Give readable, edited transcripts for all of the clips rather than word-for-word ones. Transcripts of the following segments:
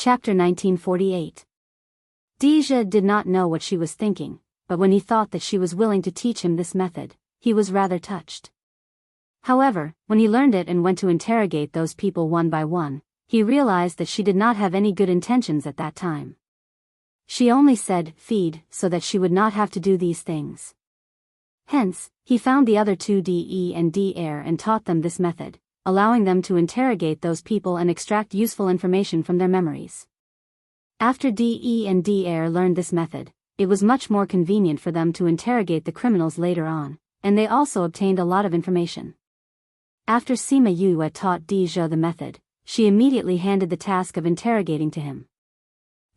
Chapter 1948. Deja did not know what she was thinking, but when he thought that she was willing to teach him this method, he was rather touched. However, when he learned it and went to interrogate those people one by one, he realized that she did not have any good intentions at that time. She only said, "feed," so that she would not have to do these things. Hence, he found the other two DE and DR and taught them this method, allowing them to interrogate those people and extract useful information from their memories. After DE and DR learned this method, it was much more convenient for them to interrogate the criminals later on, and they also obtained a lot of information. After Sima Yue taught Deja the method, she immediately handed the task of interrogating to him.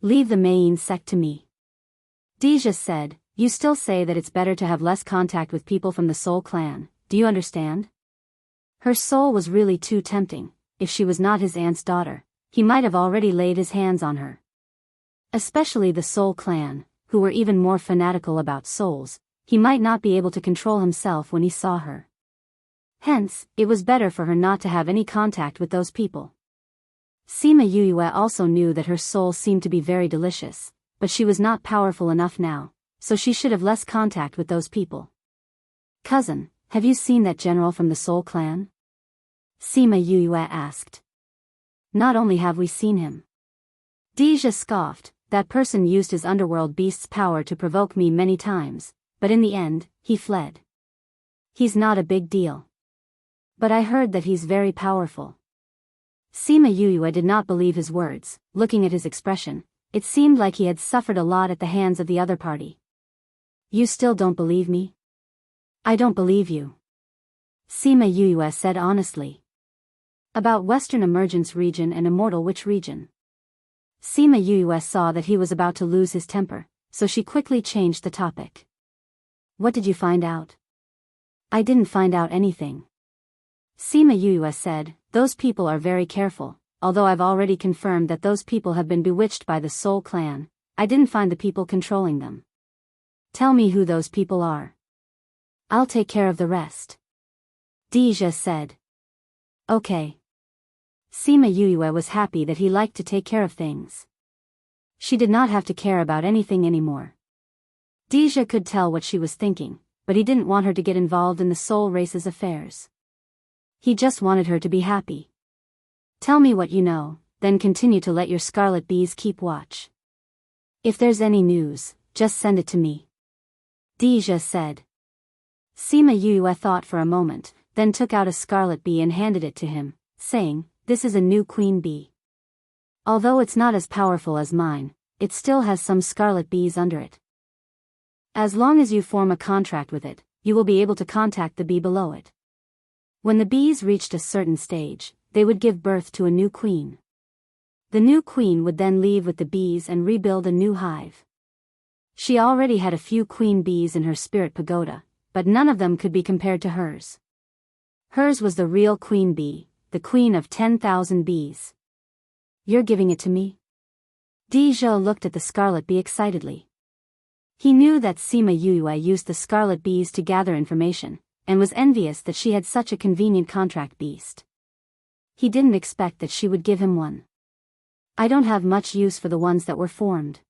"Leave the Main sect to me," Deja said. "You still say that it's better to have less contact with people from the Soul clan, do you understand?" Her soul was really too tempting. If she was not his aunt's daughter, he might have already laid his hands on her. Especially the Soul clan, who were even more fanatical about souls, he might not be able to control himself when he saw her. Hence, it was better for her not to have any contact with those people. Sima Yue also knew that her soul seemed to be very delicious, but she was not powerful enough now, so she should have less contact with those people. "Cousin, have you seen that general from the Soul clan?" Sima Yue asked. "Not only have we seen him," Deja scoffed, "that person used his underworld beast's power to provoke me many times, but in the end, he fled. He's not a big deal. But I heard that he's very powerful." Sima Yue did not believe his words. Looking at his expression, it seemed like he had suffered a lot at the hands of the other party. "You still don't believe me?" "I don't believe you," Sima Yue said honestly. "About Western Emergence region and Immortal Witch region." Sima Yue saw that he was about to lose his temper, so she quickly changed the topic. "What did you find out?" "I didn't find out anything," Sima Yue said. "Those people are very careful, although I've already confirmed that those people have been bewitched by the Soul clan. I didn't find the people controlling them. Tell me who those people are. I'll take care of the rest," Deja said. "Okay." Sima Yue was happy that he liked to take care of things. She did not have to care about anything anymore. Deja could tell what she was thinking, but he didn't want her to get involved in the Soul race's affairs. He just wanted her to be happy. "Tell me what you know, then continue to let your scarlet bees keep watch. If there's any news, just send it to me," Deja said. Sima Yue thought for a moment, then took out a scarlet bee and handed it to him, saying, "This is a new queen bee. Although it's not as powerful as mine, it still has some scarlet bees under it. As long as you form a contract with it, you will be able to contact the bee below it. When the bees reached a certain stage, they would give birth to a new queen. The new queen would then leave with the bees and rebuild a new hive. She already had a few queen bees in her spirit pagoda, but none of them could be compared to hers. Hers was the real queen bee, the queen of 10,000 bees. You're giving it to me?" Deja looked at the scarlet bee excitedly. He knew that Sima Yue used the scarlet bees to gather information, and was envious that she had such a convenient contract beast. He didn't expect that she would give him one. "I don't have much use for the ones that were formed,"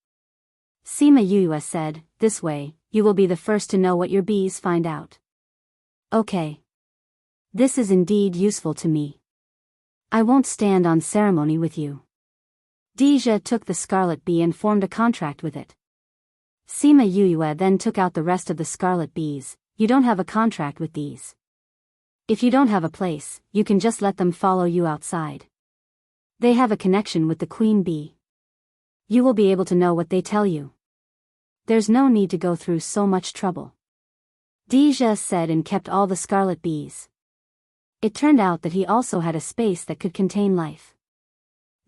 Sima Yue said. "This way, you will be the first to know what your bees find out." "Okay. This is indeed useful to me. I won't stand on ceremony with you." Deja took the scarlet bee and formed a contract with it. Sima Yue then took out the rest of the scarlet bees. "You don't have a contract with these. If you don't have a place, you can just let them follow you outside. They have a connection with the queen bee. You will be able to know what they tell you. There's no need to go through so much trouble," Deja said and kept all the scarlet bees. It turned out that he also had a space that could contain life.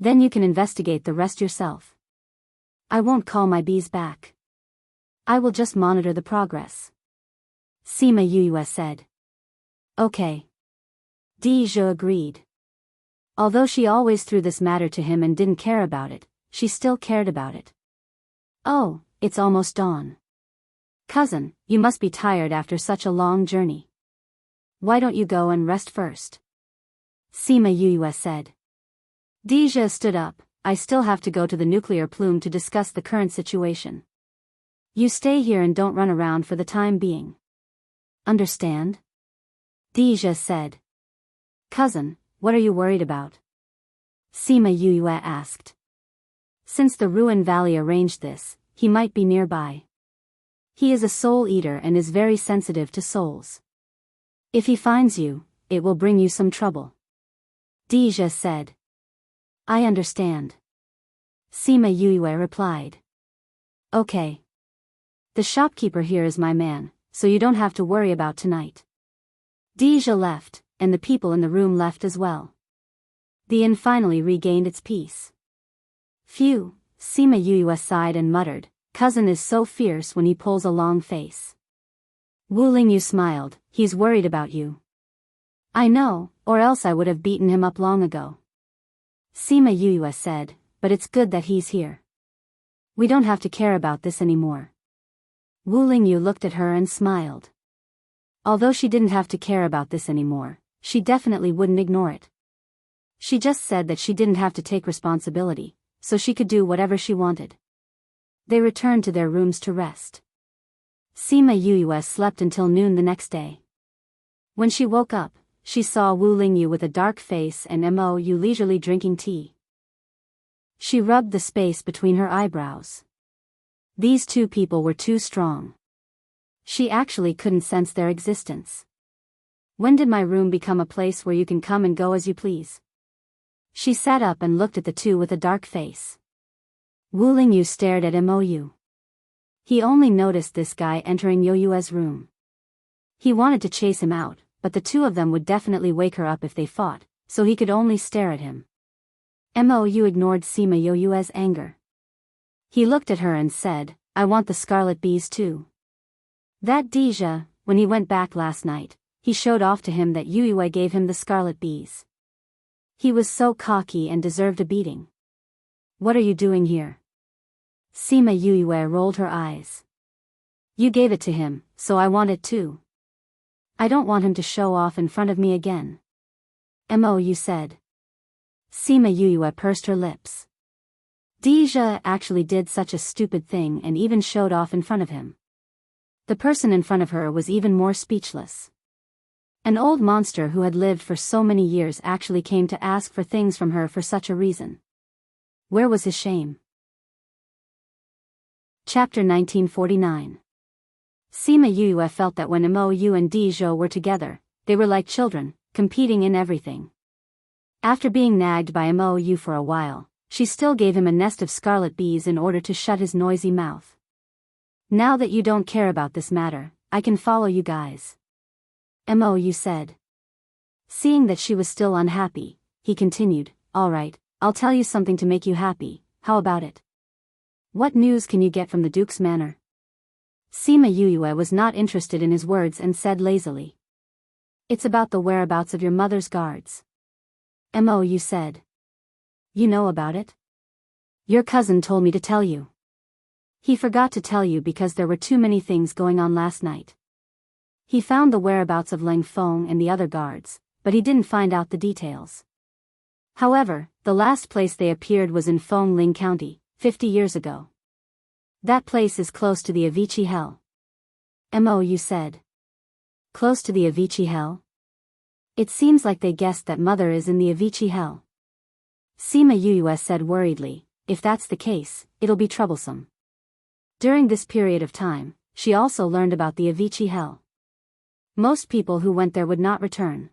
"Then you can investigate the rest yourself. I won't call my bees back. I will just monitor the progress," Sima Yue said. "Okay." Deja agreed. Although she always threw this matter to him and didn't care about it, she still cared about it. "Oh, it's almost dawn. Cousin, you must be tired after such a long journey. Why don't you go and rest first?" Sima Yue said. Deja stood up, I still have to go to the nuclear plume to discuss the current situation. You stay here and don't run around for the time being. Understand? Deja said. Cousin, what are you worried about? Sima Yue asked. Since the Ruin Valley arranged this, he might be nearby. He is a soul eater and is very sensitive to souls. If he finds you, it will bring you some trouble. Deja said. I understand. Sima Yue replied. Okay. The shopkeeper here is my man, so you don't have to worry about tonight. Deja left, and the people in the room left as well. The inn finally regained its peace. Phew, Sima Yue sighed and muttered, cousin is so fierce when he pulls a long face. Wu Lingyu smiled, he's worried about you. I know, or else I would have beaten him up long ago. Sima Yue said, but it's good that he's here. We don't have to care about this anymore. Wu Lingyu looked at her and smiled. Although she didn't have to care about this anymore, she definitely wouldn't ignore it. She just said that she didn't have to take responsibility, so she could do whatever she wanted. They returned to their rooms to rest. Sima Yue slept until noon the next day. When she woke up, she saw Wu Lingyu with a dark face and Mo Yu leisurely drinking tea. She rubbed the space between her eyebrows. These two people were too strong. She actually couldn't sense their existence. When did my room become a place where you can come and go as you please? She sat up and looked at the two with a dark face. Wu Lingyu stared at Mo Yu. He only noticed this guy entering Yo Yue's room. He wanted to chase him out, but the two of them would definitely wake her up if they fought, so he could only stare at him. Mo Yu ignored Sima Yo Yue's anger. He looked at her and said, I want the scarlet bees too. That Deja, when he went back last night, he showed off to him that Yue gave him the scarlet bees. He was so cocky and deserved a beating. What are you doing here? Sima Yue rolled her eyes. You gave it to him, so I want it too. I don't want him to show off in front of me again. Mo Yu said. Sima Yue pursed her lips. Deja actually did such a stupid thing and even showed off in front of him. The person in front of her was even more speechless. An old monster who had lived for so many years actually came to ask for things from her for such a reason. Where was his shame? Chapter 1949. Sima Yue felt that when Mo Yu and Deja were together, they were like children, competing in everything. After being nagged by Mo Yu for a while, she still gave him a nest of scarlet bees in order to shut his noisy mouth. Now that you don't care about this matter, I can follow you guys. Mo Yu said. Seeing that she was still unhappy, he continued, alright, I'll tell you something to make you happy, how about it? What news can you get from the Duke's manor? Sima Yue was not interested in his words and said lazily. It's about the whereabouts of your mother's guards. Mo Yu said. You know about it? Your cousin told me to tell you. He forgot to tell you because there were too many things going on last night. He found the whereabouts of Leng Feng and the other guards, but he didn't find out the details. However, the last place they appeared was in Fengling County, 50 years ago. That place is close to the Avicii Hell. Mo Yu said. Close to the Avicii Hell? It seems like they guessed that Mother is in the Avicii Hell. Sima Yue said worriedly, if that's the case, it'll be troublesome. During this period of time, she also learned about the Avicii Hell. Most people who went there would not return.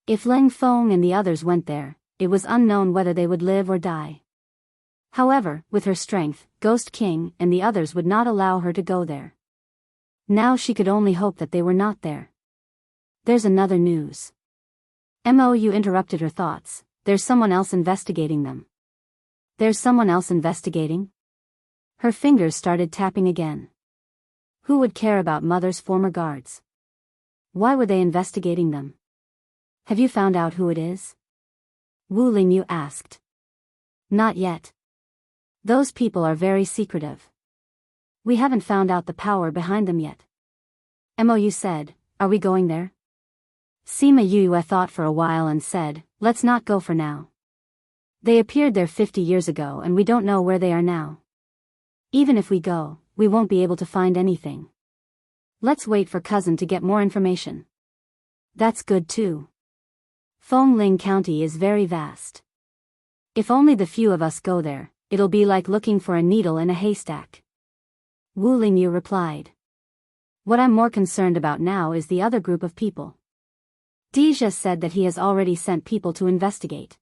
If Leng Feng and the others went there, it was unknown whether they would live or die. However, with her strength, Ghost King and the others would not allow her to go there. Now she could only hope that they were not there. There's another news. Mo Yu interrupted her thoughts, there's someone else investigating them. There's someone else investigating? Her fingers started tapping again. Who would care about Mother's former guards? Why were they investigating them? Have you found out who it is? Wu Lingyu asked. Not yet. Those people are very secretive. We haven't found out the power behind them yet. Mo Yu said, are we going there? Sima Yue thought for a while and said, let's not go for now. They appeared there 50 years ago and we don't know where they are now. Even if we go, we won't be able to find anything. Let's wait for cousin to get more information. That's good too. Fengling County is very vast. If only the few of us go there, it'll be like looking for a needle in a haystack. Wu Lingyu replied. What I'm more concerned about now is the other group of people. Deja said that he has already sent people to investigate.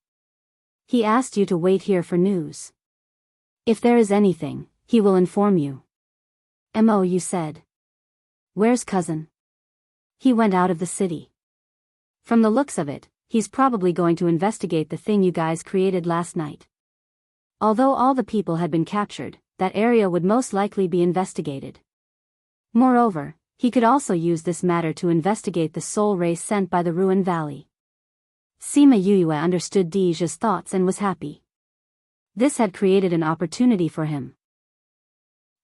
He asked you to wait here for news. If there is anything, he will inform you. Mou said. Where's cousin? He went out of the city. From the looks of it, he's probably going to investigate the thing you guys created last night. Although all the people had been captured, that area would most likely be investigated. Moreover, he could also use this matter to investigate the soul race sent by the Ruin Valley. Sima Yuyue understood Deja's thoughts and was happy. This had created an opportunity for him.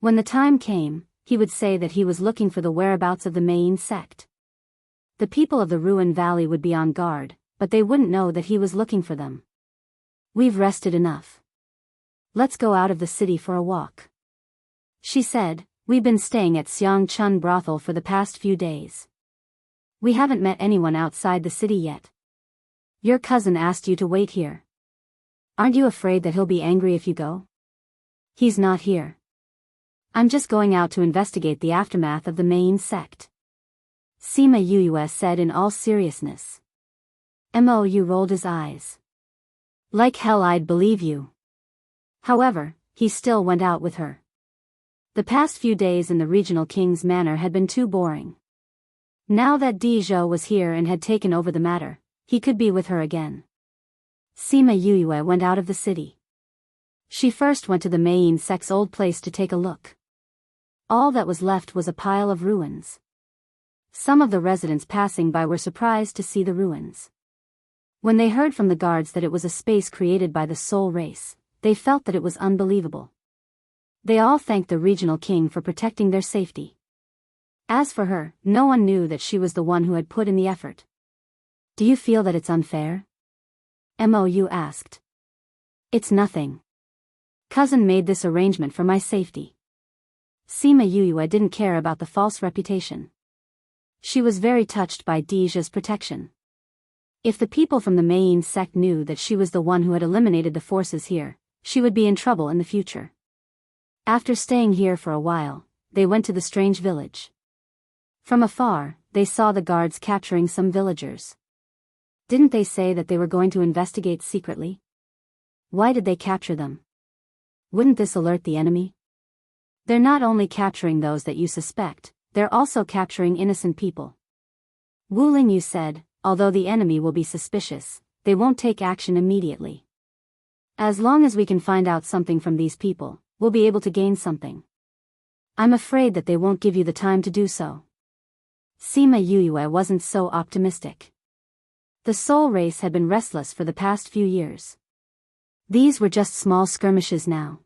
When the time came, he would say that he was looking for the whereabouts of the Main sect. The people of the Ruin Valley would be on guard, but they wouldn't know that he was looking for them. We've rested enough. Let's go out of the city for a walk. She said, we've been staying at Xiangchun brothel for the past few days. We haven't met anyone outside the city yet. Your cousin asked you to wait here. Aren't you afraid that he'll be angry if you go? He's not here. I'm just going out to investigate the aftermath of the Main sect. Sima Yuyue said in all seriousness. Mou rolled his eyes. Like hell I'd believe you. However, he still went out with her. The past few days in the regional king's manor had been too boring. Now that Deja was here and had taken over the matter, he could be with her again. Sima Yuyue went out of the city. She first went to the Main sect's old place to take a look. All that was left was a pile of ruins. Some of the residents passing by were surprised to see the ruins. When they heard from the guards that it was a space created by the soul race, they felt that it was unbelievable. They all thanked the regional king for protecting their safety. As for her, no one knew that she was the one who had put in the effort. Do you feel that it's unfair? Mou asked. It's nothing. Cousin made this arrangement for my safety. Sima Yuyue didn't care about the false reputation. She was very touched by Deja's protection. If the people from the Main sect knew that she was the one who had eliminated the forces here, she would be in trouble in the future. After staying here for a while, they went to the strange village. From afar, they saw the guards capturing some villagers. Didn't they say that they were going to investigate secretly? Why did they capture them? Wouldn't this alert the enemy? They're not only capturing those that you suspect, they're also capturing innocent people. Wu Lingyu said, although the enemy will be suspicious, they won't take action immediately. As long as we can find out something from these people, we'll be able to gain something. I'm afraid that they won't give you the time to do so. Sima Yuyue wasn't so optimistic. The soul race had been restless for the past few years. These were just small skirmishes now.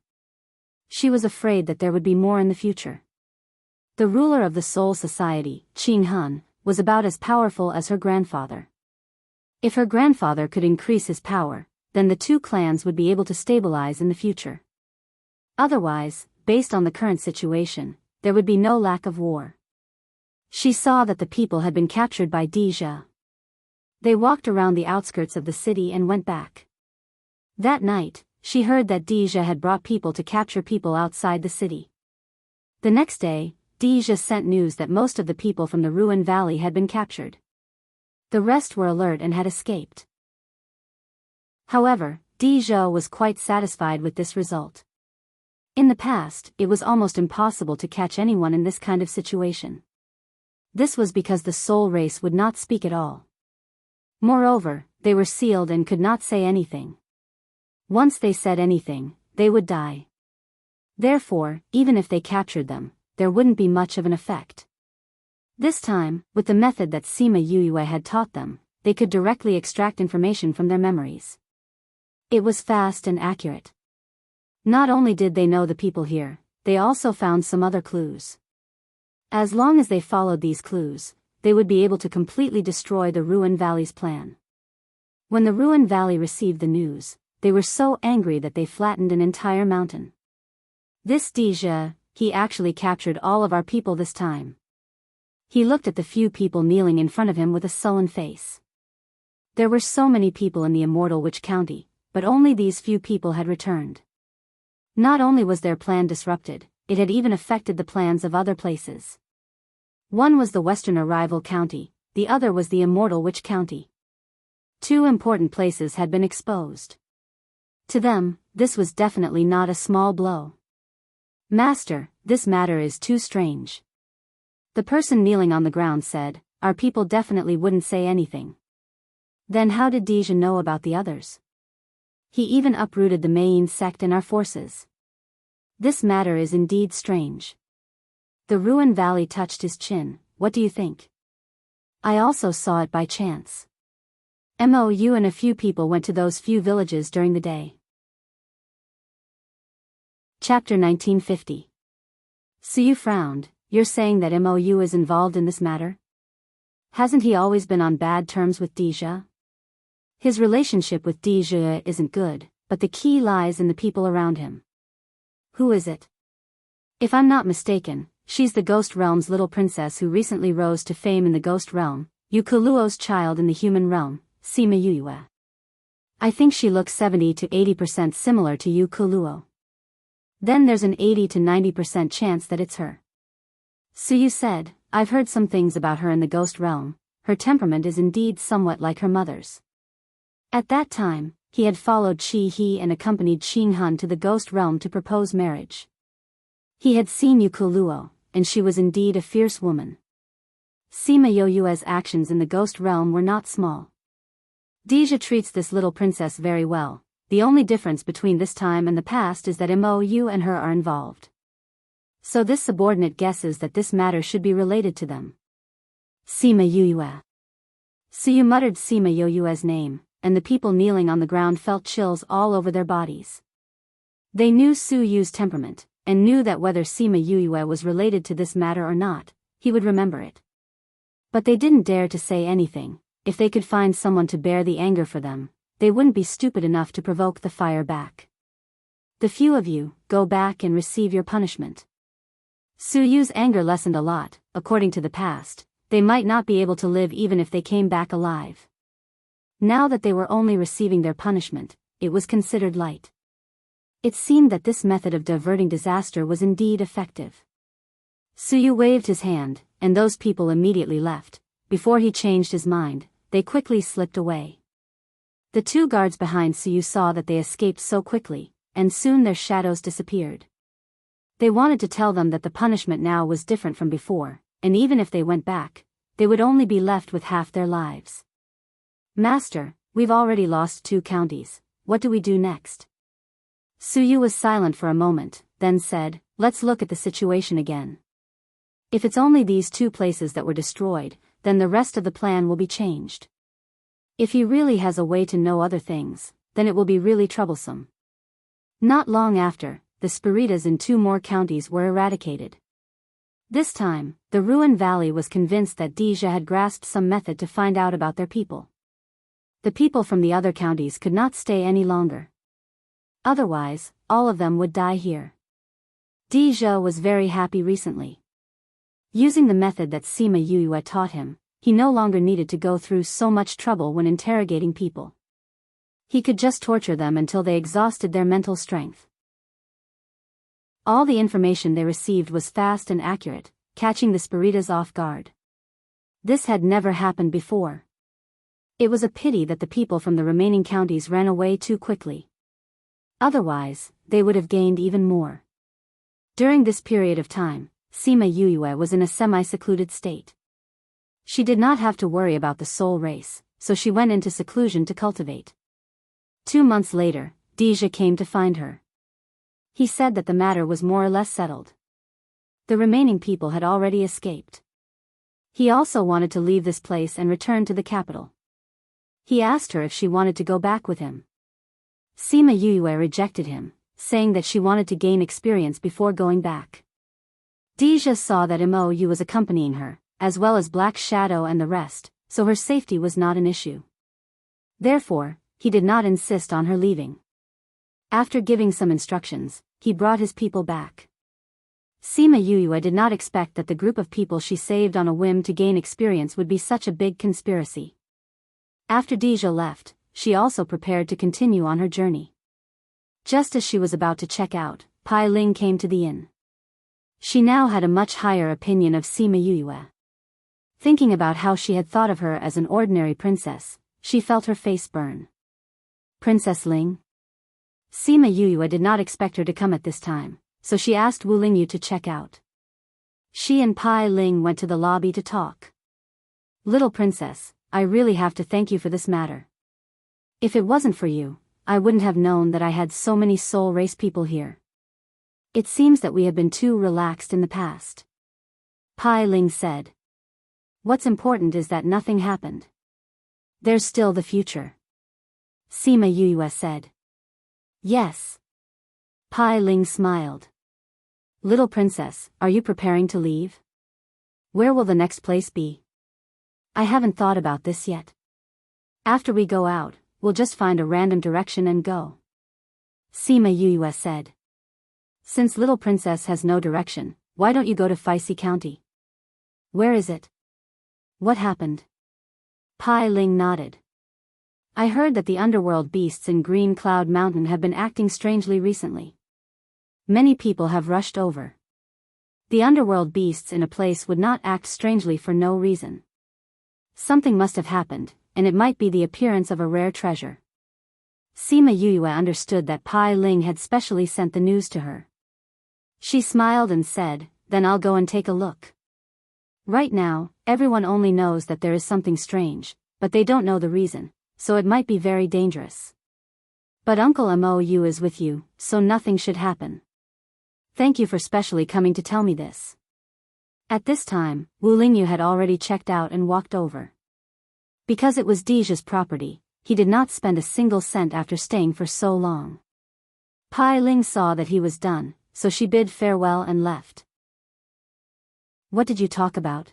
She was afraid that there would be more in the future. The ruler of the Soul Society, Qing Han, was about as powerful as her grandfather. If her grandfather could increase his power, then the two clans would be able to stabilize in the future. Otherwise, based on the current situation, there would be no lack of war. She saw that the people had been captured by Deja. They walked around the outskirts of the city and went back. That night, she heard that Deja had brought people to capture people outside the city. The next day, Deja sent news that most of the people from the Ruin Valley had been captured. The rest were alert and had escaped. However, Deja was quite satisfied with this result. In the past, it was almost impossible to catch anyone in this kind of situation. This was because the soul race would not speak at all. Moreover, they were sealed and could not say anything. Once they said anything, they would die. Therefore, even if they captured them, there wouldn't be much of an effect. This time, with the method that Sima Yuyue had taught them, they could directly extract information from their memories. It was fast and accurate. Not only did they know the people here, they also found some other clues. As long as they followed these clues, they would be able to completely destroy the Ruin Valley's plan. When the Ruin Valley received the news, they were so angry that they flattened an entire mountain. This Deja, he actually captured all of our people this time. He looked at the few people kneeling in front of him with a sullen face. There were so many people in the immortal Witch County, but only these few people had returned. Not only was their plan disrupted, it had even affected the plans of other places. One was the western rival county, the other was the immortal Witch County. Two important places had been exposed. To them, this was definitely not a small blow. Master, this matter is too strange. The person kneeling on the ground said, our people definitely wouldn't say anything. Then how did Deja know about the others? He even uprooted the Maine sect in our forces. This matter is indeed strange. The Ruin Valley touched his chin. What do you think? I also saw it by chance. Mou and a few people went to those few villages during the day. Chapter 1950. Suyu frowned. You're saying that Mou is involved in this matter? Hasn't he always been on bad terms with Deja? His relationship with Deja isn't good, but the key lies in the people around him. Who is it? If I'm not mistaken, she's the Ghost Realm's little princess who recently rose to fame in the Ghost Realm, Yukuluo's child in the human realm, Sima Yuyue. I think she looks 70 to 80% similar to Yukuluo. Then there's an 80 to 90% chance that it's her. Suyu said, I've heard some things about her in the Ghost Realm. Her temperament is indeed somewhat like her mother's. At that time, he had followed Chi He and accompanied Xing Han to the Ghost Realm to propose marriage. He had seen Yukuluo, and she was indeed a fierce woman. Sima Yoyue's actions in the Ghost Realm were not small. Deja treats this little princess very well. The only difference between this time and the past is that Mou and her are involved. So this subordinate guesses that this matter should be related to them. Sima Yuyue. Suyu muttered Sima Yoyue's name, and the people kneeling on the ground felt chills all over their bodies. They knew Suyu's temperament, and knew that whether Sima Yuyue was related to this matter or not, he would remember it. But they didn't dare to say anything. If they could find someone to bear the anger for them, they wouldn't be stupid enough to provoke the fire back. The few of you, go back and receive your punishment. Suyu's anger lessened a lot. According to the past, they might not be able to live even if they came back alive. Now that they were only receiving their punishment, it was considered light. It seemed that this method of diverting disaster was indeed effective. Suyu waved his hand, and those people immediately left. Before he changed his mind, they quickly slipped away. The two guards behind Suyu saw that they escaped so quickly, and soon their shadows disappeared. They wanted to tell them that the punishment now was different from before, and even if they went back, they would only be left with half their lives. Master, we've already lost 2 counties, what do we do next? Suyu was silent for a moment, then said, let's look at the situation again. If it's only these 2 places that were destroyed, then the rest of the plan will be changed. If he really has a way to know other things, then it will be really troublesome. Not long after, the Spiritas in 2 more counties were eradicated. This time, the Ruin Valley was convinced that Deja had grasped some method to find out about their people. The people from the other counties could not stay any longer. Otherwise, all of them would die here. Deja was very happy recently. Using the method that Sima Yuyue taught him, he no longer needed to go through so much trouble when interrogating people. He could just torture them until they exhausted their mental strength. All the information they received was fast and accurate, catching the Spiritas off guard. This had never happened before. It was a pity that the people from the remaining counties ran away too quickly. Otherwise, they would have gained even more. During this period of time, Sima Yuyue was in a semi-secluded state. She did not have to worry about the soul race, so she went into seclusion to cultivate. 2 months later, Deja came to find her. He said that the matter was more or less settled. The remaining people had already escaped. He also wanted to leave this place and return to the capital. He asked her if she wanted to go back with him. Sima Yuyue rejected him, saying that she wanted to gain experience before going back. Deja saw that Mou was accompanying her, as well as Black Shadow and the rest, so her safety was not an issue. Therefore, he did not insist on her leaving. After giving some instructions, he brought his people back. Sima Yuyue did not expect that the group of people she saved on a whim to gain experience would be such a big conspiracy. After Deja left, she also prepared to continue on her journey. Just as she was about to check out, Pai Ling came to the inn. She now had a much higher opinion of Sima Yuyue. Thinking about how she had thought of her as an ordinary princess, she felt her face burn. Princess Ling? Sima Yuyue did not expect her to come at this time, so she asked Wu Lingyu to check out. She and Pai Ling went to the lobby to talk. Little princess, I really have to thank you for this matter. If it wasn't for you, I wouldn't have known that I had so many soul race people here. It seems that we have been too relaxed in the past. Pai Ling said. What's important is that nothing happened. There's still the future. Sima Yuyue said. Yes. Pai Ling smiled. Little princess, are you preparing to leave? Where will the next place be? I haven't thought about this yet. After we go out, we'll just find a random direction and go. Sima Yuyue said. Since little princess has no direction, why don't you go to Feisty County? Where is it? What happened? Pai Ling nodded. I heard that the underworld beasts in Green Cloud Mountain have been acting strangely recently. Many people have rushed over. The underworld beasts in a place would not act strangely for no reason. Something must have happened, and it might be the appearance of a rare treasure. Sima Yuyue understood that Pai Ling had specially sent the news to her. She smiled and said, then I'll go and take a look. Right now, everyone only knows that there is something strange, but they don't know the reason, so it might be very dangerous. But Uncle Mou is with you, so nothing should happen. Thank you for specially coming to tell me this. At this time, Wu Lingyu had already checked out and walked over. Because it was Deja's property, he did not spend a single cent after staying for so long. Pai Ling saw that he was done, so she bid farewell and left. What did you talk about?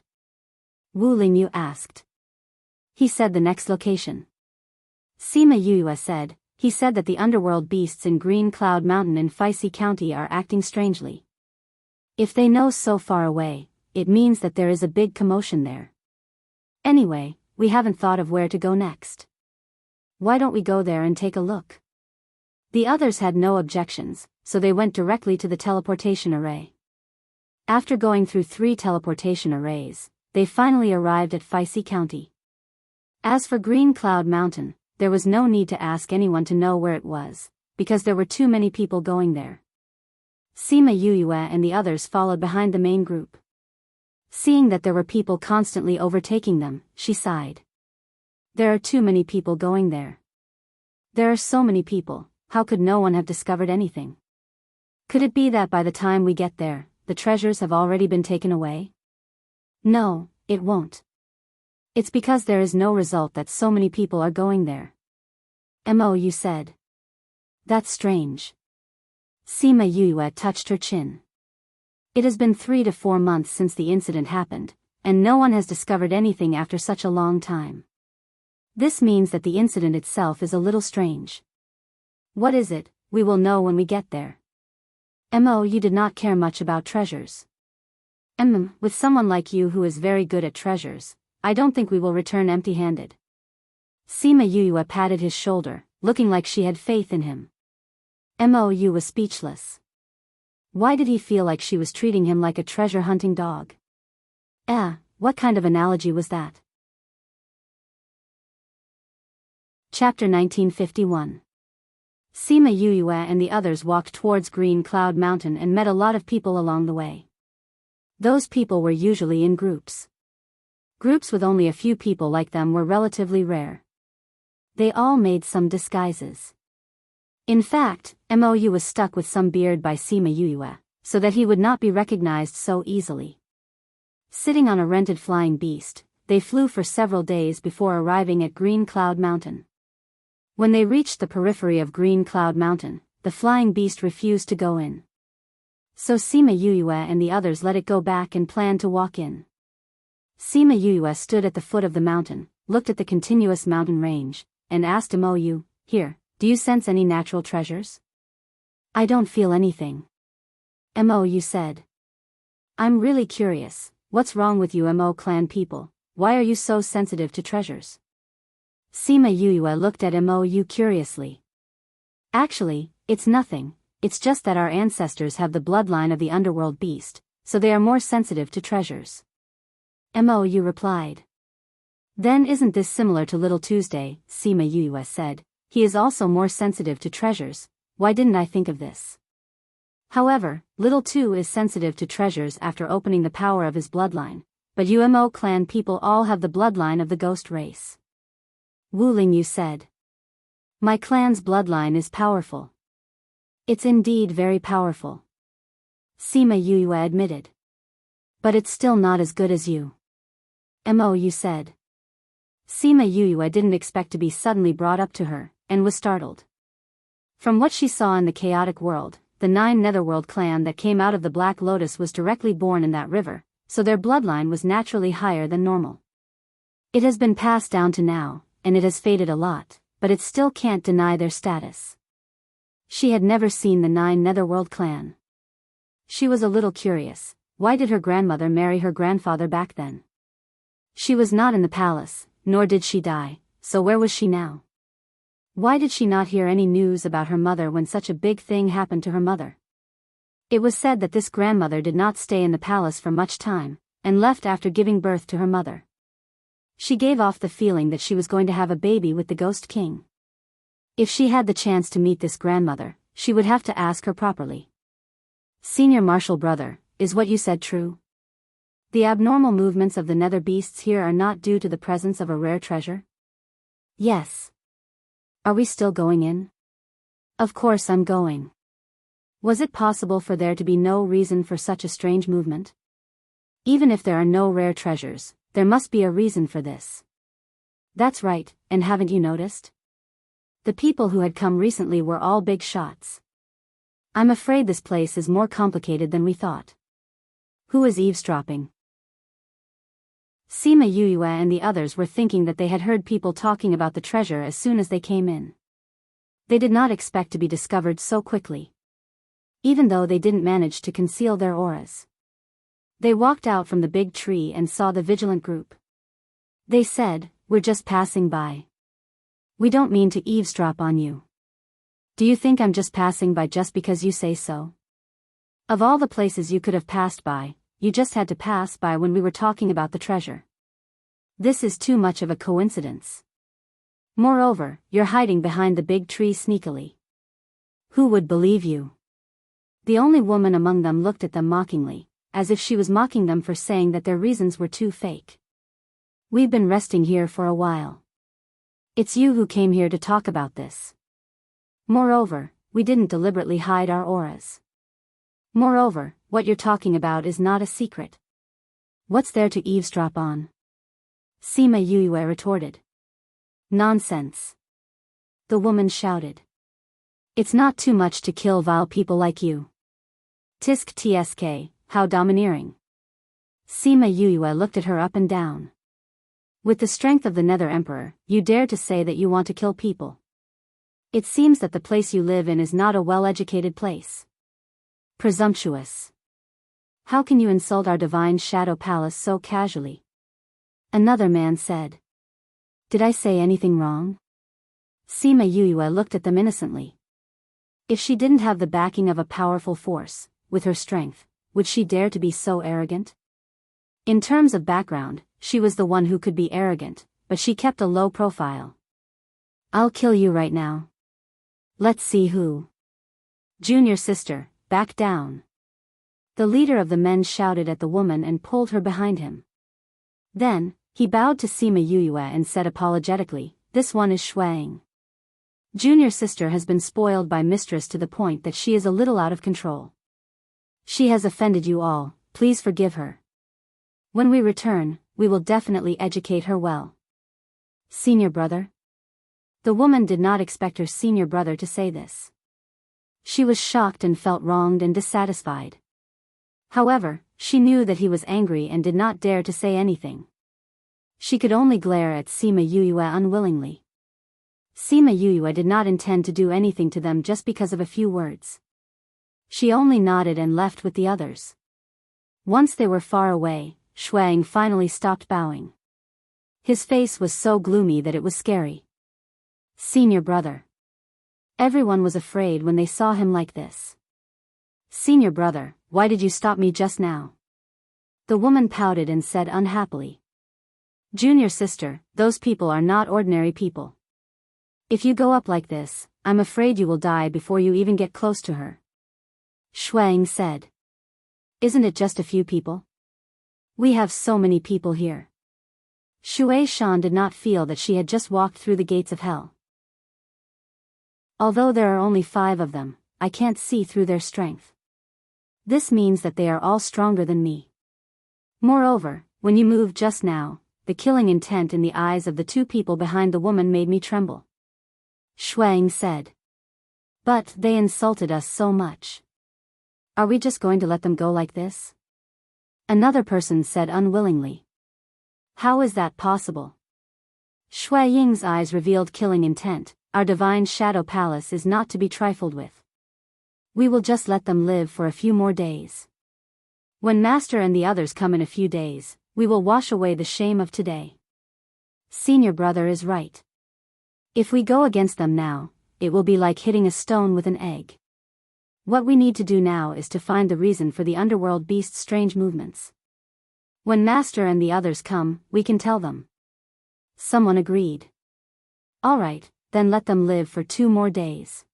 Wu Lingyu asked. He said the next location. Sima Yuyue said, he said that the underworld beasts in Green Cloud Mountain in Feisty County are acting strangely. If they know so far away, it means that there is a big commotion there. Anyway, we haven't thought of where to go next. Why don't we go there and take a look? The others had no objections, so they went directly to the teleportation array. After going through 3 teleportation arrays, they finally arrived at Feisty County. As for Green Cloud Mountain, there was no need to ask anyone to know where it was, because there were too many people going there. Sima Yuyue and the others followed behind the main group. Seeing that there were people constantly overtaking them, she sighed. There are too many people going there. There are so many people, how could no one have discovered anything? Could it be that by the time we get there, the treasures have already been taken away? No, it won't. It's because there is no result that so many people are going there. Mou said. That's strange. Sima Yuyue touched her chin. It has been 3 to 4 months since the incident happened, and no one has discovered anything after such a long time. This means that the incident itself is a little strange. What is it? We will know when we get there. You did not care much about treasures. With someone like you who is very good at treasures, I don't think we will return empty-handed. Sima Yuyue patted his shoulder, looking like she had faith in him. Mou was speechless. Why did he feel like she was treating him like a treasure-hunting dog? What kind of analogy was that? Chapter 1951. Sima Yuyue and the others walked towards Green Cloud Mountain and met a lot of people along the way. Those people were usually in groups. Groups with only a few people like them were relatively rare. They all made some disguises. In fact, Mou was stuck with some beard by Sima Yuyue, so that he would not be recognized so easily. Sitting on a rented flying beast, they flew for several days before arriving at Green Cloud Mountain. When they reached the periphery of Green Cloud Mountain, the flying beast refused to go in. So Sima Yuyue and the others let it go back and planned to walk in. Sima Yuyue stood at the foot of the mountain, looked at the continuous mountain range, and asked Mou, "Here, do you sense any natural treasures?" I don't feel anything. You said. I'm really curious, what's wrong with you clan people, why are you so sensitive to treasures? Sima Yue looked at Mu curiously. Actually, it's nothing, it's just that our ancestors have the bloodline of the underworld beast, so they are more sensitive to treasures. Mu replied. Then isn't this similar to Little Tuesday, Sima Yue said, he is also more sensitive to treasures, why didn't I think of this? However, Little Two is sensitive to treasures after opening the power of his bloodline, but UMO clan people all have the bloodline of the ghost race. Wu Lingyu said. My clan's bloodline is powerful. It's indeed very powerful. Sima Yue admitted. But it's still not as good as you. Mu said. Sima Yue didn't expect to be suddenly brought up to her, and was startled. From what she saw in the chaotic world, the 9 Netherworld clan that came out of the Black Lotus was directly born in that river, so their bloodline was naturally higher than normal. It has been passed down to now, and it has faded a lot, but it still can't deny their status. She had never seen the 9 Netherworld clan. She was a little curious, why did her grandmother marry her grandfather back then? She was not in the palace, nor did she die, so where was she now? Why did she not hear any news about her mother when such a big thing happened to her mother? It was said that this grandmother did not stay in the palace for much time, and left after giving birth to her mother. She gave off the feeling that she was going to have a baby with the Ghost King. If she had the chance to meet this grandmother, she would have to ask her properly. Senior Marshal Brother, is what you said true? The abnormal movements of the nether beasts here are not due to the presence of a rare treasure? Yes. Are we still going in? Of course I'm going. Was it possible for there to be no reason for such a strange movement? Even if there are no rare treasures, there must be a reason for this. That's right, and haven't you noticed? The people who had come recently were all big shots. I'm afraid this place is more complicated than we thought. Who is eavesdropping? Sima Yue and the others were thinking that they had heard people talking about the treasure as soon as they came in. They did not expect to be discovered so quickly. Even though they didn't manage to conceal their auras. They walked out from the big tree and saw the vigilant group. They said, we're just passing by. We don't mean to eavesdrop on you. Do you think I'm just passing by just because you say so? Of all the places you could have passed by, you just had to pass by when we were talking about the treasure. This is too much of a coincidence. Moreover, you're hiding behind the big tree sneakily. Who would believe you? The only woman among them looked at them mockingly, as if she was mocking them for saying that their reasons were too fake. We've been resting here for a while. It's you who came here to talk about this. Moreover, we didn't deliberately hide our auras. Moreover, what you're talking about is not a secret. What's there to eavesdrop on? Sima Yue retorted. Nonsense. The woman shouted. It's not too much to kill vile people like you. Tisk tsk, how domineering. Sima Yue looked at her up and down. With the strength of the Nether Emperor, you dare to say that you want to kill people. It seems that the place you live in is not a well-educated place. Presumptuous. How can you insult our divine shadow palace so casually? Another man said. Did I say anything wrong? Sima Yue looked at them innocently. If she didn't have the backing of a powerful force, with her strength, would she dare to be so arrogant? In terms of background, she was the one who could be arrogant, but she kept a low profile. I'll kill you right now. Let's see who. Junior sister, back down. The leader of the men shouted at the woman and pulled her behind him. Then, he bowed to Sima Yue and said apologetically, this one is Shuang. Junior sister has been spoiled by mistress to the point that she is a little out of control. She has offended you all, please forgive her. When we return, we will definitely educate her well. Senior brother? The woman did not expect her senior brother to say this. She was shocked and felt wronged and dissatisfied. However, she knew that he was angry and did not dare to say anything. She could only glare at Sima Yue unwillingly. Sima Yue did not intend to do anything to them just because of a few words. She only nodded and left with the others. Once they were far away, Shuang finally stopped bowing. His face was so gloomy that it was scary. Senior brother. Everyone was afraid when they saw him like this. Senior brother, why did you stop me just now? The woman pouted and said unhappily. Junior sister, those people are not ordinary people. If you go up like this, I'm afraid you will die before you even get close to her. Shuang said. Isn't it just a few people? We have so many people here. Shui Shan did not feel that she had just walked through the gates of hell. Although there are only 5 of them, I can't see through their strength. This means that they are all stronger than me. Moreover, when you moved just now, the killing intent in the eyes of the 2 people behind the woman made me tremble. Shuang said. But they insulted us so much. Are we just going to let them go like this? Another person said unwillingly. How is that possible? Shui Ying's eyes revealed killing intent. Our divine shadow palace is not to be trifled with. We will just let them live for a few more days. When Master and the others come in a few days, we will wash away the shame of today. Senior brother is right. If we go against them now, it will be like hitting a stone with an egg. What we need to do now is to find the reason for the underworld beast's strange movements. When Master and the others come, we can tell them. Someone agreed. All right, then let them live for 2 more days.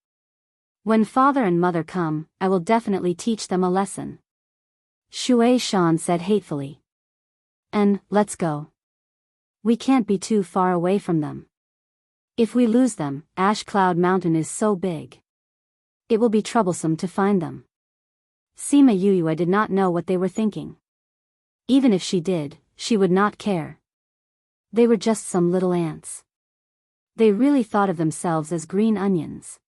When father and mother come, I will definitely teach them a lesson. Shui Shan said hatefully. And, let's go. We can't be too far away from them. If we lose them, Ash Cloud Mountain is so big. It will be troublesome to find them. Sima Yuyue did not know what they were thinking. Even if she did, she would not care. They were just some little ants. They really thought of themselves as green onions.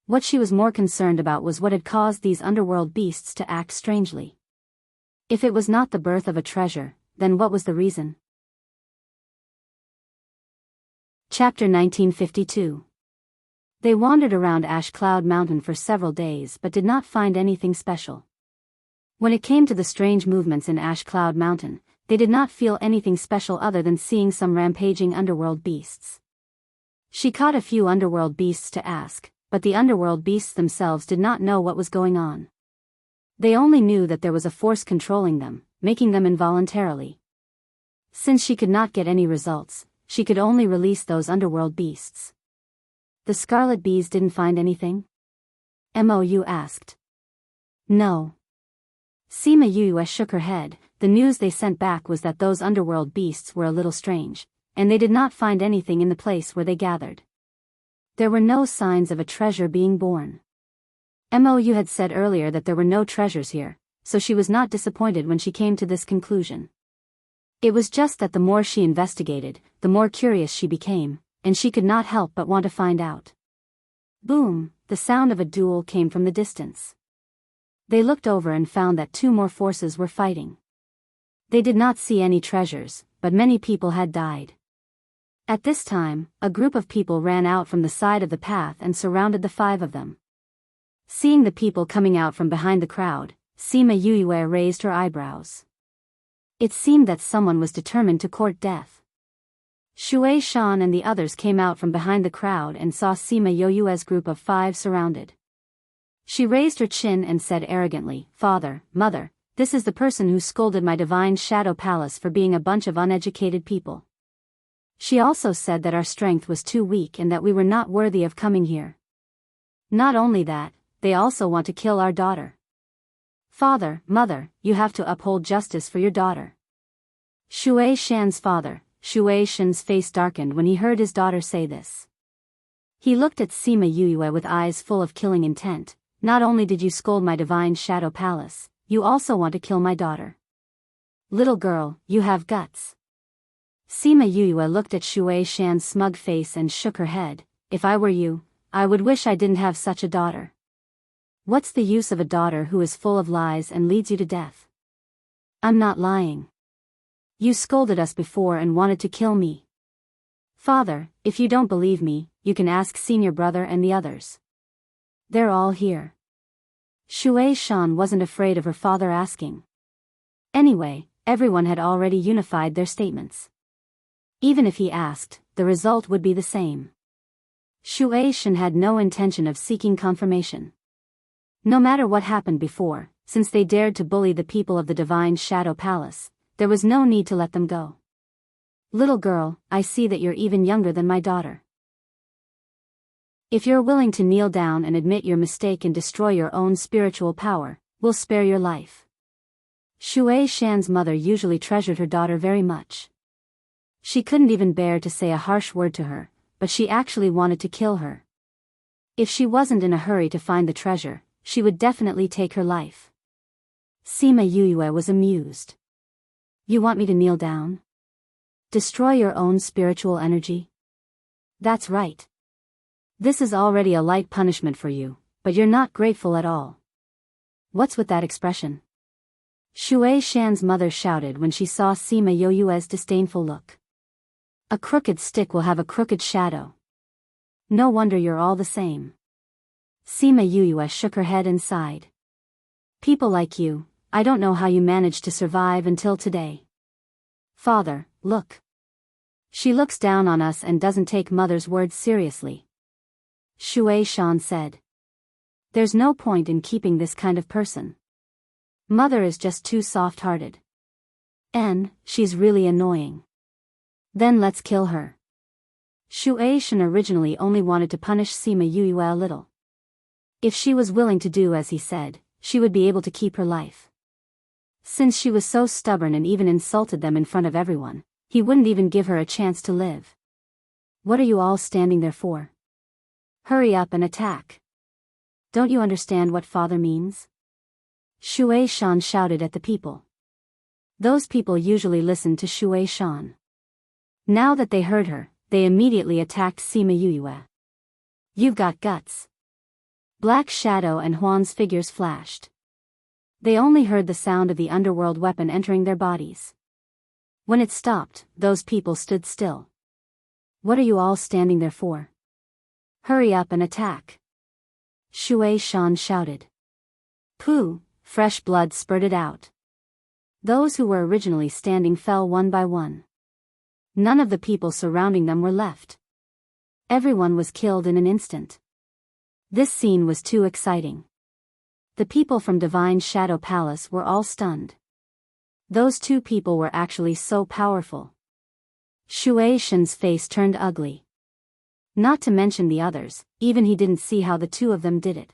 What she was more concerned about was what had caused these underworld beasts to act strangely. If it was not the birth of a treasure, then what was the reason? Chapter 1952. They wandered around Ash Cloud Mountain for several days but did not find anything special. When it came to the strange movements in Ash Cloud Mountain, they did not feel anything special other than seeing some rampaging underworld beasts. She caught a few underworld beasts to ask, but the underworld beasts themselves did not know what was going on. They only knew that there was a force controlling them, making them involuntarily. Since she could not get any results, she could only release those underworld beasts. The scarlet bees didn't find anything? Mou asked. No. Sima Yue shook her head. The news they sent back was that those underworld beasts were a little strange, and they did not find anything in the place where they gathered. There were no signs of a treasure being born. Mou had said earlier that there were no treasures here, so she was not disappointed when she came to this conclusion. It was just that the more she investigated, the more curious she became, and she could not help but want to find out. Boom, the sound of a duel came from the distance. They looked over and found that 2 more forces were fighting. They did not see any treasures, but many people had died. At this time, a group of people ran out from the side of the path and surrounded the 5 of them. Seeing the people coming out from behind the crowd, Sima Yue raised her eyebrows. It seemed that someone was determined to court death. Shui Shan and the others came out from behind the crowd and saw Sima Yue's group of 5 surrounded. She raised her chin and said arrogantly, Father, Mother, this is the person who scolded my divine shadow palace for being a bunch of uneducated people. She also said that our strength was too weak and that we were not worthy of coming here. Not only that, they also want to kill our daughter. Father, Mother, you have to uphold justice for your daughter. Shui Shan's father, Shui Shan's face darkened when he heard his daughter say this. He looked at Sima Yue with eyes full of killing intent. Not only did you scold my divine shadow palace, you also want to kill my daughter. Little girl, you have guts. Sima Yue looked at Shui Shan's smug face and shook her head. If I were you, I would wish I didn't have such a daughter. What's the use of a daughter who is full of lies and leads you to death? I'm not lying. You scolded us before and wanted to kill me. Father, if you don't believe me, you can ask senior brother and the others. They're all here. Shui Shan wasn't afraid of her father asking. Anyway, everyone had already unified their statements. Even if he asked, the result would be the same. Shui Shan had no intention of seeking confirmation. No matter what happened before, since they dared to bully the people of the Divine Shadow Palace, there was no need to let them go. Little girl, I see that you're even younger than my daughter. If you're willing to kneel down and admit your mistake and destroy your own spiritual power, we'll spare your life. Shui Shan's mother usually treasured her daughter very much. She couldn't even bear to say a harsh word to her, but she actually wanted to kill her. If she wasn't in a hurry to find the treasure, she would definitely take her life. Sima Yuyue was amused. You want me to kneel down? Destroy your own spiritual energy? That's right. This is already a light punishment for you, but you're not grateful at all. What's with that expression? Shui Shan's mother shouted when she saw Sima Yoyue's disdainful look. A crooked stick will have a crooked shadow. No wonder you're all the same. Sima Yuyue shook her head and sighed. People like you, I don't know how you managed to survive until today. Father, look. She looks down on us and doesn't take mother's words seriously. Shui Shan said. There's no point in keeping this kind of person. Mother is just too soft-hearted. And, she's really annoying. Then let's kill her. Shui Shan originally only wanted to punish Sima Yuyue a little. If she was willing to do as he said, she would be able to keep her life. Since she was so stubborn and even insulted them in front of everyone, he wouldn't even give her a chance to live. What are you all standing there for? Hurry up and attack. Don't you understand what father means? Shui Shan shouted at the people. Those people usually listened to Shui Shan. Now that they heard her, they immediately attacked Sima Yuyue. You've got guts. Black Shadow and Huan's figures flashed. They only heard the sound of the underworld weapon entering their bodies. When it stopped, those people stood still. What are you all standing there for? Hurry up and attack. Shui Shan shouted. Pooh, fresh blood spurted out. Those who were originally standing fell one by one. None of the people surrounding them were left. Everyone was killed in an instant. This scene was too exciting. The people from Divine Shadow Palace were all stunned. Those two people were actually so powerful. Shui Shan's face turned ugly. Not to mention the others, even he didn't see how the two of them did it.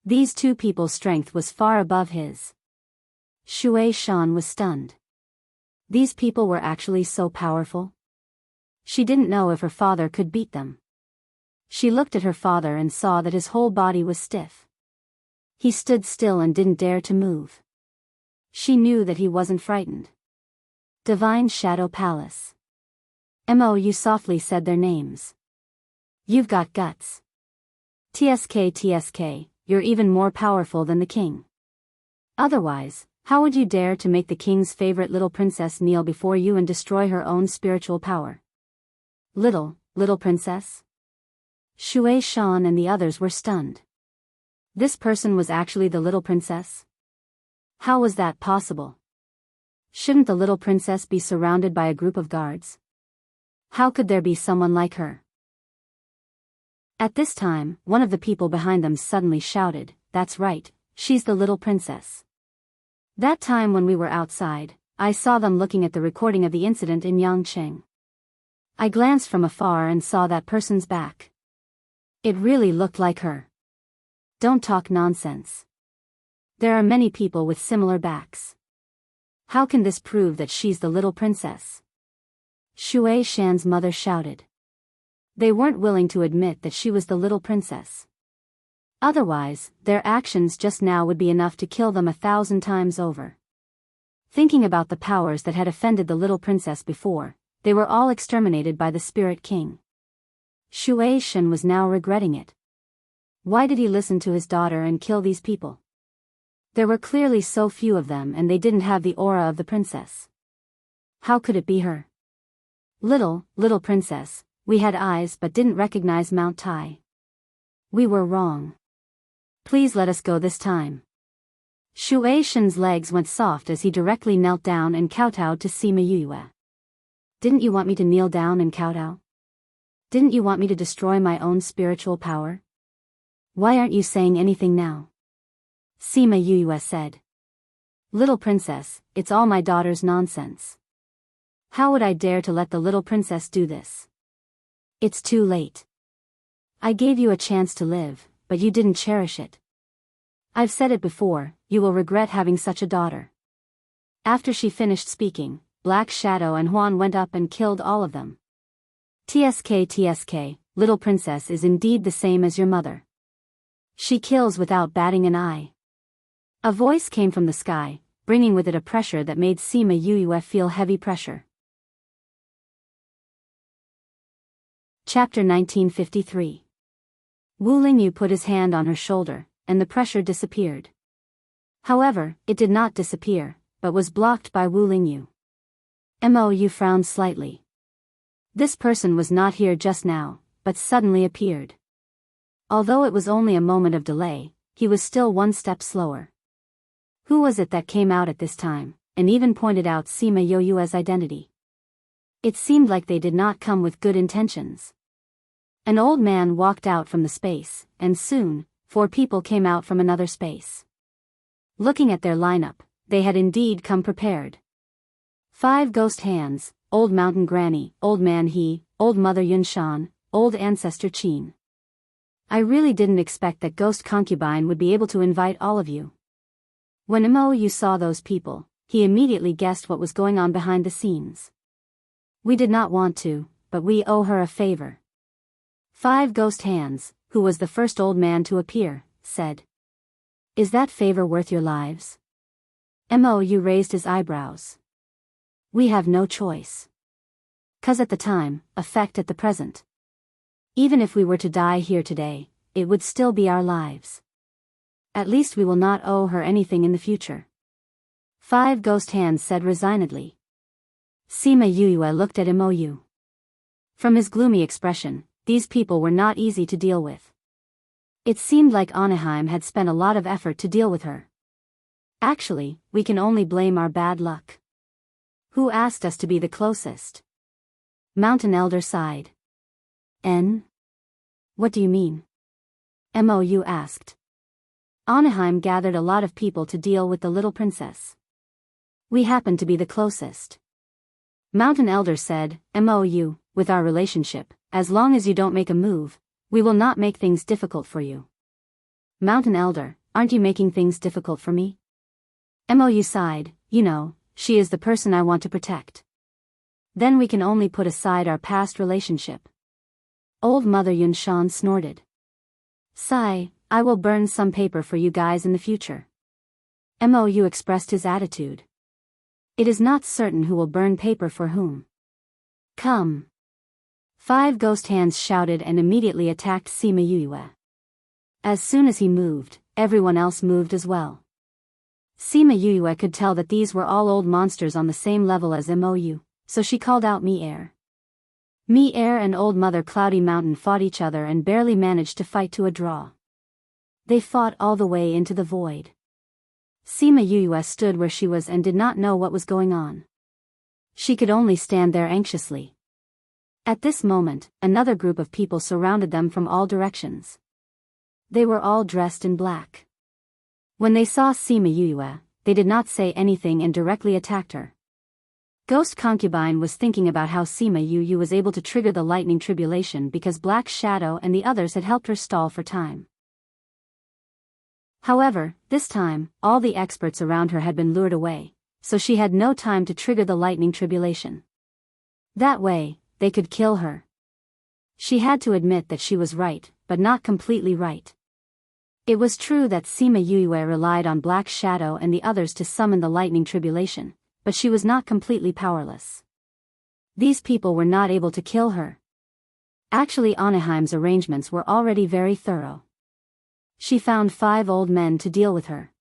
These two people's strength was far above his. Shui Shan was stunned. These people were actually so powerful? She didn't know if her father could beat them. She looked at her father and saw that his whole body was stiff. He stood still and didn't dare to move. She knew that he wasn't frightened. Divine Shadow Palace. Mo softly said their names. You've got guts. TSK, you're even more powerful than the king. Otherwise, how would you dare to make the king's favorite little princess kneel before you and destroy her own spiritual power? Little princess? Shui Shan and the others were stunned. This person was actually the little princess? How was that possible? Shouldn't the little princess be surrounded by a group of guards? How could there be someone like her? At this time, one of the people behind them suddenly shouted, "That's right, she's the little princess." That time when we were outside, I saw them looking at the recording of the incident in Yangcheng. I glanced from afar and saw that person's back. It really looked like her. Don't talk nonsense. There are many people with similar backs. How can this prove that she's the little princess? Shui Shan's mother shouted. They weren't willing to admit that she was the little princess. Otherwise, their actions just now would be enough to kill them 1,000 times over. Thinking about the powers that had offended the little princess before, they were all exterminated by the Spirit King. Shui Shan was now regretting it. Why did he listen to his daughter and kill these people? There were clearly so few of them and they didn't have the aura of the princess. How could it be her? Little princess, we had eyes but didn't recognize Mount Tai. We were wrong. Please let us go this time. Shui Shen's legs went soft as he directly knelt down and kowtowed to Sima Yue. Didn't you want me to kneel down and kowtow? Didn't you want me to destroy my own spiritual power? Why aren't you saying anything now? Sima Yue said. Little princess, it's all my daughter's nonsense. How would I dare to let the little princess do this? It's too late. I gave you a chance to live, but you didn't cherish it. I've said it before, you will regret having such a daughter. After she finished speaking, Black Shadow and Huan went up and killed all of them. TSK, little princess is indeed the same as your mother. She kills without batting an eye. A voice came from the sky, bringing with it a pressure that made Sima Yue feel heavy pressure. Chapter 1953. Wu Lingyu put his hand on her shoulder, and the pressure disappeared. However, it did not disappear, but was blocked by Wu Lingyu. Mou frowned slightly. This person was not here just now, but suddenly appeared. Although it was only a moment of delay, he was still one step slower. Who was it that came out at this time, and even pointed out Sima Yue's identity? It seemed like they did not come with good intentions. An old man walked out from the space, and soon, 4 people came out from another space. Looking at their lineup, they had indeed come prepared. 5 ghost hands, Old Mountain Granny, Old Man He, Old Mother Yunshan, Old Ancestor Qin. I really didn't expect that Ghost Concubine would be able to invite all of you. When Mou saw those people, he immediately guessed what was going on behind the scenes. We did not want to, but we owe her a favor. 5 ghost hands, who was the first old man to appear, said. Is that favor worth your lives? Mou raised his eyebrows. We have no choice. 'Cause at the time, effect at the present. Even if we were to die here today, it would still be our lives. At least we will not owe her anything in the future. 5 ghost hands said resignedly. Sima Yue looked at Mou. From his gloomy expression, these people were not easy to deal with. It seemed like Anaheim had spent a lot of effort to deal with her. Actually, we can only blame our bad luck. Who asked us to be the closest? Mountain Elder sighed. What do you mean? Mou asked. Anaheim gathered a lot of people to deal with the little princess. We happen to be the closest. Mountain Elder said, Mou, with our relationship, as long as you don't make a move, we will not make things difficult for you. Mountain Elder, aren't you making things difficult for me? Mou sighed, she is the person I want to protect. Then we can only put aside our past relationship. Old Mother Yunshan snorted. Sigh, I will burn some paper for you guys in the future. Mou expressed his attitude. It is not certain who will burn paper for whom. Come. 5 ghost hands shouted and immediately attacked Sima Yue. As soon as he moved, everyone else moved as well. Sima Yue could tell that these were all old monsters on the same level as Mou, so she called out Mi-Air. Mi-Air and Old Mother Cloudy Mountain fought each other and barely managed to fight to a draw. They fought all the way into the void. Sima Yue stood where she was and did not know what was going on. She could only stand there anxiously. At this moment, another group of people surrounded them from all directions. They were all dressed in black. When they saw Sima Yue, they did not say anything and directly attacked her. Ghost Concubine was thinking about how Sima Yue was able to trigger the lightning tribulation because Black Shadow and the others had helped her stall for time. However, this time, all the experts around her had been lured away, so she had no time to trigger the lightning tribulation. That way, they could kill her. She had to admit that she was right, but not completely right. It was true that Sima Yue relied on Black Shadow and the others to summon the lightning tribulation, but she was not completely powerless. These people were not able to kill her. Actually, Anaheim's arrangements were already very thorough. She found 5 old men to deal with her.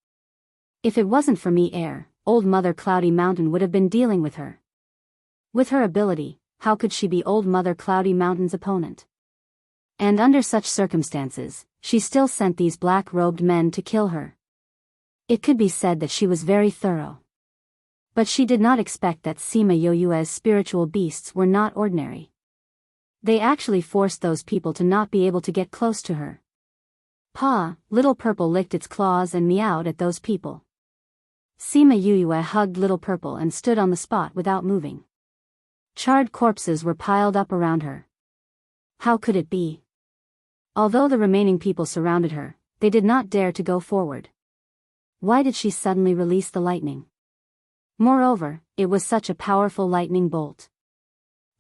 If it wasn't for Mi-Air, Old Mother Cloudy Mountain would have been dealing with her. With her ability, how could she be Old Mother Cloudy Mountain's opponent? And under such circumstances, she still sent these black-robed men to kill her. It could be said that she was very thorough. But she did not expect that Sima Yoyue's spiritual beasts were not ordinary. They actually forced those people to not be able to get close to her. Pa, Little Purple licked its claws and meowed at those people. Sima Yoyue hugged Little Purple and stood on the spot without moving. Charred corpses were piled up around her. How could it be? Although the remaining people surrounded her, they did not dare to go forward. Why did she suddenly release the lightning? Moreover, it was such a powerful lightning bolt.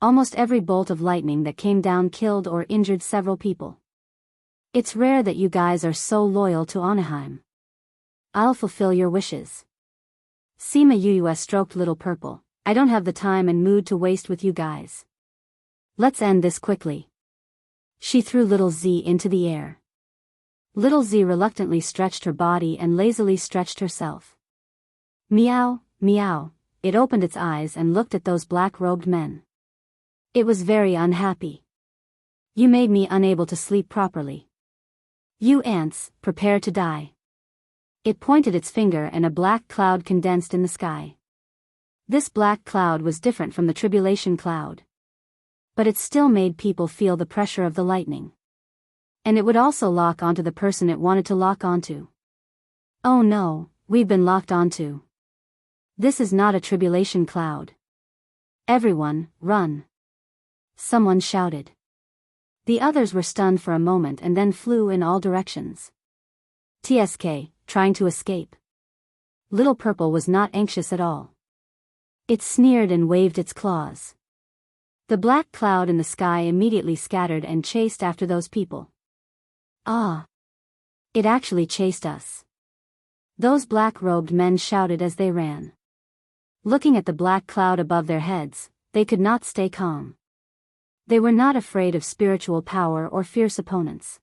Almost every bolt of lightning that came down killed or injured several people. It's rare that you guys are so loyal to Anaheim. I'll fulfill your wishes. Sima Yoyue stroked Little Purple. I don't have the time and mood to waste with you guys. Let's end this quickly. She threw Little Z into the air. Little Z reluctantly stretched her body and lazily stretched herself. Meow, meow, it opened its eyes and looked at those black-robed men. It was very unhappy. You made me unable to sleep properly. You ants, prepare to die. It pointed its finger and a black cloud condensed in the sky. This black cloud was different from the tribulation cloud. But it still made people feel the pressure of the lightning. And it would also lock onto the person it wanted to lock onto. Oh no, we've been locked onto. This is not a tribulation cloud. Everyone, run. Someone shouted. The others were stunned for a moment and then flew in all directions. TSK, trying to escape. Little Purple was not anxious at all. It sneered and waved its claws. The black cloud in the sky immediately scattered and chased after those people. Ah! It actually chased us. Those black-robed men shouted as they ran. Looking at the black cloud above their heads, they could not stay calm. They were not afraid of spiritual power or fierce opponents.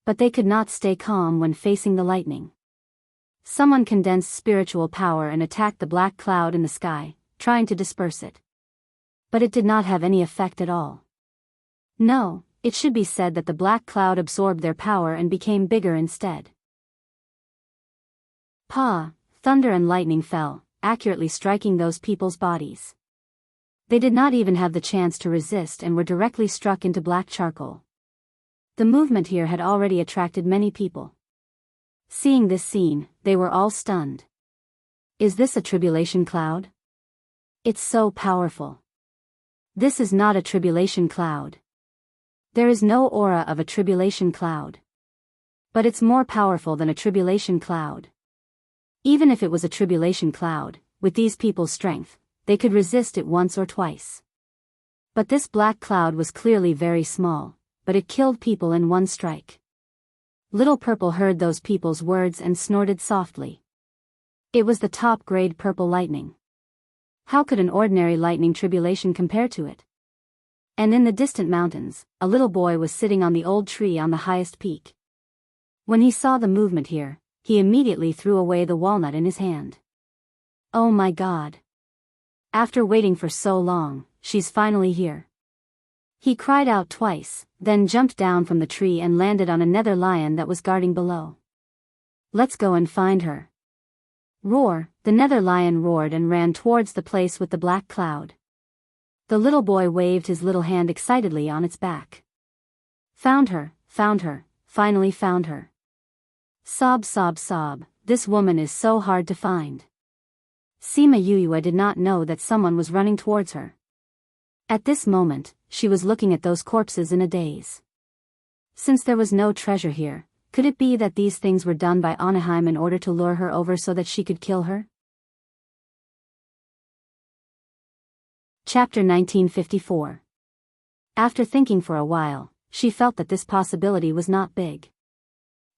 But they could not stay calm when facing the lightning. Someone condensed spiritual power and attacked the black cloud in the sky, trying to disperse it. But it did not have any effect at all. No, it should be said that the black cloud absorbed their power and became bigger instead. Pa, thunder and lightning fell, accurately striking those people's bodies. They did not even have the chance to resist and were directly struck into black charcoal. The movement here had already attracted many people. Seeing this scene, they were all stunned. Is this a tribulation cloud? It's so powerful. This is not a tribulation cloud. There is no aura of a tribulation cloud. But it's more powerful than a tribulation cloud. Even if it was a tribulation cloud, with these people's strength, they could resist it once or twice. But this black cloud was clearly very small, but it killed people in one strike. Little Purple heard those people's words and snorted softly. It was the top-grade purple lightning. How could an ordinary lightning tribulation compare to it? And in the distant mountains, a little boy was sitting on the old tree on the highest peak. When he saw the movement here, he immediately threw away the walnut in his hand. Oh my God! After waiting for so long, she's finally here. He cried out twice, then jumped down from the tree and landed on a nether lion that was guarding below. Let's go and find her. Roar, the nether lion roared and ran towards the place with the black cloud. The little boy waved his little hand excitedly on its back. Found her, finally found her. Sob, sob, sob, this woman is so hard to find. Sima Yoyue did not know that someone was running towards her. At this moment, she was looking at those corpses in a daze. Since there was no treasure here, could it be that these things were done by Anaheim in order to lure her over so that she could kill her? Chapter 1954. After thinking for a while, she felt that this possibility was not big.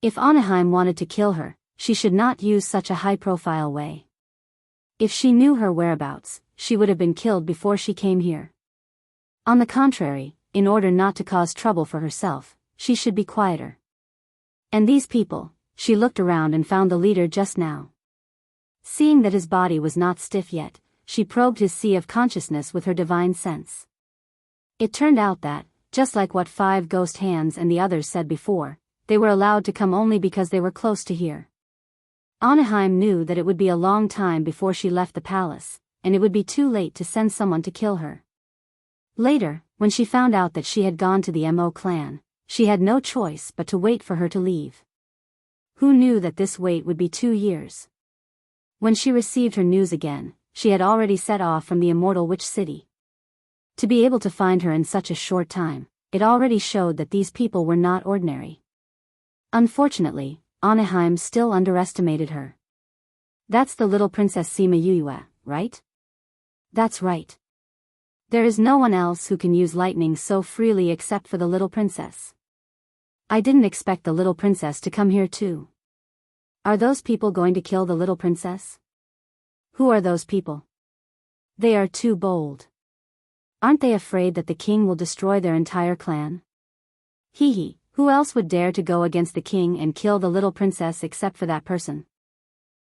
If Anaheim wanted to kill her, she should not use such a high-profile way. If she knew her whereabouts, she would have been killed before she came here. On the contrary, in order not to cause trouble for herself, she should be quieter. And these people, she looked around and found the leader just now. Seeing that his body was not stiff yet, she probed his sea of consciousness with her divine sense. It turned out that, just like what 5 ghost hands and the others said before, they were allowed to come only because they were close to here. Anaheim knew that it would be a long time before she left the palace, and it would be too late to send someone to kill her. Later, when she found out that she had gone to the Mo clan, she had no choice but to wait for her to leave. Who knew that this wait would be 2 years? When she received her news again, she had already set off from the immortal witch city. To be able to find her in such a short time, it already showed that these people were not ordinary. Unfortunately, Anaheim still underestimated her. That's the little Princess Sima Yuyue, right? That's right. There is no one else who can use lightning so freely except for the little princess. I didn't expect the little princess to come here too. Are those people going to kill the little princess? Who are those people? They are too bold. Aren't they afraid that the king will destroy their entire clan? Hee hee, who else would dare to go against the king and kill the little princess except for that person?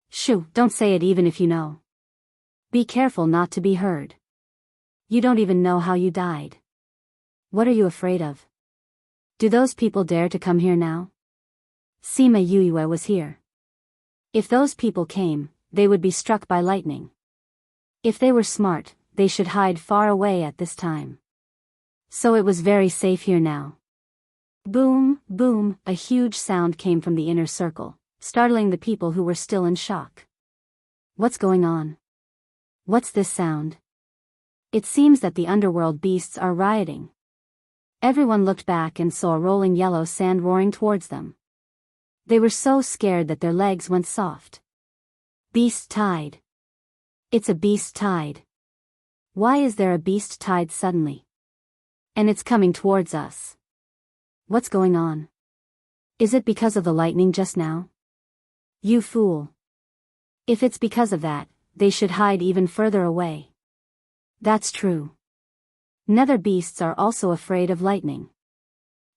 Shoo, don't say it even if you know. Be careful not to be heard. You don't even know how you died. What are you afraid of? Do those people dare to come here now? Sima Yuyue was here. If those people came, they would be struck by lightning. If they were smart, they should hide far away at this time. So it was very safe here now. Boom, boom, a huge sound came from the inner circle, startling the people who were still in shock. What's going on? What's this sound? It seems that the underworld beasts are rioting. Everyone looked back and saw rolling yellow sand roaring towards them. They were so scared that their legs went soft. Beast tide. It's a beast tide. Why is there a beast tide suddenly? And it's coming towards us. What's going on? Is it because of the lightning just now? You fool. If it's because of that, they should hide even further away. That's true. Nether beasts are also afraid of lightning.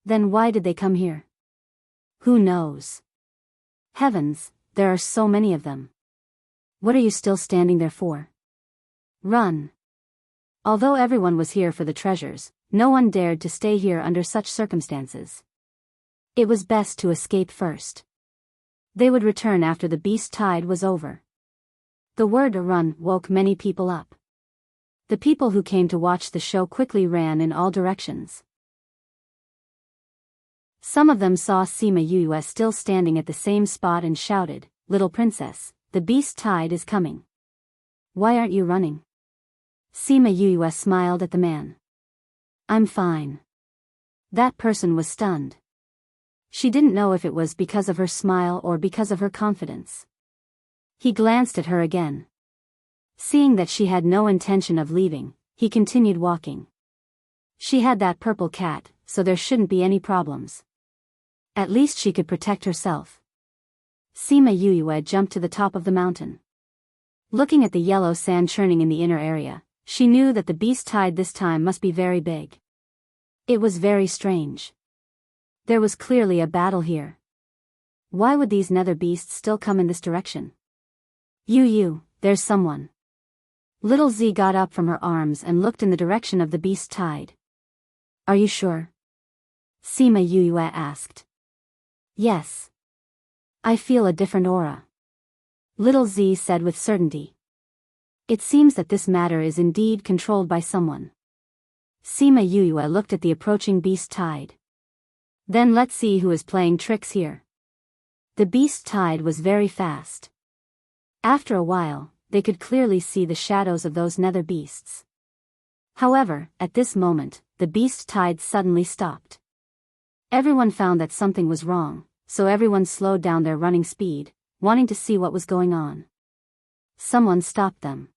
Then why did they come here? Who knows? Heavens, there are so many of them. What are you still standing there for? Run. Although everyone was here for the treasures, no one dared to stay here under such circumstances. It was best to escape first. They would return after the beast tide was over. The word to run woke many people up. The people who came to watch the show quickly ran in all directions. Some of them saw Sima Yuyue still standing at the same spot and shouted, "Little princess, the beast tide is coming. Why aren't you running?" Sima Yuyue smiled at the man. "I'm fine." That person was stunned. She didn't know if it was because of her smile or because of her confidence. He glanced at her again. Seeing that she had no intention of leaving, he continued walking. She had that purple cat, so there shouldn't be any problems. At least she could protect herself. Sima Yuyue jumped to the top of the mountain. Looking at the yellow sand churning in the inner area, she knew that the beast tide this time must be very big. It was very strange. There was clearly a battle here. Why would these nether beasts still come in this direction? There's someone. Little Z got up from her arms and looked in the direction of the beast tide. Are you sure? Sima Yuyue asked. Yes. I feel a different aura. Little Z said with certainty. It seems that this matter is indeed controlled by someone. Sima Yuyue looked at the approaching beast tide. Then let's see who is playing tricks here. The beast tide was very fast. After a while, they could clearly see the shadows of those nether beasts. However, at this moment, the beast tide suddenly stopped. Everyone found that something was wrong, so everyone slowed down their running speed, wanting to see what was going on. Someone stopped them.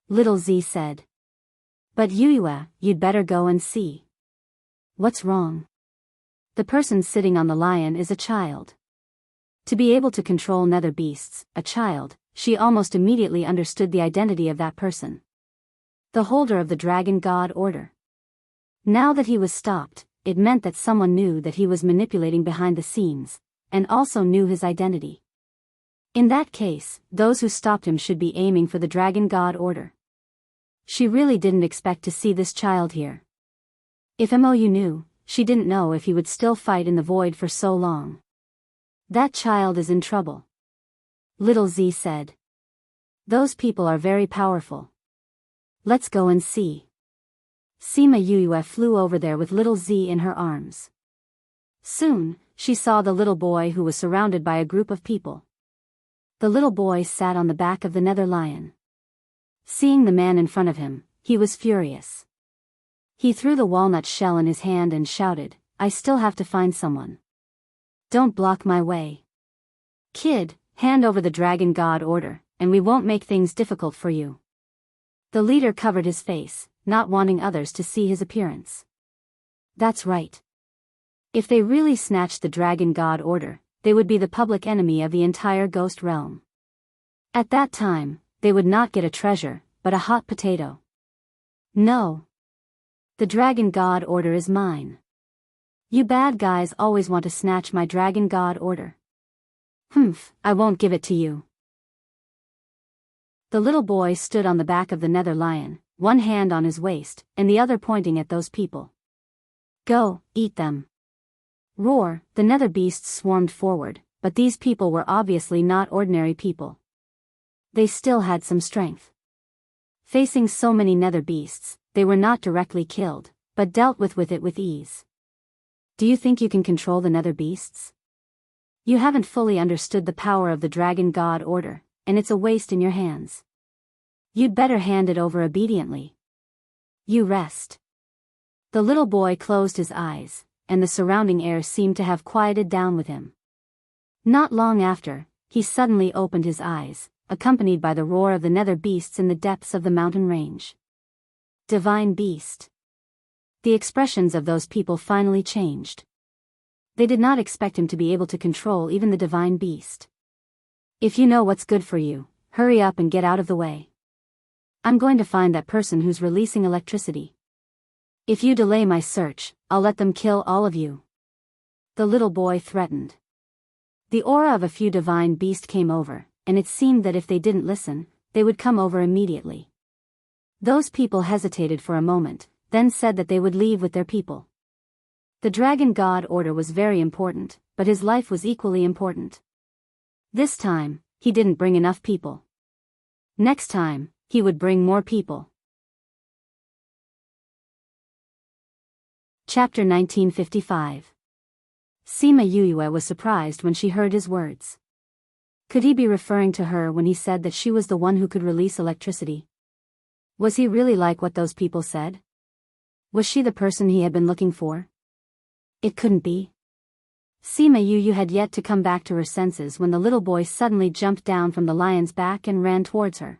Little Z said. But Yuyue, you'd better go and see. What's wrong? The person sitting on the lion is a child. To be able to control nether beasts, a child, she almost immediately understood the identity of that person. The holder of the dragon god order. Now that he was stopped, it meant that someone knew that he was manipulating behind the scenes, and also knew his identity. In that case, those who stopped him should be aiming for the dragon god order. She really didn't expect to see this child here. If Mou knew, she didn't know if he would still fight in the void for so long. That child is in trouble. Little Z said. Those people are very powerful. Let's go and see. Sima Yue flew over there with little Z in her arms. Soon, she saw the little boy who was surrounded by a group of people. The little boy sat on the back of the nether lion. Seeing the man in front of him, he was furious. He threw the walnut shell in his hand and shouted, I still have to find someone. Don't block my way. Kid, hand over the dragon god order, and we won't make things difficult for you. The leader covered his face, not wanting others to see his appearance. That's right. If they really snatched the dragon god order, they would be the public enemy of the entire ghost realm. At that time, they would not get a treasure, but a hot potato. No. The dragon god order is mine. You bad guys always want to snatch my dragon god order. Humph, I won't give it to you. The little boy stood on the back of the nether lion, one hand on his waist, and the other pointing at those people. Go, eat them. Roar, the nether beasts swarmed forward, but these people were obviously not ordinary people. They still had some strength. Facing so many nether beasts, they were not directly killed, but dealt with it with ease. Do you think you can control the nether beasts? You haven't fully understood the power of the dragon god order, and it's a waste in your hands. You'd better hand it over obediently. You rest. The little boy closed his eyes, and the surrounding air seemed to have quieted down with him. Not long after, he suddenly opened his eyes, accompanied by the roar of the nether beasts in the depths of the mountain range. Divine beast. The expressions of those people finally changed. They did not expect him to be able to control even the divine beast. If you know what's good for you, hurry up and get out of the way. I'm going to find that person who's releasing electricity. If you delay my search, I'll let them kill all of you. The little boy threatened. The aura of a few divine beasts came over, and it seemed that if they didn't listen, they would come over immediately. Those people hesitated for a moment, then said that they would leave with their people. The dragon god order was very important, but his life was equally important. This time, he didn't bring enough people. Next time, he would bring more people. Chapter 1955. Sima Yue was surprised when she heard his words. Could he be referring to her when he said that she was the one who could release electricity? Was he really like what those people said? Was she the person he had been looking for? It couldn't be. Sima Yue had yet to come back to her senses when the little boy suddenly jumped down from the lion's back and ran towards her.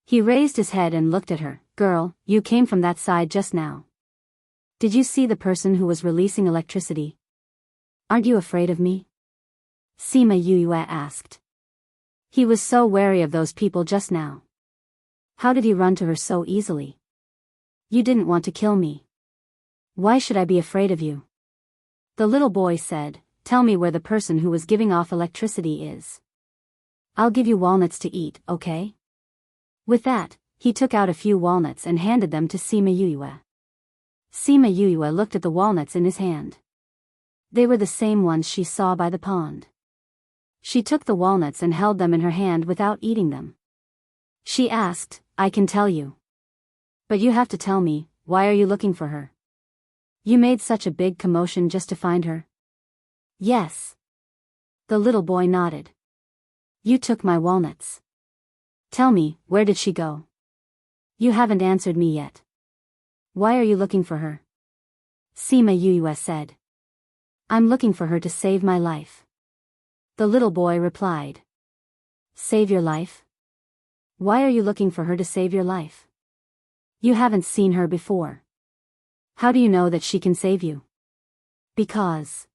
He raised his head and looked at her. Girl, you came from that side just now. Did you see the person who was releasing electricity? Aren't you afraid of me? Sima Yue asked. He was so wary of those people just now. How did he run to her so easily? You didn't want to kill me. Why should I be afraid of you? The little boy said, Tell me where the person who was giving off electricity is. I'll give you walnuts to eat, okay? With that, he took out a few walnuts and handed them to Sima Yue. Sima Yue looked at the walnuts in his hand. They were the same ones she saw by the pond. She took the walnuts and held them in her hand without eating them. She asked, I can tell you. But you have to tell me, why are you looking for her? You made such a big commotion just to find her? Yes. The little boy nodded. You took my walnuts. Tell me, where did she go? You haven't answered me yet. Why are you looking for her? Sima Yue said. I'm looking for her to save my life. The little boy replied. Save your life? Why are you looking for her to save your life? You haven't seen her before. How do you know that she can save you? Because.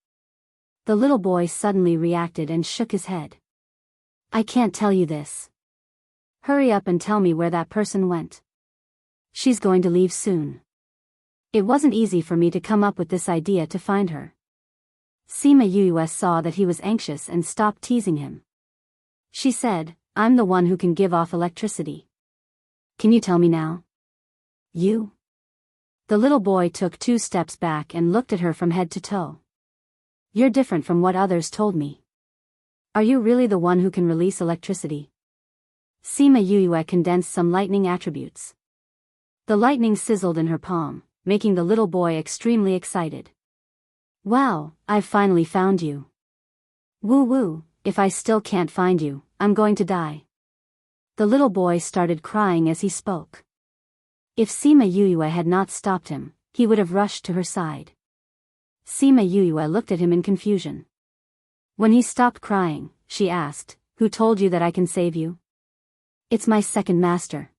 The little boy suddenly reacted and shook his head. I can't tell you this. Hurry up and tell me where that person went. She's going to leave soon. It wasn't easy for me to come up with this idea to find her. Sima Yue saw that he was anxious and stopped teasing him. She said, I'm the one who can give off electricity. Can you tell me now? You? The little boy took 2 steps back and looked at her from head to toe. You're different from what others told me. Are you really the one who can release electricity? Sima Yue condensed some lightning attributes. The lightning sizzled in her palm, making the little boy extremely excited. Wow, I've finally found you. Woo woo, if I still can't find you, I'm going to die. The little boy started crying as he spoke. If Sima Yue had not stopped him, he would have rushed to her side. Sima Yue looked at him in confusion. When he stopped crying, she asked, "Who told you that I can save you?" "It's my second master.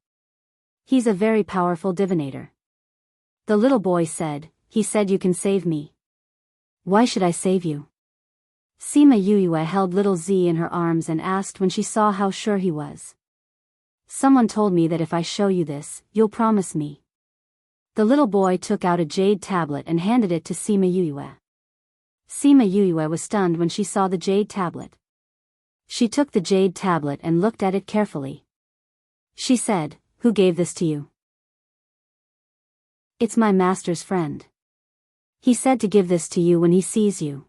He's a very powerful divinator." The little boy said, "He said you can save me. Why should I save you?" Sima Yue held little Z in her arms and asked when she saw how sure he was. "Someone told me that if I show you this, you'll promise me." The little boy took out a jade tablet and handed it to Sima Yue. Sima Yue was stunned when she saw the jade tablet. She took the jade tablet and looked at it carefully. She said, "Who gave this to you?" "It's my master's friend. He said to give this to you when he sees you.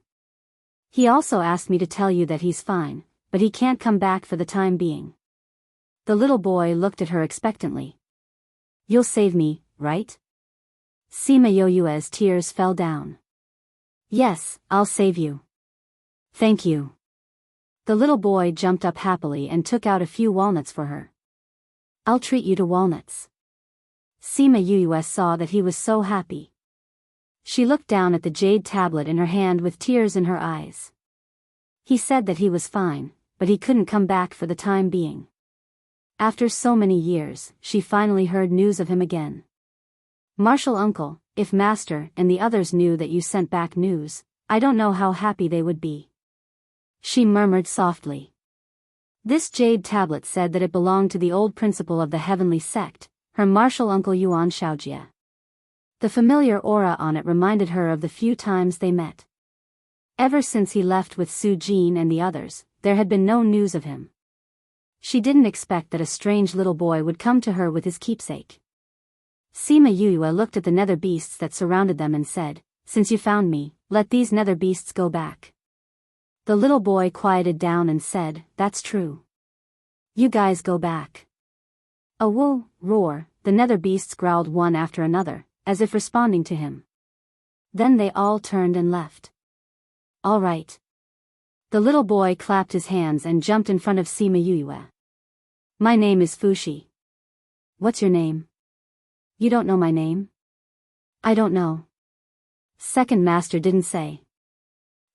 He also asked me to tell you that he's fine, but he can't come back for the time being." The little boy looked at her expectantly. "You'll save me, right?" Sima Yue's tears fell down. "Yes, I'll save you. Thank you." The little boy jumped up happily and took out a few walnuts for her. "I'll treat you to walnuts." Sima Yue saw that he was so happy. She looked down at the jade tablet in her hand with tears in her eyes. He said that he was fine, but he couldn't come back for the time being. After so many years, she finally heard news of him again. "Martial uncle, if master and the others knew that you sent back news, I don't know how happy they would be." She murmured softly. This jade tablet said that it belonged to the old principal of the heavenly sect, her martial uncle Yuan Shaojie. The familiar aura on it reminded her of the few times they met. Ever since he left with Su Jin and the others, there had been no news of him. She didn't expect that a strange little boy would come to her with his keepsake. Sima Yue looked at the nether beasts that surrounded them and said, "Since you found me, let these nether beasts go back." The little boy quieted down and said, "That's true. You guys go back." A woo roar, the nether beasts growled one after another, as if responding to him. Then they all turned and left. "All right." The little boy clapped his hands and jumped in front of Sima Yue. "My name is Fushi." "What's your name?" "You don't know my name?" "I don't know. Second master didn't say.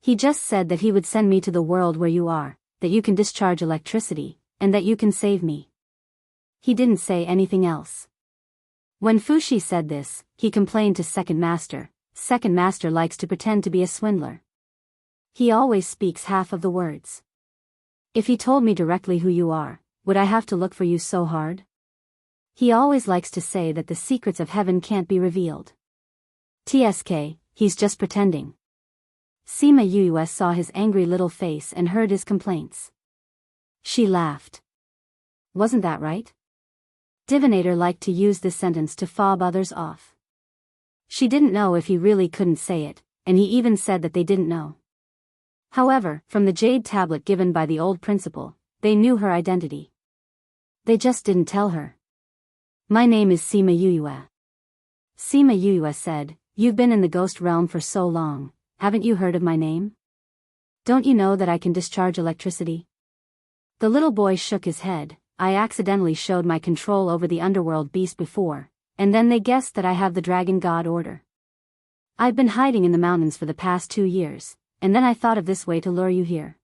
He just said that he would send me to the world where you are, that you can discharge electricity, and that you can save me. He didn't say anything else." When Fushi said this, he complained to Second Master. Second Master likes to pretend to be a swindler. He always speaks half of the words. "If he told me directly who you are, would I have to look for you so hard?" He always likes to say that the secrets of heaven can't be revealed. TSK, he's just pretending. Sima Yue saw his angry little face and heard his complaints. She laughed. Wasn't that right? Divinator liked to use this sentence to fob others off. She didn't know if he really couldn't say it, and he even said that they didn't know. However, from the jade tablet given by the old principal, they knew her identity. They just didn't tell her. "My name is Sima Yue." Sima Yue said, "You've been in the ghost realm for so long, haven't you heard of my name? Don't you know that I can discharge electricity?" The little boy shook his head. "I accidentally showed my control over the underworld beast before, and then they guessed that I have the dragon god order. I've been hiding in the mountains for the past 2 years, and then I thought of this way to lure you here.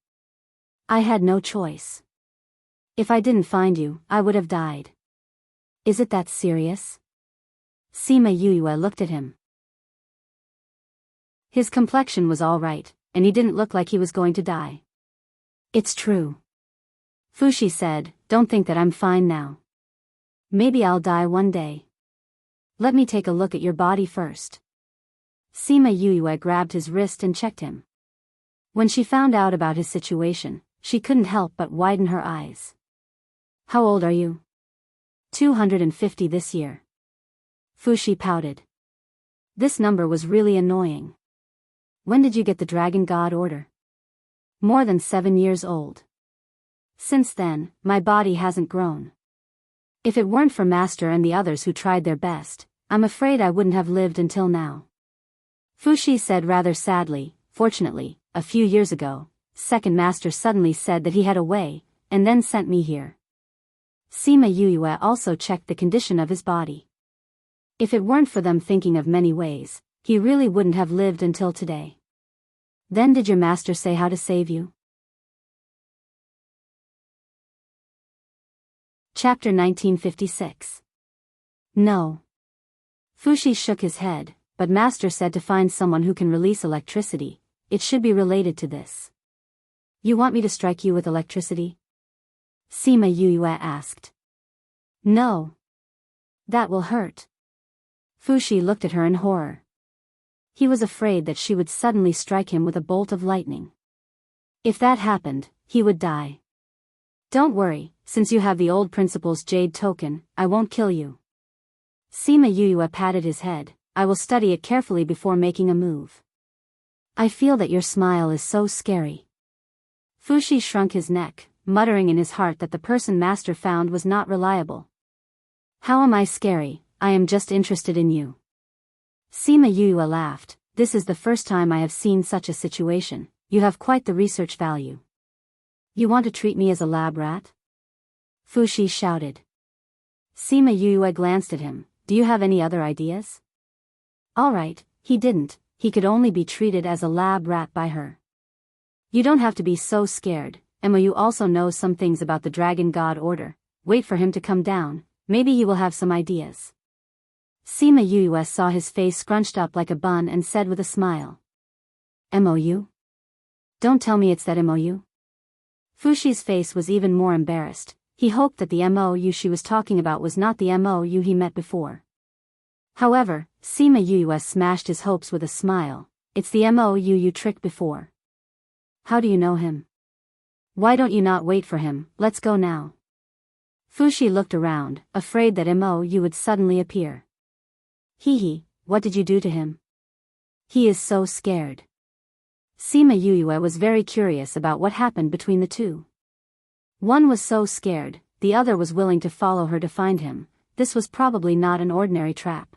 I had no choice. If I didn't find you, I would have died. Is it that serious?" Sima Yue looked at him. His complexion was all right, and he didn't look like he was going to die. "It's true." Fushi said, "Don't think that I'm fine now. Maybe I'll die one day. Let me take a look at your body first." Sima Yue grabbed his wrist and checked him. When she found out about his situation, she couldn't help but widen her eyes. "How old are you?" 250 this year. Fushi pouted. This number was really annoying. When did you get the Dragon God order? More than 7 years old. Since then, my body hasn't grown. If it weren't for Master and the others who tried their best, I'm afraid I wouldn't have lived until now. Fushi said rather sadly. Fortunately, a few years ago, Second Master suddenly said that he had a way, and then sent me here. Sima Yuyue also checked the condition of his body. If it weren't for them thinking of many ways, he really wouldn't have lived until today. Then did your master say how to save you? Chapter 1956. No. Fushi shook his head, but Master said to find someone who can release electricity. It should be related to this. You want me to strike you with electricity? Sima Yuyue asked. No. That will hurt. Fushi looked at her in horror. He was afraid that she would suddenly strike him with a bolt of lightning. If that happened, he would die. Don't worry, since you have the old principal's jade token, I won't kill you. Sima Yuyue patted his head. I will study it carefully before making a move. I feel that your smile is so scary. Fushi shrunk his neck, muttering in his heart that the person Master found was not reliable. How am I scary? I am just interested in you. Sima Yuyue laughed. This is the first time I have seen such a situation. You have quite the research value. You want to treat me as a lab rat? Fushi shouted. Sima Yuyue glanced at him. Do you have any other ideas? Alright, he didn't. He could only be treated as a lab rat by her. You don't have to be so scared. Emma, you also know some things about the Dragon God order. Wait for him to come down. Maybe he will have some ideas. Sima Yuyue saw his face scrunched up like a bun and said with a smile. MOU? Don't tell me it's that MOU. Fushi's face was even more embarrassed. He hoped that the MOU she was talking about was not the MOU he met before. However, Sima Yuyue smashed his hopes with a smile. It's the MOU you tricked before. How do you know him? Why don't you not wait for him? Let's go now. Fushi looked around, afraid that MOU would suddenly appear. Hee, what did you do to him? He is so scared. Sima Yuyue was very curious about what happened between the two. One was so scared, the other was willing to follow her to find him. This was probably not an ordinary trap.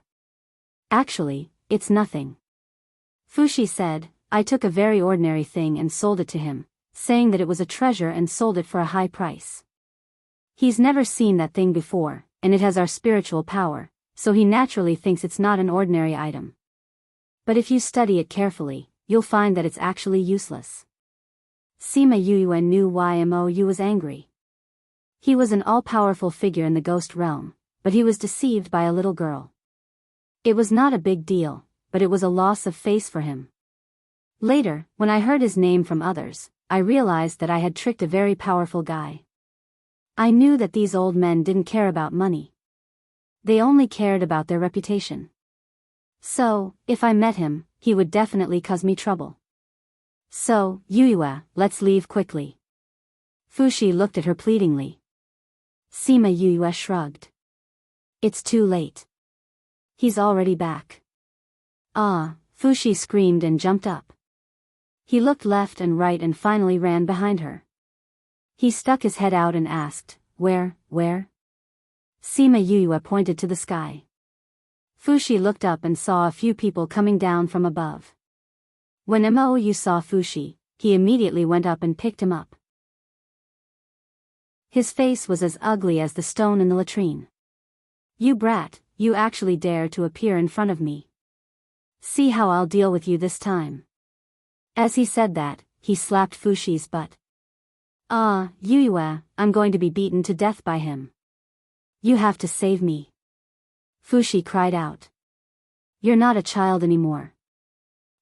Actually, it's nothing. Fushi said, I took a very ordinary thing and sold it to him, saying that it was a treasure and sold it for a high price. He's never seen that thing before, and it has our spiritual power, so he naturally thinks it's not an ordinary item. But if you study it carefully, you'll find that it's actually useless. Sima Yuyue knew why MOU was angry. He was an all-powerful figure in the ghost realm, but he was deceived by a little girl. It was not a big deal, but it was a loss of face for him. Later, when I heard his name from others, I realized that I had tricked a very powerful guy. I knew that these old men didn't care about money. They only cared about their reputation. So, if I met him, he would definitely cause me trouble. So, Yuyue, let's leave quickly. Fushi looked at her pleadingly. Sima Yuyue shrugged. It's too late. He's already back. Ah, Fushi screamed and jumped up. He looked left and right and finally ran behind her. He stuck his head out and asked, Where? Sima Yuyue pointed to the sky. Fushi looked up and saw a few people coming down from above. When MOU saw Fushi, he immediately went up and picked him up. His face was as ugly as the stone in the latrine. You brat, you actually dare to appear in front of me. See how I'll deal with you this time. As he said that, he slapped Fushi's butt. Ah, Yuyue, I'm going to be beaten to death by him. You have to save me. Fushi cried out. You're not a child anymore.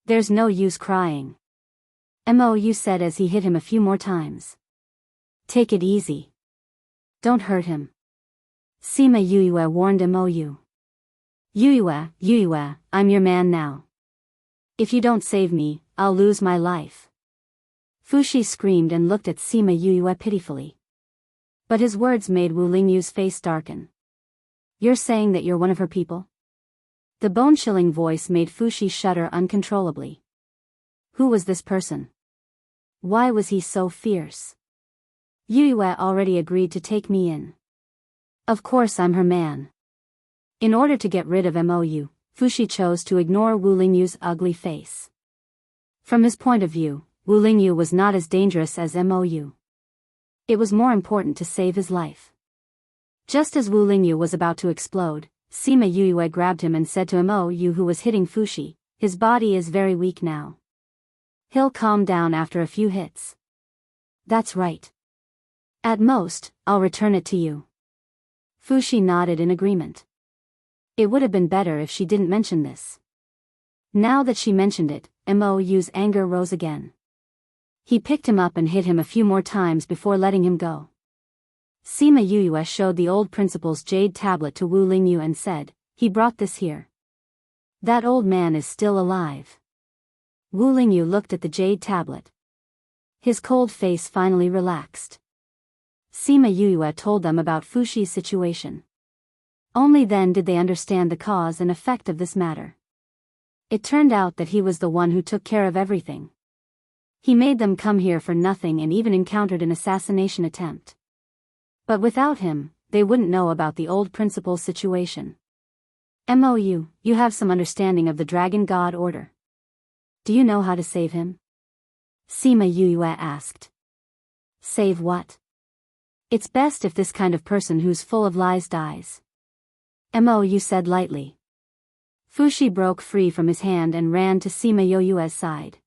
There's no use crying. MOU said as he hit him a few more times. Take it easy. Don't hurt him. Sima Yuyue warned MOU. Yuyue, I'm your man now. If you don't save me, I'll lose my life. Fushi screamed and looked at Sima Yuyue pitifully. But his words made Wu Lingyu's face darken. You're saying that you're one of her people? The bone-chilling voice made Fushi shudder uncontrollably. Who was this person? Why was he so fierce? Yue already agreed to take me in. Of course I'm her man. In order to get rid of Mou, Fushi chose to ignore Wu Lingyu's ugly face. From his point of view, Wu Lingyu was not as dangerous as Mou. It was more important to save his life. Just as Wu Lingyu was about to explode, Sima Yue grabbed him and said to Mou, who was hitting Fushi, his body is very weak now. He'll calm down after a few hits. That's right. At most, I'll return it to you. Fushi nodded in agreement. It would have been better if she didn't mention this. Now that she mentioned it, Mou's anger rose again. He picked him up and hit him a few more times before letting him go. Sima Yue showed the old principal's jade tablet to Wu Lingyu and said, he brought this here. That old man is still alive. Wu Lingyu looked at the jade tablet. His cold face finally relaxed. Sima Yue told them about Fushi's situation. Only then did they understand the cause and effect of this matter. It turned out that he was the one who took care of everything. He made them come here for nothing and even encountered an assassination attempt. But without him, they wouldn't know about the old principal's situation. Mou, you have some understanding of the Dragon God Order. Do you know how to save him? Sima Yue asked. Save what? It's best if this kind of person who's full of lies dies. Mou said lightly. Fushi broke free from his hand and ran to Sima Yue's side.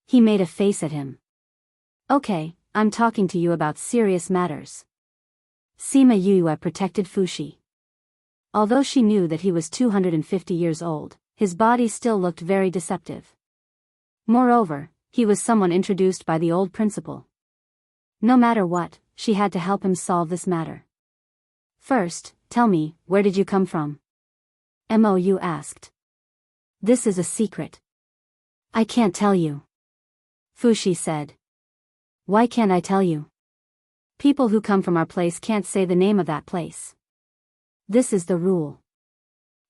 He made a face at him. Okay, I'm talking to you about serious matters. Sima Yue protected Fushi. Although she knew that he was 250 years old, his body still looked very deceptive. Moreover, he was someone introduced by the old principal. No matter what, she had to help him solve this matter. First, tell me, where did you come from? Mou asked. This is a secret. I can't tell you. Fushi said. Why can't I tell you? People who come from our place can't say the name of that place. This is the rule.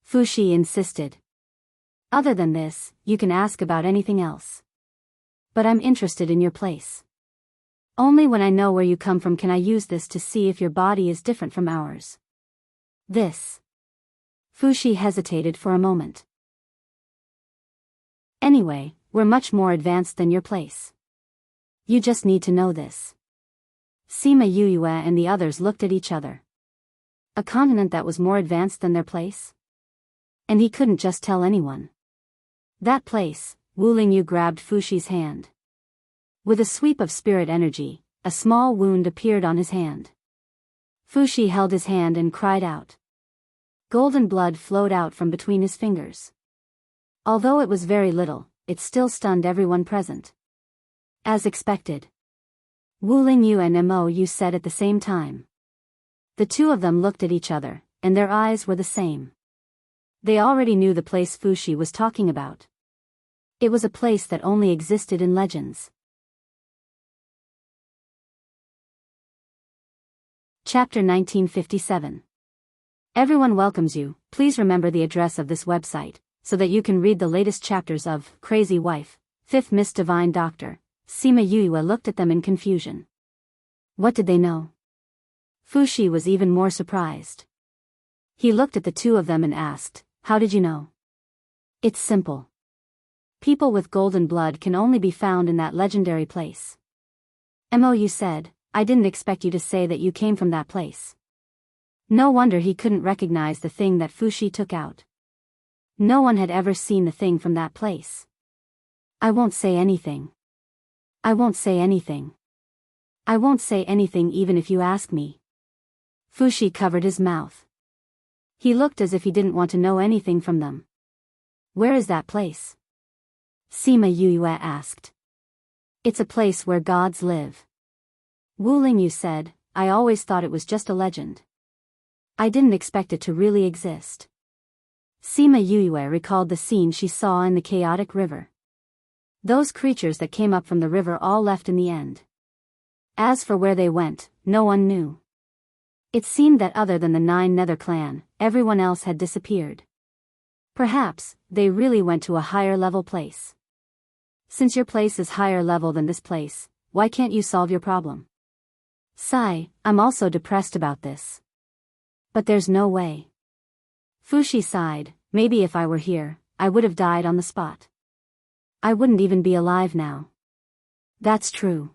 Fushi insisted. Other than this, you can ask about anything else. But I'm interested in your place. Only when I know where you come from can I use this to see if your body is different from ours. This. Fushi hesitated for a moment. Anyway, we're much more advanced than your place. You just need to know this. Sima Yue and the others looked at each other. A continent that was more advanced than their place? And he couldn't just tell anyone. That place, Wu Lingyu grabbed Fushi's hand. With a sweep of spirit energy, a small wound appeared on his hand. Fushi held his hand and cried out. Golden blood flowed out from between his fingers. Although it was very little, it still stunned everyone present. As expected. Wu Lingyu and Mou said at the same time. The two of them looked at each other, and their eyes were the same. They already knew the place Fushi was talking about. It was a place that only existed in legends. Chapter 1957. Everyone welcomes you. Please remember the address of this website, so that you can read the latest chapters of Crazy Wife, 5th Miss Divine Doctor. Sima Yue looked at them in confusion. What did they know? Fushi was even more surprised. He looked at the two of them and asked, how did you know? It's simple. People with golden blood can only be found in that legendary place. Mou said, I didn't expect you to say that you came from that place. No wonder he couldn't recognize the thing that Fushi took out. No one had ever seen the thing from that place. I won't say anything. I won't say anything. I won't say anything even if you ask me. Fushi covered his mouth. He looked as if he didn't want to know anything from them. Where is that place? Sima Yue asked. It's a place where gods live. Wu Lingyu said, I always thought it was just a legend. I didn't expect it to really exist. Sima Yue recalled the scene she saw in the chaotic river. Those creatures that came up from the river all left in the end. As for where they went, no one knew. It seemed that other than the 9 Nether clan, everyone else had disappeared. Perhaps, they really went to a higher level place. Since your place is higher level than this place, why can't you solve your problem? Sigh, I'm also depressed about this. But there's no way. Fushi sighed, maybe if I were here, I would have died on the spot. I wouldn't even be alive now. That's true.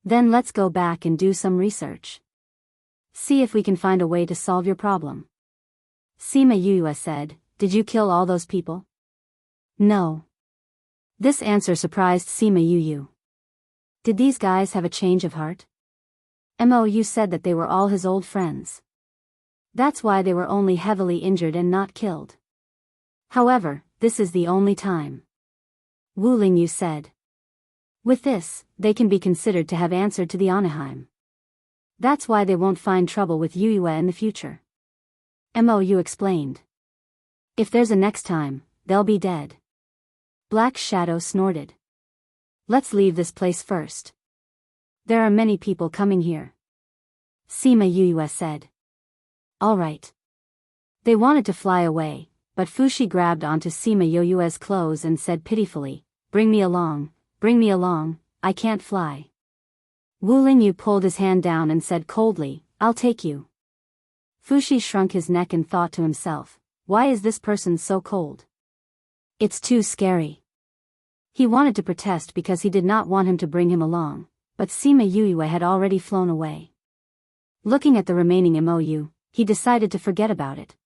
Then let's go back and do some research. See if we can find a way to solve your problem. Sima Yuyue said, did you kill all those people? No. This answer surprised Sima Yuyue. Did these guys have a change of heart? Mou said that they were all his old friends. That's why they were only heavily injured and not killed. However, this is the only time. Wu Lingyu said. With this, they can be considered to have answered to the Anaheim. That's why they won't find trouble with Yuyue in the future. Mou explained. If there's a next time, they'll be dead. Black Shadow snorted. Let's leave this place first. There are many people coming here. Sima Yuyue said. All right. They wanted to fly away, but Fushi grabbed onto Sima Yuyue's clothes and said pitifully, bring me along, I can't fly. Wu Lingyu pulled his hand down and said coldly, I'll take you. Fushi shrunk his neck and thought to himself, why is this person so cold? It's too scary. He wanted to protest because he did not want him to bring him along, but Sima Yuyue had already flown away. Looking at the remaining MOU, he decided to forget about it.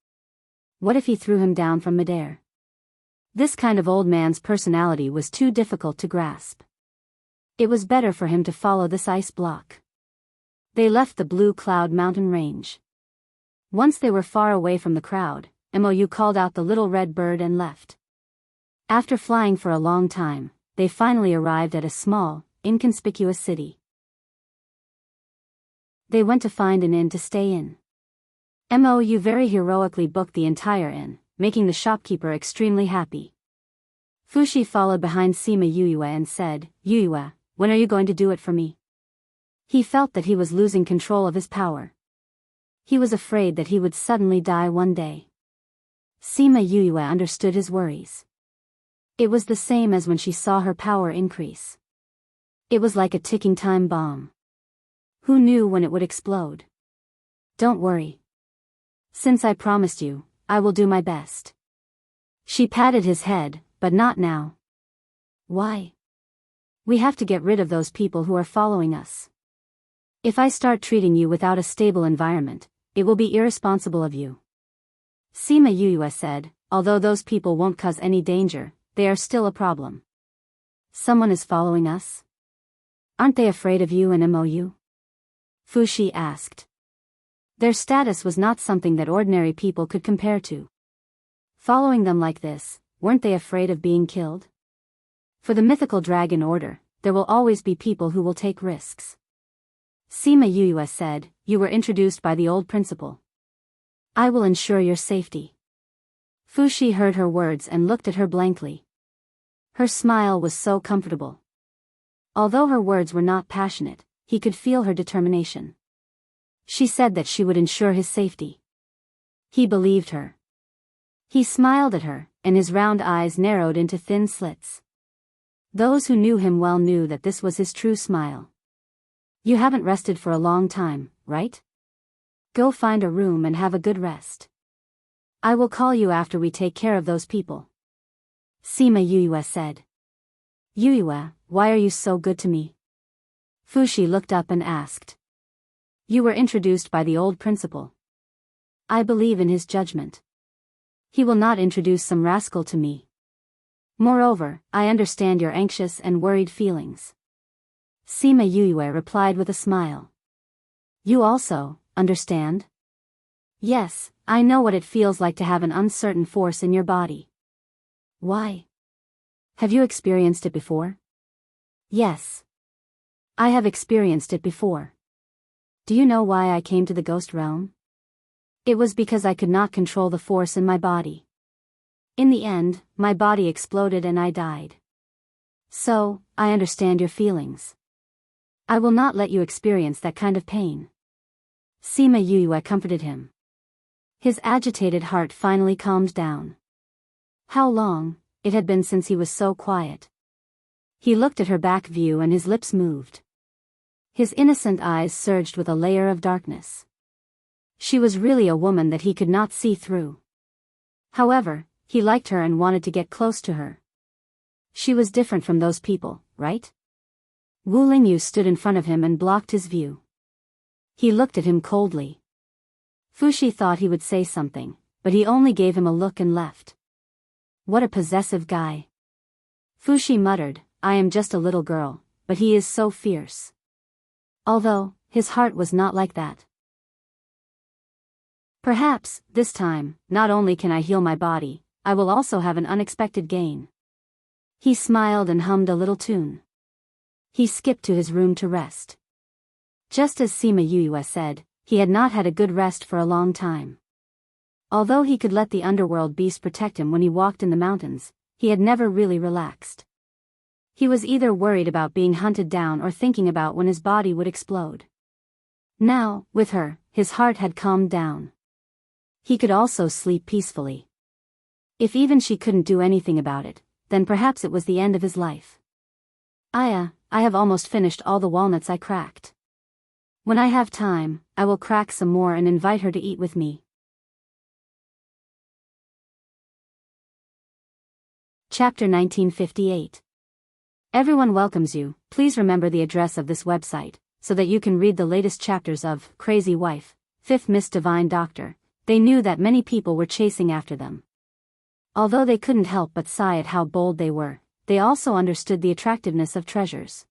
What if he threw him down from midair? This kind of old man's personality was too difficult to grasp. It was better for him to follow this ice block. They left the Blue Cloud Mountain range. Once they were far away from the crowd, MOU called out the little red bird and left. After flying for a long time, they finally arrived at a small, inconspicuous city. They went to find an inn to stay in. MOU very heroically booked the entire inn, making the shopkeeper extremely happy. Fushi followed behind Sima Yuyue and said, Yuyue, when are you going to do it for me? He felt that he was losing control of his power. He was afraid that he would suddenly die one day. Sima Yuyue understood his worries. It was the same as when she saw her power increase. It was like a ticking time bomb. Who knew when it would explode? Don't worry. Since I promised you, I will do my best. She patted his head, but not now. Why? We have to get rid of those people who are following us. If I start treating you without a stable environment, it will be irresponsible of you. Sima Yuyue said, although those people won't cause any danger, they are still a problem. Someone is following us? Aren't they afraid of you and MOU? Fushi asked. Their status was not something that ordinary people could compare to. Following them like this, weren't they afraid of being killed? For the mythical dragon order, there will always be people who will take risks. Sima Yuyue said, you were introduced by the old principal. I will ensure your safety. Fushi heard her words and looked at her blankly. Her smile was so comfortable. Although her words were not passionate, he could feel her determination. She said that she would ensure his safety. He believed her. He smiled at her, and his round eyes narrowed into thin slits. Those who knew him well knew that this was his true smile. You haven't rested for a long time, right? Go find a room and have a good rest. I will call you after we take care of those people. Sima Yuyue said. Yuyue, why are you so good to me? Fushi looked up and asked. You were introduced by the old principal. I believe in his judgment. He will not introduce some rascal to me. Moreover, I understand your anxious and worried feelings. Sima Yuyue replied with a smile. You also understand? Yes, I know what it feels like to have an uncertain force in your body. Why? Have you experienced it before? Yes. I have experienced it before. Do you know why I came to the ghost realm? It was because I could not control the force in my body. In the end, my body exploded and I died. So, I understand your feelings. I will not let you experience that kind of pain. Sima Yuyue comforted him. His agitated heart finally calmed down. How long it had been since he was so quiet. He looked at her back view and his lips moved. His innocent eyes surged with a layer of darkness. She was really a woman that he could not see through. However, he liked her and wanted to get close to her. She was different from those people, right? Wu Lingyu stood in front of him and blocked his view. He looked at him coldly. Fushi thought he would say something, but he only gave him a look and left. What a possessive guy. Fushi muttered, I am just a little girl, but he is so fierce. Although, his heart was not like that. Perhaps, this time, not only can I heal my body, I will also have an unexpected gain. He smiled and hummed a little tune. He skipped to his room to rest. Just as Sima Yuyue said, he had not had a good rest for a long time. Although he could let the underworld beast protect him when he walked in the mountains, he had never really relaxed. He was either worried about being hunted down or thinking about when his body would explode. Now, with her, his heart had calmed down. He could also sleep peacefully. If even she couldn't do anything about it, then perhaps it was the end of his life. I have almost finished all the walnuts I cracked. When I have time, I will crack some more and invite her to eat with me. Chapter 1958. Everyone welcomes you. Please remember the address of this website, so that you can read the latest chapters of Crazy Wife, 5th Miss Divine Doctor. They knew that many people were chasing after them. Although they couldn't help but sigh at how bold they were, they also understood the attractiveness of treasures.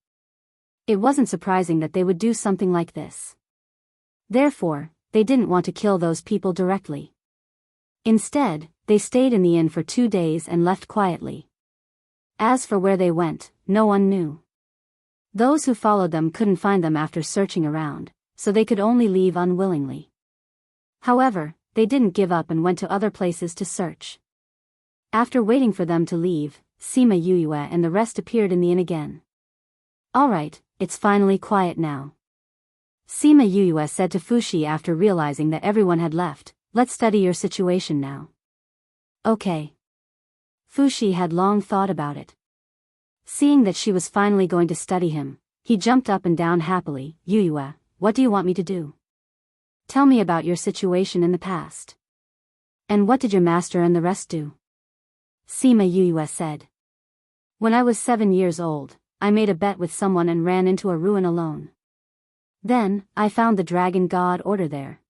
It wasn't surprising that they would do something like this. Therefore, they didn't want to kill those people directly. Instead, they stayed in the inn for 2 days and left quietly. As for where they went, no one knew. Those who followed them couldn't find them after searching around, so they could only leave unwillingly. However, they didn't give up and went to other places to search. After waiting for them to leave, Sima Yuyue and the rest appeared in the inn again. Alright, it's finally quiet now. Sima Yuyue said to Fushi after realizing that everyone had left, let's study your situation now. Okay. Fushi had long thought about it. Seeing that she was finally going to study him, he jumped up and down happily. Yuyue, what do you want me to do? Tell me about your situation in the past. And what did your master and the rest do? Sima Yuyue said. When I was 7 years old, I made a bet with someone and ran into a ruin alone. Then, I found the Dragon God Order there.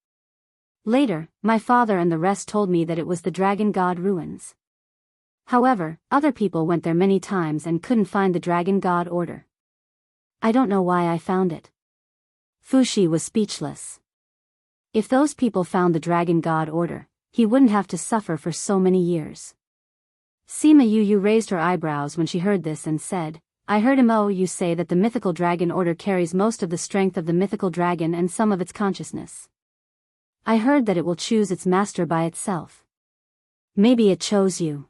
Later, my father and the rest told me that it was the Dragon God ruins. However, other people went there many times and couldn't find the Dragon God Order. I don't know why I found it. Fushi was speechless. If those people found the Dragon God Order, he wouldn't have to suffer for so many years. Sima Yuyue raised her eyebrows when she heard this and said, I heard you say that the mythical dragon order carries most of the strength of the mythical dragon and some of its consciousness. I heard that it will choose its master by itself. Maybe it chose you.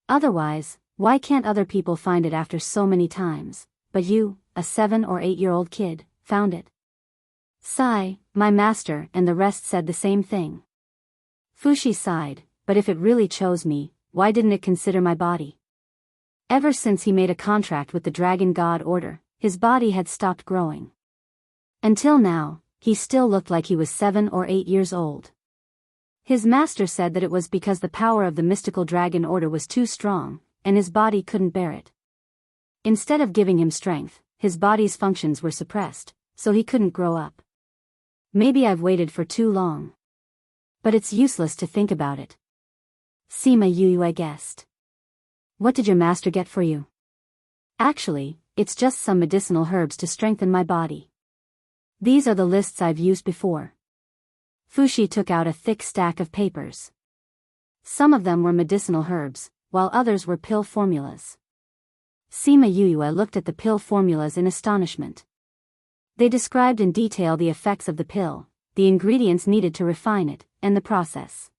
Otherwise, why can't other people find it after so many times, but you, a 7 or 8-year-old kid, found it? Sigh, my master and the rest said the same thing. Fushi sighed, but if it really chose me, why didn't it consider my body? Ever since he made a contract with the Dragon God Order, his body had stopped growing. Until now, he still looked like he was 7 or 8 years old. His master said that it was because the power of the mystical Dragon Order was too strong, and his body couldn't bear it. Instead of giving him strength, his body's functions were suppressed, so he couldn't grow up. Maybe I've waited for too long. But it's useless to think about it. Sima Yuyue guessed. What did your master get for you? Actually, it's just some medicinal herbs to strengthen my body. These are the lists I've used before. Fushi took out a thick stack of papers. Some of them were medicinal herbs, while others were pill formulas. Sima Yuyue looked at the pill formulas in astonishment. They described in detail the effects of the pill, the ingredients needed to refine it, and the process.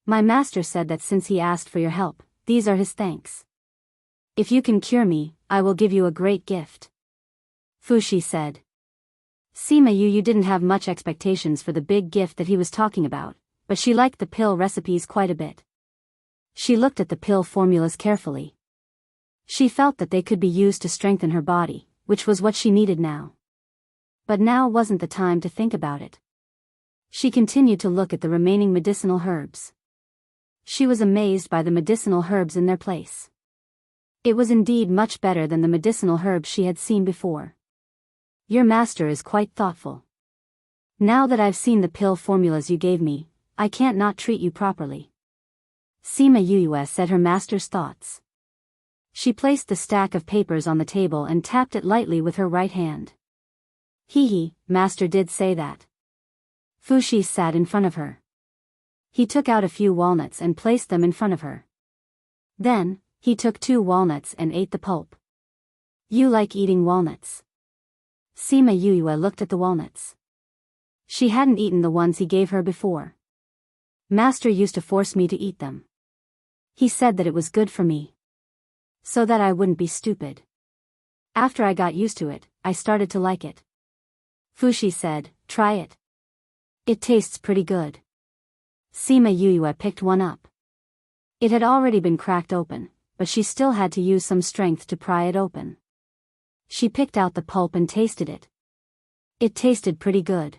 My master said that since he asked for your help, these are his thanks. If you can cure me, I will give you a great gift. Fushi said. Sima Yuyue didn't have much expectations for the big gift that he was talking about, but she liked the pill recipes quite a bit. She looked at the pill formulas carefully. She felt that they could be used to strengthen her body, which was what she needed now. But now wasn't the time to think about it. She continued to look at the remaining medicinal herbs. She was amazed by the medicinal herbs in their place. It was indeed much better than the medicinal herbs she had seen before. Your master is quite thoughtful. Now that I've seen the pill formulas you gave me, I can't not treat you properly. Sima Yue said her master's thoughts. She placed the stack of papers on the table and tapped it lightly with her right hand. Hee, master did say that. Fushi sat in front of her. He took out a few walnuts and placed them in front of her. Then, he took 2 walnuts and ate the pulp. You like eating walnuts? Sima Yue looked at the walnuts. She hadn't eaten the ones he gave her before. Master used to force me to eat them. He said that it was good for me. So that I wouldn't be stupid. After I got used to it, I started to like it. Fushi said, try it. It tastes pretty good. Sima Yue picked one up. It had already been cracked open, but she still had to use some strength to pry it open. She picked out the pulp and tasted it. It tasted pretty good.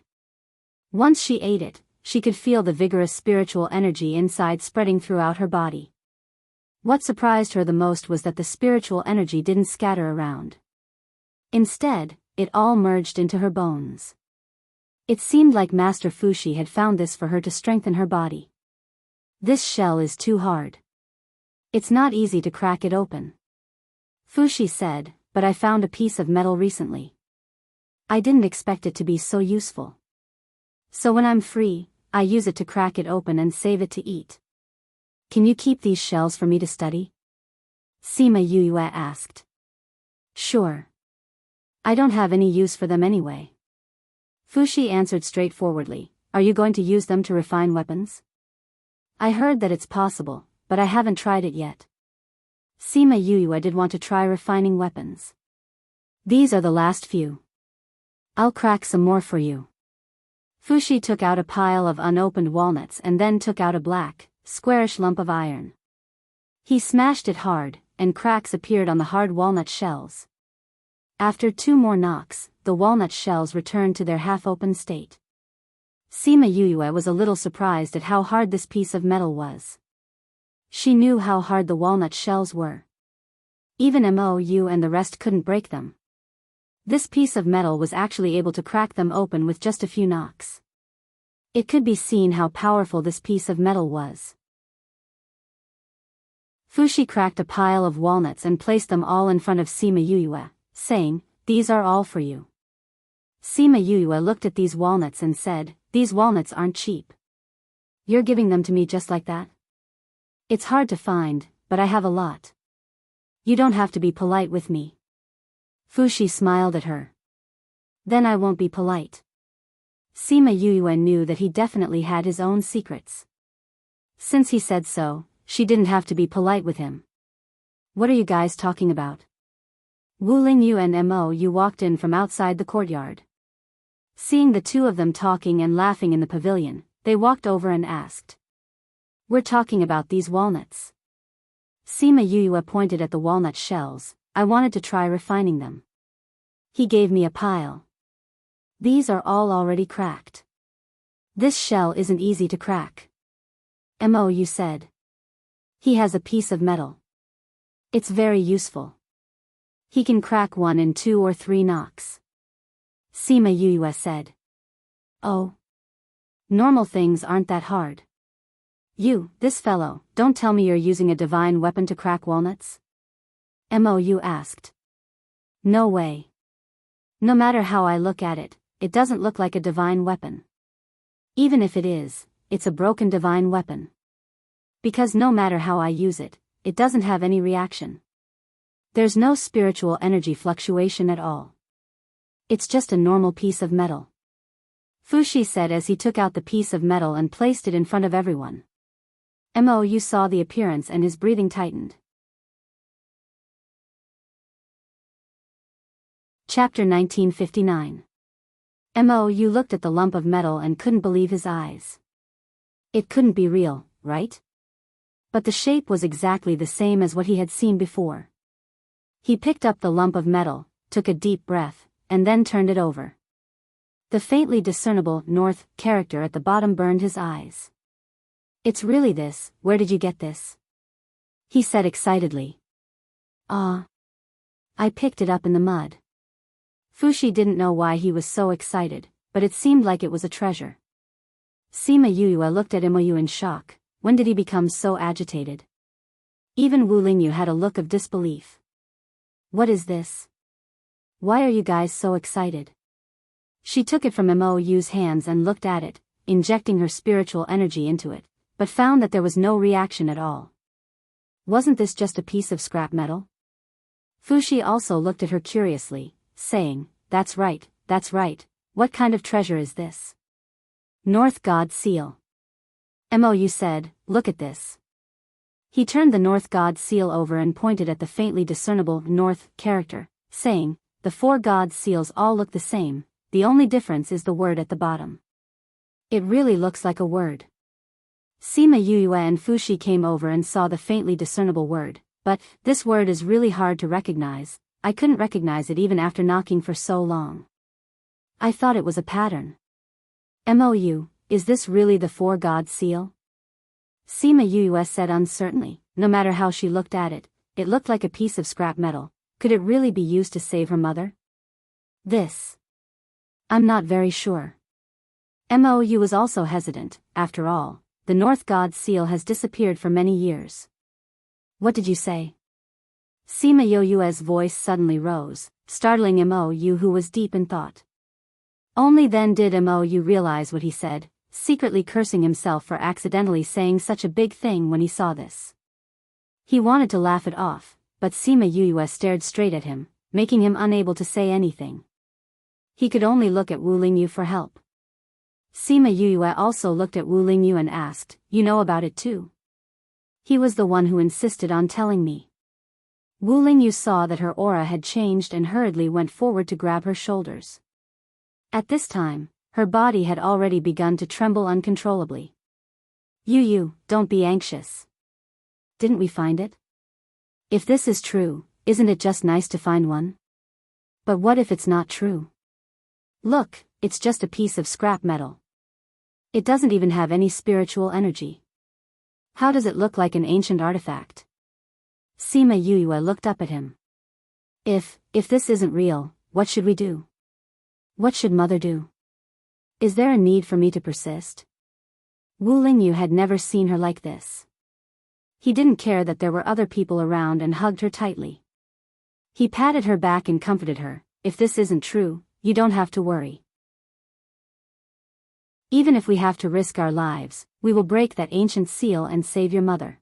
Once she ate it, she could feel the vigorous spiritual energy inside spreading throughout her body. What surprised her the most was that the spiritual energy didn't scatter around. Instead, it all merged into her bones. It seemed like Master Fushi had found this for her to strengthen her body. This shell is too hard. It's not easy to crack it open. Fushi said, but I found a piece of metal recently. I didn't expect it to be so useful. So when I'm free, I use it to crack it open and save it to eat. Can you keep these shells for me to study? Sima Yue asked. Sure. I don't have any use for them anyway. Fushi answered straightforwardly, are you going to use them to refine weapons? I heard that it's possible, but I haven't tried it yet. Sima Yue did want to try refining weapons. These are the last few. I'll crack some more for you. Fushi took out a pile of unopened walnuts and then took out a black, squarish lump of iron. He smashed it hard, and cracks appeared on the hard walnut shells. After 2 more knocks, the walnut shells returned to their half-open state. Sima Yue was a little surprised at how hard this piece of metal was. She knew how hard the walnut shells were. Even Mou and the rest couldn't break them. This piece of metal was actually able to crack them open with just a few knocks. It could be seen how powerful this piece of metal was. Fushi cracked a pile of walnuts and placed them all in front of Sima Yue, saying, these are all for you. Sima Yue looked at these walnuts and said, these walnuts aren't cheap. You're giving them to me just like that? It's hard to find, but I have a lot. You don't have to be polite with me. Fushi smiled at her. Then I won't be polite. Sima Yue knew that he definitely had his own secrets. Since he said so, she didn't have to be polite with him. What are you guys talking about? Wu Lingyu and Mou walked in from outside the courtyard. Seeing the 2 of them talking and laughing in the pavilion, they walked over and asked. We're talking about these walnuts. Sima Yue pointed at the walnut shells. I wanted to try refining them. He gave me a pile. These are all already cracked. This shell isn't easy to crack. Mou said. He has a piece of metal. It's very useful. He can crack one in 2 or 3 knocks. Sima Yue said. Oh. Normal things aren't that hard. You, this fellow, don't tell me you're using a divine weapon to crack walnuts? Mou asked. No way. No matter how I look at it, it doesn't look like a divine weapon. Even if it is, it's a broken divine weapon. Because no matter how I use it, it doesn't have any reaction. There's no spiritual energy fluctuation at all. It's just a normal piece of metal. Fushi said as he took out the piece of metal and placed it in front of everyone. Mou saw the appearance and his breathing tightened. Chapter 1959. Mou looked at the lump of metal and couldn't believe his eyes. It couldn't be real, right? But the shape was exactly the same as what he had seen before. He picked up the lump of metal, took a deep breath, and then turned it over. The faintly discernible North character at the bottom burned his eyes. It's really this, where did you get this? He said excitedly. I picked it up in the mud. Fushi didn't know why he was so excited, but it seemed like it was a treasure. Sima Yuyue looked at Imoyu in shock. When did he become so agitated? Even Wu Lingyu had a look of disbelief. What is this? Why are you guys so excited? She took it from Moyu's hands and looked at it, injecting her spiritual energy into it, but found that there was no reaction at all. Wasn't this just a piece of scrap metal? Fushi also looked at her curiously, saying, that's right, what kind of treasure is this? North God Seal. Mou said, look at this. He turned the North God Seal over and pointed at the faintly discernible North character, saying, the 4 God Seals all look the same, the only difference is the word at the bottom. It really looks like a word. Sima Yuyue and Fushi came over and saw the faintly discernible word, but this word is really hard to recognize. I couldn't recognize it even after knocking for so long. I thought it was a pattern. Mou, is this really the 4 God Seal? Sima Yuyue said uncertainly. No matter how she looked at it, it looked like a piece of scrap metal. Could it really be used to save her mother? This. I'm not very sure. Mou was also hesitant. After all, the North God Seal has disappeared for many years. What did you say? Sima Yuyue's voice suddenly rose, startling Mou, who was deep in thought. Only then did Mou realize what he said, secretly cursing himself for accidentally saying such a big thing when he saw this. He wanted to laugh it off, but Sima Yuyue stared straight at him, making him unable to say anything. He could only look at Wu Lingyu for help. Sima Yuyue also looked at Wu Lingyu and asked, you know about it too? He was the one who insisted on telling me. Wu Lingyu saw that her aura had changed and hurriedly went forward to grab her shoulders. At this time, her body had already begun to tremble uncontrollably. Yu, don't be anxious. Didn't we find it? If this is true, isn't it just nice to find one? But what if it's not true? Look, it's just a piece of scrap metal. It doesn't even have any spiritual energy. How does it look like an ancient artifact? Sima Yuyue looked up at him. If this isn't real, what should we do? What should mother do? Is there a need for me to persist? Wu Lingyu had never seen her like this. He didn't care that there were other people around and hugged her tightly. He patted her back and comforted her. If this isn't true, you don't have to worry. Even if we have to risk our lives, we will break that ancient seal and save your mother.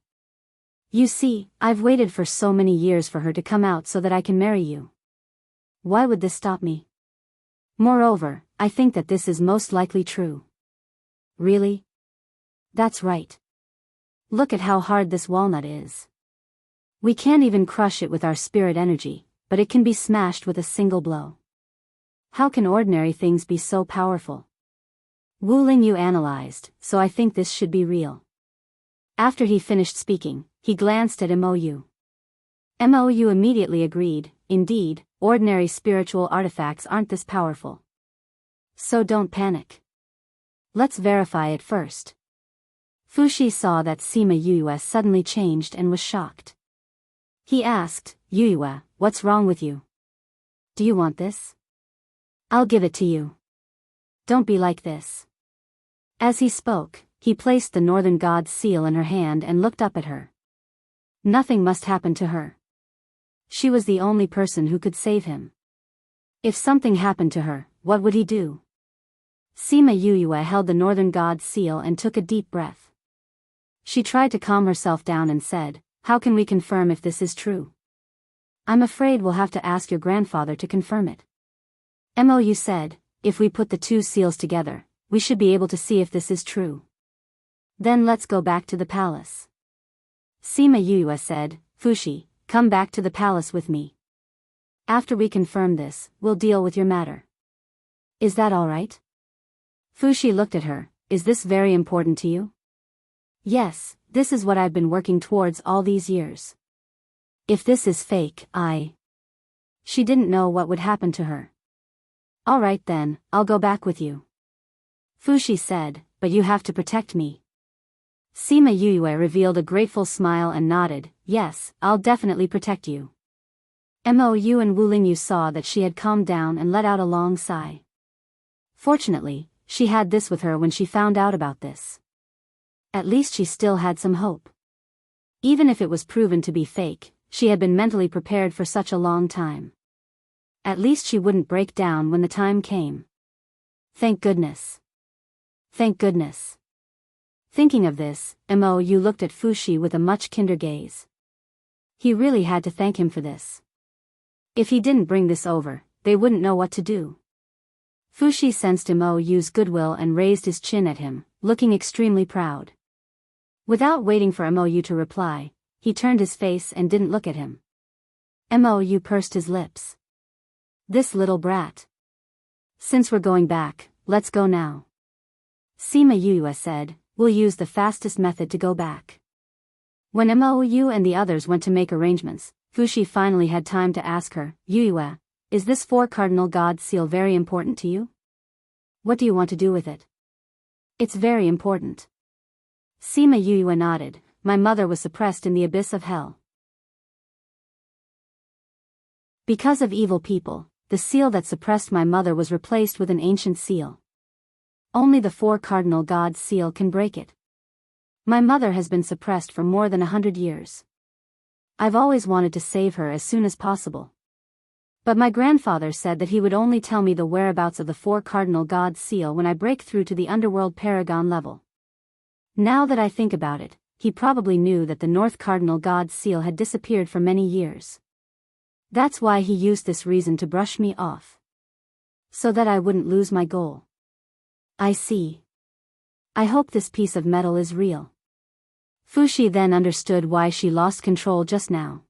You see, I've waited for so many years for her to come out so that I can marry you. Why would this stop me? Moreover, I think that this is most likely true. Really? That's right. Look at how hard this walnut is. We can't even crush it with our spirit energy, but it can be smashed with a single blow. How can ordinary things be so powerful? Wu Lingyu analyzed, so I think this should be real. After he finished speaking, he glanced at Mou. Mou immediately agreed, indeed, ordinary spiritual artifacts aren't this powerful. So don't panic. Let's verify it first. Fushi saw that Sima Yuyue suddenly changed and was shocked. He asked, Yuyue, what's wrong with you? Do you want this? I'll give it to you. Don't be like this. As he spoke, he placed the Northern God's seal in her hand and looked up at her. Nothing must happen to her. She was the only person who could save him. If something happened to her, what would he do? Sima Yuyue held the Northern God's seal and took a deep breath. She tried to calm herself down and said, how can we confirm if this is true? I'm afraid we'll have to ask your grandfather to confirm it. Mou said, if we put the 2 seals together, we should be able to see if this is true. Then let's go back to the palace. Sima Yuyue said, Fushi, come back to the palace with me. After we confirm this, we'll deal with your matter. Is that all right? Fushi looked at her. Is this very important to you? Yes, this is what I've been working towards all these years. If this is fake, She didn't know what would happen to her. Alright then, I'll go back with you. Fushi said, but you have to protect me. Sima Yue revealed a grateful smile and nodded, yes, I'll definitely protect you. Mou and Wu Lingyu saw that she had calmed down and let out a long sigh. Fortunately, she had this with her when she found out about this. At least she still had some hope. Even if it was proven to be fake, she had been mentally prepared for such a long time. At least she wouldn't break down when the time came. Thank goodness. Thank goodness. Thinking of this, Mou looked at Fushi with a much kinder gaze. He really had to thank him for this. If he didn't bring this over, they wouldn't know what to do. Fushi sensed Mou's goodwill and raised his chin at him, looking extremely proud. Without waiting for Mou to reply, he turned his face and didn't look at him. Mou pursed his lips. This little brat. Since we're going back, let's go now. Sima Yue said, we'll use the fastest method to go back. When Mou and the others went to make arrangements, Fushi finally had time to ask her, Yue, is this 4 cardinal god seal very important to you? What do you want to do with it? It's very important. Sima Yue nodded, my mother was suppressed in the abyss of hell. Because of evil people, the seal that suppressed my mother was replaced with an ancient seal. Only the 4 cardinal gods seal can break it. My mother has been suppressed for more than 100 years. I've always wanted to save her as soon as possible. But my grandfather said that he would only tell me the whereabouts of the 4 cardinal gods seal when I break through to the underworld paragon level. Now that I think about it, he probably knew that the North cardinal god's seal had disappeared for many years. That's why he used this reason to brush me off. So that I wouldn't lose my goal. I see. I hope this piece of metal is real. Fushi then understood why she lost control just now.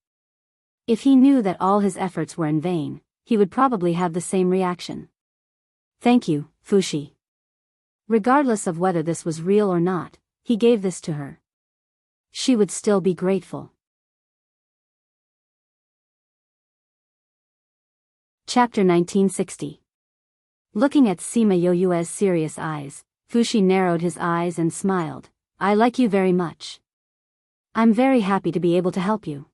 If he knew that all his efforts were in vain, he would probably have the same reaction. Thank you, Fushi. Regardless of whether this was real or not, he gave this to her. She would still be grateful. Chapter 1960. Looking at Sima Yue's serious eyes, Fushi narrowed his eyes and smiled. I like you very much. I'm very happy to be able to help you.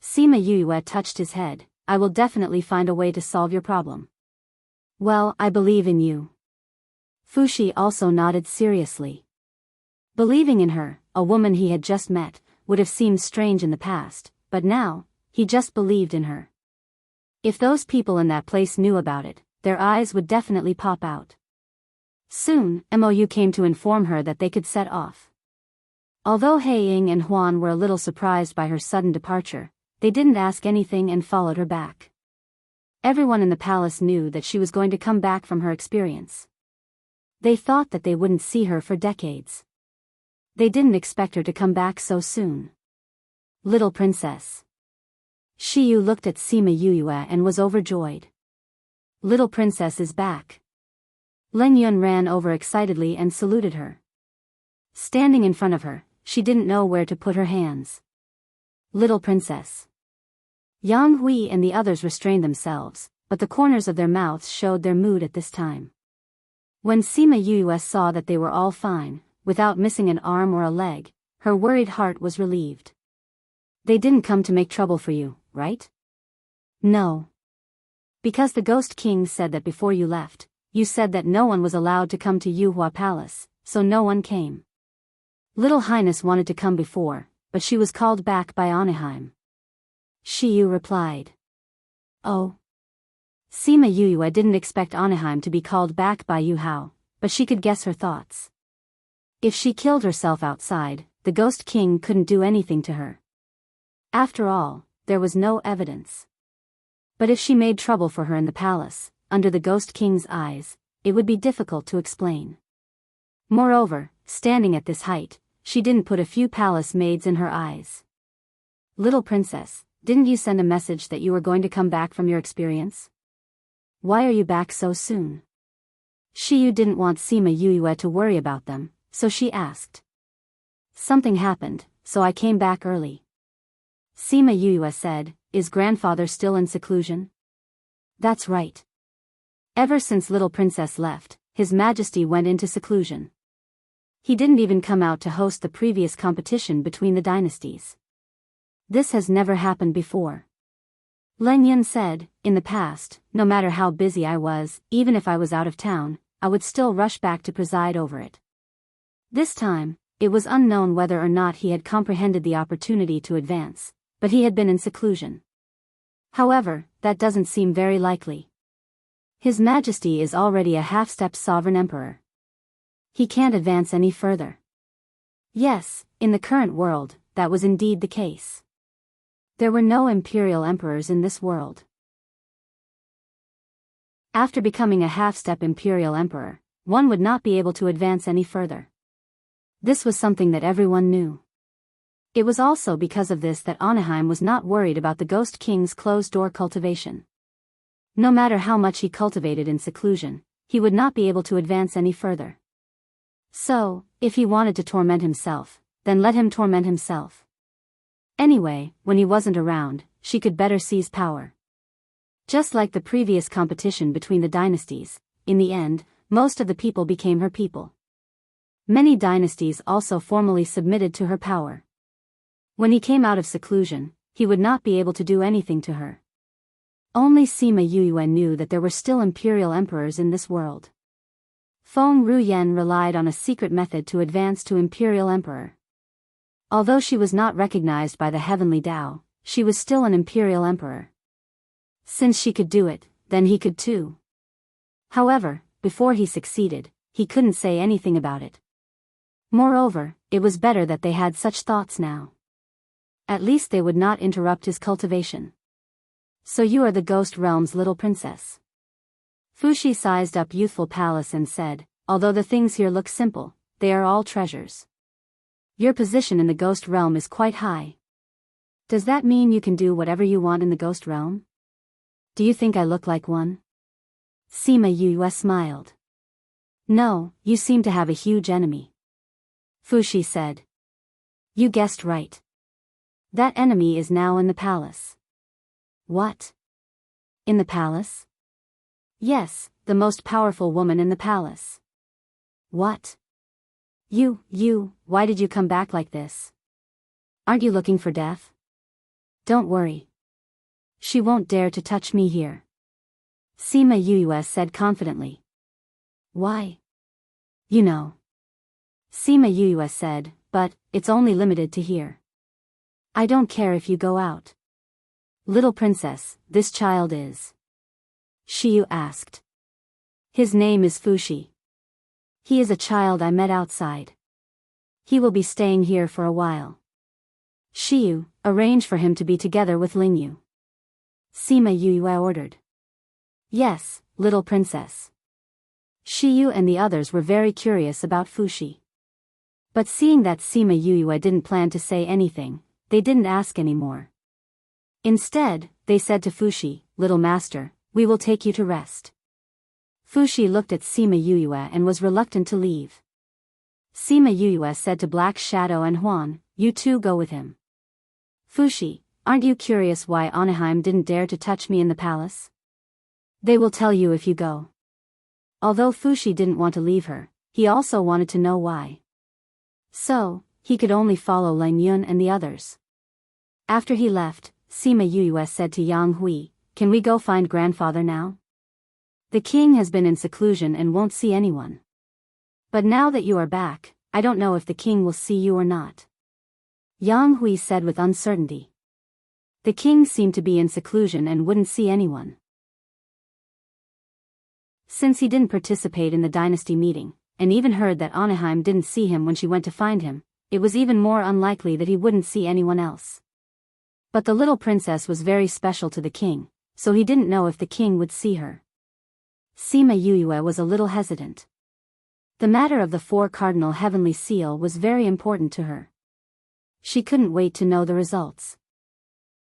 Sima Yue touched his head. I will definitely find a way to solve your problem. Well, I believe in you. Fushi also nodded seriously. Believing in her, a woman he had just met, would have seemed strange in the past, but now, he just believed in her. If those people in that place knew about it, their eyes would definitely pop out. Soon, Mou came to inform her that they could set off. Although Heiying and Huan were a little surprised by her sudden departure, they didn't ask anything and followed her back. Everyone in the palace knew that she was going to come back from her experience. They thought that they wouldn't see her for decades. They didn't expect her to come back so soon. Little princess. Shiyu looked at Sima Yue and was overjoyed. Little princess is back. Len Yun ran over excitedly and saluted her. Standing in front of her, she didn't know where to put her hands. Little princess. Yang Hui and the others restrained themselves, but the corners of their mouths showed their mood at this time. When Sima Yue saw that they were all fine, without missing an arm or a leg, her worried heart was relieved. They didn't come to make trouble for you, right? No. Because the Ghost King said that before you left, you said that no one was allowed to come to Yuhua Palace, so no one came. Little Highness wanted to come before, but she was called back by Anaheim. Shiyu replied. Oh. Sima Yue didn't expect Anaheim to be called back by Yu Hao, but she could guess her thoughts. If she killed herself outside, the Ghost King couldn't do anything to her. After all, there was no evidence. But if she made trouble for her in the palace, under the Ghost King's eyes, it would be difficult to explain. Moreover, standing at this height, she didn't put a few palace maids in her eyes. Little princess, didn't you send a message that you were going to come back from your experience? Why are you back so soon? Shiyu didn't want Sima Yue to worry about them, so she asked. Something happened, so I came back early. Sima Yuyue said, is grandfather still in seclusion? That's right. Ever since little princess left, His Majesty went into seclusion. He didn't even come out to host the previous competition between the dynasties. This has never happened before. Len Yun said, in the past, no matter how busy I was, even if I was out of town, I would still rush back to preside over it. This time, it was unknown whether or not he had comprehended the opportunity to advance, but he had been in seclusion. However, that doesn't seem very likely. His Majesty is already a half-step sovereign emperor. He can't advance any further. Yes, in the current world, that was indeed the case. There were no imperial emperors in this world. After becoming a half-step imperial emperor, one would not be able to advance any further. This was something that everyone knew. It was also because of this that Anaheim was not worried about the Ghost King's closed-door cultivation. No matter how much he cultivated in seclusion, he would not be able to advance any further. So, if he wanted to torment himself, then let him torment himself. Anyway, when he wasn't around, she could better seize power. Just like the previous competition between the dynasties, in the end, most of the people became her people. Many dynasties also formally submitted to her power. When he came out of seclusion, he would not be able to do anything to her. Only Sima Yuyue knew that there were still imperial emperors in this world. Feng Ruyen relied on a secret method to advance to imperial emperor. Although she was not recognized by the heavenly Tao, she was still an imperial emperor. Since she could do it, then he could too. However, before he succeeded, he couldn't say anything about it. Moreover, it was better that they had such thoughts now. At least they would not interrupt his cultivation. So you are the Ghost Realm's little princess. Fushi sized up youthful palace and said, although the things here look simple, they are all treasures. Your position in the Ghost Realm is quite high. Does that mean you can do whatever you want in the Ghost Realm? Do you think I look like one? Sima Yuyue smiled. No, you seem to have a huge enemy. Fushi said. You guessed right. That enemy is now in the palace. What? In the palace? Yes, the most powerful woman in the palace. What? Why did you come back like this? Aren't you looking for death? Don't worry. She won't dare to touch me here. Sima Yuyue said confidently. Why? You know. Sima Yuyue said, but, it's only limited to here. I don't care if you go out. Little princess, this child is. Shiyu asked. His name is Fushi. He is a child I met outside. He will be staying here for a while. Shiyu, arrange for him to be together with Lingyu. Sima Yuyue ordered. Yes, little princess. Shiyu and the others were very curious about Fushi. But seeing that Sima Yuyue didn't plan to say anything, they didn't ask anymore. Instead, they said to Fushi, little master, we will take you to rest. Fushi looked at Sima Yuyue and was reluctant to leave. Sima Yuyue said to Black Shadow and Huan, you two go with him. Fushi, aren't you curious why Anaheim didn't dare to touch me in the palace? They will tell you if you go. Although Fushi didn't want to leave her, he also wanted to know why. So, he could only follow Lan Yun and the others. After he left, Sima Yuyue said to Yang Hui, can we go find grandfather now? The king has been in seclusion and won't see anyone. But now that you are back, I don't know if the king will see you or not. Yang Hui said with uncertainty. The king seemed to be in seclusion and wouldn't see anyone. Since he didn't participate in the dynasty meeting, and even heard that Anaheim didn't see him when she went to find him, it was even more unlikely that he wouldn't see anyone else. But the little princess was very special to the king, so he didn't know if the king would see her. Sima Yuyue was a little hesitant. The matter of the 4 cardinal heavenly seal was very important to her. She couldn't wait to know the results.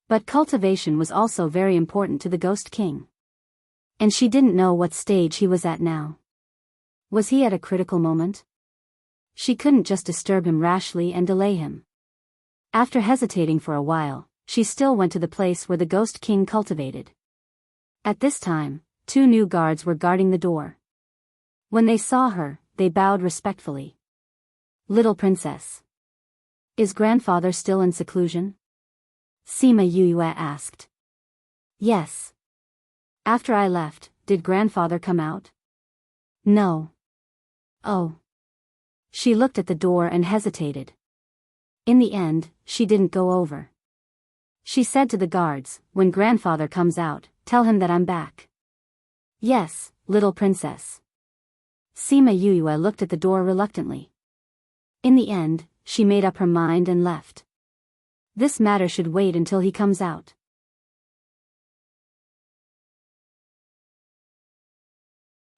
But cultivation was also very important to the Ghost King. And she didn't know what stage he was at now. Was he at a critical moment? She couldn't just disturb him rashly and delay him. After hesitating for a while, she still went to the place where the Ghost King cultivated. At this time, 2 new guards were guarding the door. When they saw her, they bowed respectfully. "Little princess. Is grandfather still in seclusion?" Sima Yue asked. "Yes. After I left, did grandfather come out?" "No." "Oh." She looked at the door and hesitated. In the end, she didn't go over. She said to the guards, "When grandfather comes out, tell him that I'm back." "Yes, little princess." Sima Yue looked at the door reluctantly. In the end, she made up her mind and left. This matter should wait until he comes out.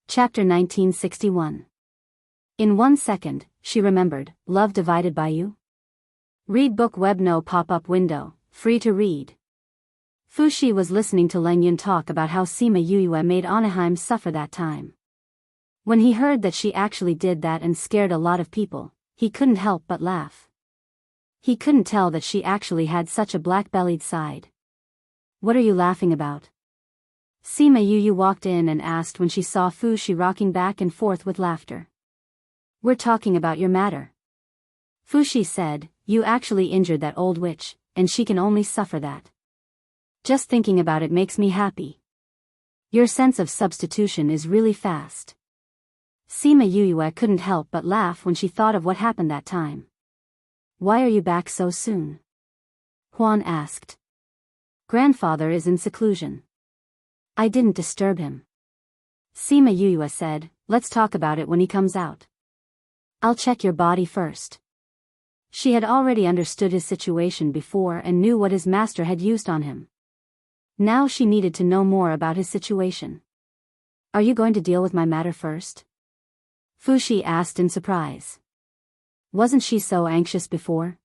Chapter 1961. In 1 second, she remembered, Love Divided by You? Read book web no pop-up window, free to read. Fushi was listening to Leng Yun talk about how Sima Yue made Anaheim suffer that time. When he heard that she actually did that and scared a lot of people, he couldn't help but laugh. He couldn't tell that she actually had such a black-bellied side. "What are you laughing about?" Sima Yue walked in and asked when she saw Fushi rocking back and forth with laughter. "We're talking about your matter." Fushi said, "You actually injured that old witch, and she can only suffer that. Just thinking about it makes me happy. Your sense of substitution is really fast." Sima Yue couldn't help but laugh when she thought of what happened that time. "Why are you back so soon?" Huan asked. "Grandfather is in seclusion. I didn't disturb him." Sima Yue said, "Let's talk about it when he comes out. I'll check your body first." She had already understood his situation before and knew what his master had used on him. Now she needed to know more about his situation. "Are you going to deal with my matter first?" Fushi asked in surprise. Wasn't she so anxious before?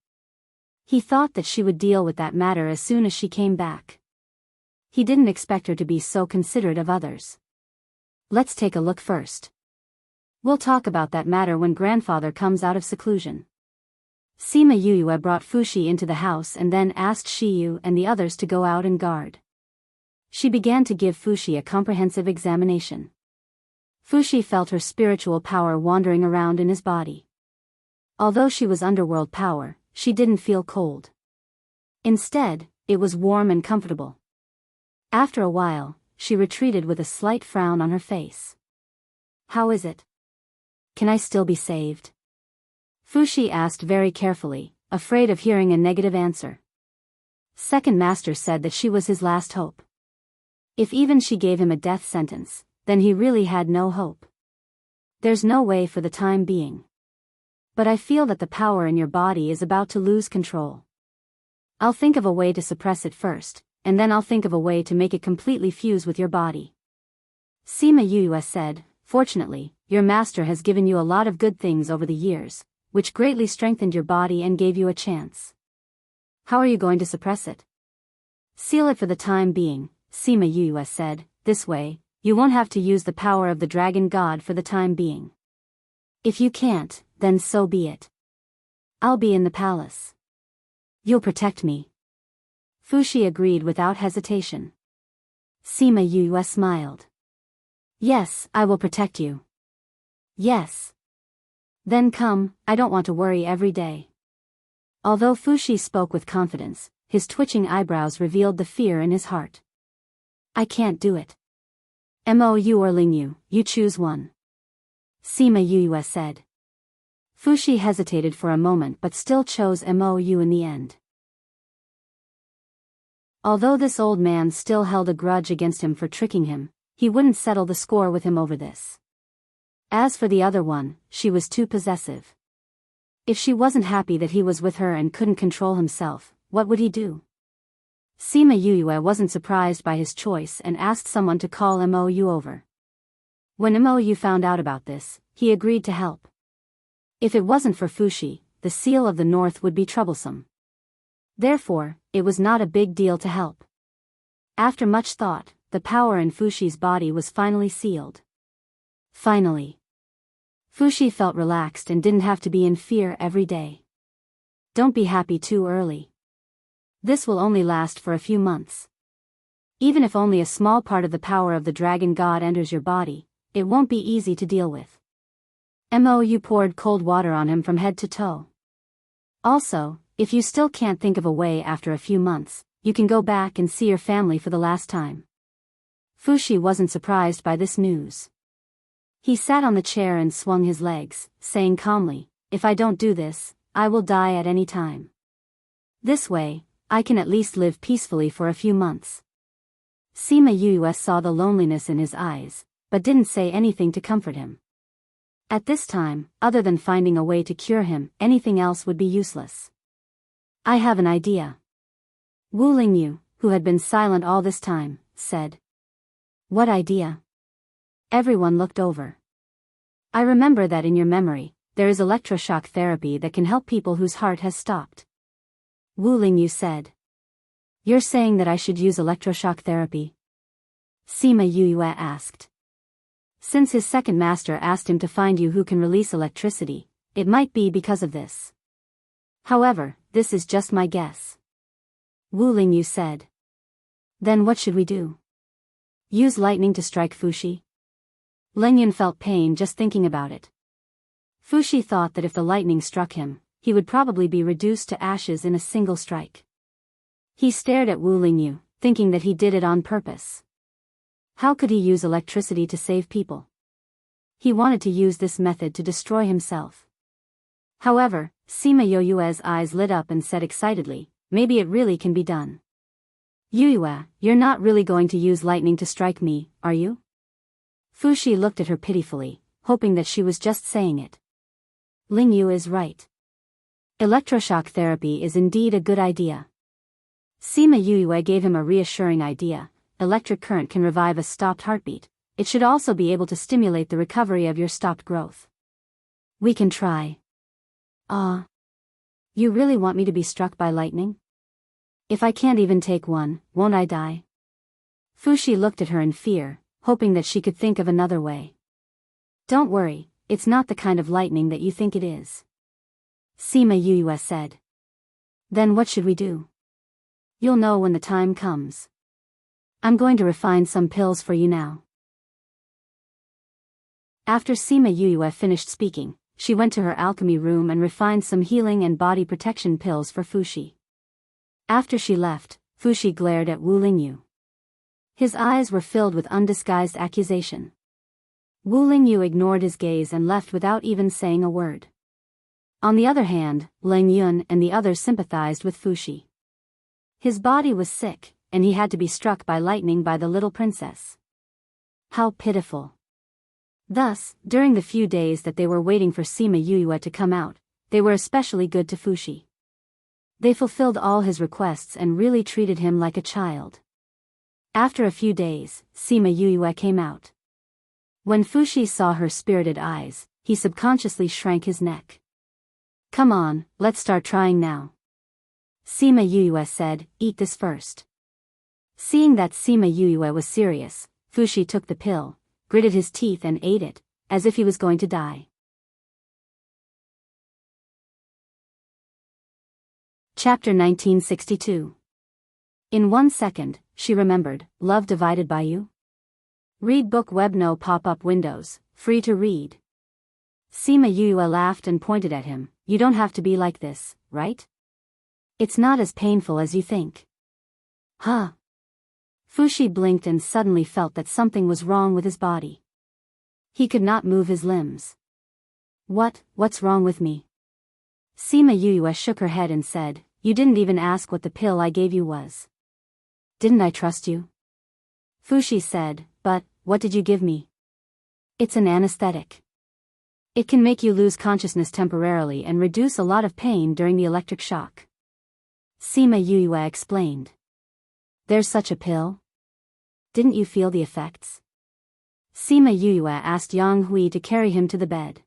He thought that she would deal with that matter as soon as she came back. He didn't expect her to be so considerate of others. "Let's take a look first. We'll talk about that matter when grandfather comes out of seclusion." Sima Yue brought Fushi into the house and then asked Shiyu and the others to go out and guard. She began to give Fushi a comprehensive examination. Fushi felt her spiritual power wandering around in his body. Although she was underworld power, she didn't feel cold. Instead, it was warm and comfortable. After a while, she retreated with a slight frown on her face. "How is it? Can I still be saved?" Fushi asked very carefully, afraid of hearing a negative answer. Second Master said that she was his last hope. If even she gave him a death sentence, then he really had no hope. "There's no way for the time being. But I feel that the power in your body is about to lose control. I'll think of a way to suppress it first, and then I'll think of a way to make it completely fuse with your body." Sima Yue said, "Fortunately, your master has given you a lot of good things over the years, which greatly strengthened your body and gave you a chance. How are you going to suppress it?" "Seal it for the time being," Sima Yue said. "This way, you won't have to use the power of the dragon god for the time being. If you can't, then so be it. I'll be in the palace. You'll protect me." Fushi agreed without hesitation. Sima Yue smiled. "Yes, I will protect you." "Yes. Then come, I don't want to worry every day." Although Fushi spoke with confidence, his twitching eyebrows revealed the fear in his heart. "I can't do it. Mou or Lingyu, you choose one." Sima Yue said. Fushi hesitated for a moment but still chose Mou in the end. Although this old man still held a grudge against him for tricking him, he wouldn't settle the score with him over this. As for the other one, she was too possessive. If she wasn't happy that he was with her and couldn't control himself, what would he do? Sima Yue wasn't surprised by his choice and asked someone to call Mou over. When Mou found out about this, he agreed to help. If it wasn't for Fushi, the Seal of the North would be troublesome. Therefore, it was not a big deal to help. After much thought, the power in Fushi's body was finally sealed. Finally. Fushi felt relaxed and didn't have to be in fear every day. Don't be happy too early. This will only last for a few months. Even if only a small part of the power of the dragon god enters your body, it won't be easy to deal with. Mou poured cold water on him from head to toe. Also, if you still can't think of a way after a few months, you can go back and see your family for the last time. Fushi wasn't surprised by this news. He sat on the chair and swung his legs, saying calmly, "If I don't do this, I will die at any time. This way, I can at least live peacefully for a few months." Sima Yue saw the loneliness in his eyes, but didn't say anything to comfort him. At this time, other than finding a way to cure him, anything else would be useless. "I have an idea." Wu Lingyu, who had been silent all this time, said. "What idea?" Everyone looked over. "I remember that in your memory, there is electroshock therapy that can help people whose heart has stopped." Wu Lingyu said. "You're saying that I should use electroshock therapy?" Sima Yue asked. Since his second master asked him to find you who can release electricity, it might be because of this. However, this is just my guess. Wu Lingyu said. "Then what should we do? Use lightning to strike Fushi?" Lengyun felt pain just thinking about it. Fushi thought that if the lightning struck him, he would probably be reduced to ashes in a single strike. He stared at Wu Lingyu, thinking that he did it on purpose. How could he use electricity to save people? He wanted to use this method to destroy himself. However, Sima Yue's eyes lit up and said excitedly, "Maybe it really can be done." "Yue, you're not really going to use lightning to strike me, are you?" Fushi looked at her pitifully, hoping that she was just saying it. Lingyu is right. Electroshock therapy is indeed a good idea. Sima Yue gave him a reassuring idea. Electric current can revive a stopped heartbeat. It should also be able to stimulate the recovery of your stopped growth. We can try. You really want me to be struck by lightning? If I can't even take one, won't I die? Fushi looked at her in fear, hoping that she could think of another way. "Don't worry, it's not the kind of lightning that you think it is," Sima Yue said. "Then what should we do?" "You'll know when the time comes. I'm going to refine some pills for you now." After Sima Yue finished speaking, she went to her alchemy room and refined some healing and body protection pills for Fushi. After she left, Fushi glared at Wu Lingyu. His eyes were filled with undisguised accusation. Wu Lingyu ignored his gaze and left without even saying a word. On the other hand, Leng Yun and the others sympathized with Fushi. His body was sick, and he had to be struck by lightning by the little princess. How pitiful. Thus, during the few days that they were waiting for Sima Yue to come out, they were especially good to Fushi. They fulfilled all his requests and really treated him like a child. After a few days, Sima Yue came out. When Fushi saw her spirited eyes, he subconsciously shrank his neck. "Come on, let's start trying now." Sima Yue said, "Eat this first." Seeing that Sima Yue was serious, Fushi took the pill, gritted his teeth and ate it, as if he was going to die. Chapter 1962. In 1 second, she remembered, Love Divided by You? Read book web no pop-up windows, free to read. Sima Yue laughed and pointed at him. "You don't have to be like this, right? It's not as painful as you think." Huh? Fushi blinked and suddenly felt that something was wrong with his body. He could not move his limbs. What's wrong with me?" Sima Yue shook her head and said, "You didn't even ask what the pill I gave you was." "Didn't I trust you?" Fushi said, "But, what did you give me?" "It's an anesthetic. It can make you lose consciousness temporarily and reduce a lot of pain during the electric shock." Sima Yue explained. "There's such a pill? Didn't you feel the effects?" Sima Yue asked Yang Hui to carry him to the bed.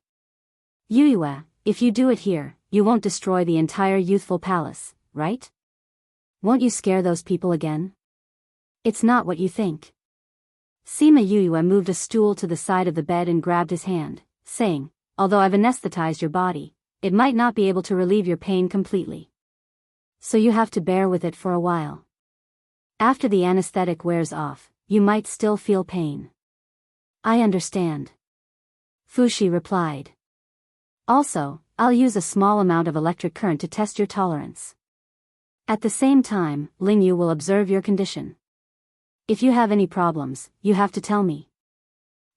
"Yue, if you do it here, you won't destroy the entire youthful palace, right? Won't you scare those people again? It's not what you think." Sima Yue moved a stool to the side of the bed and grabbed his hand, saying, although I've anesthetized your body, it might not be able to relieve your pain completely. So you have to bear with it for a while. After the anesthetic wears off, you might still feel pain. I understand. Fushi replied. Also, I'll use a small amount of electric current to test your tolerance. At the same time, Lingyu will observe your condition. If you have any problems, you have to tell me.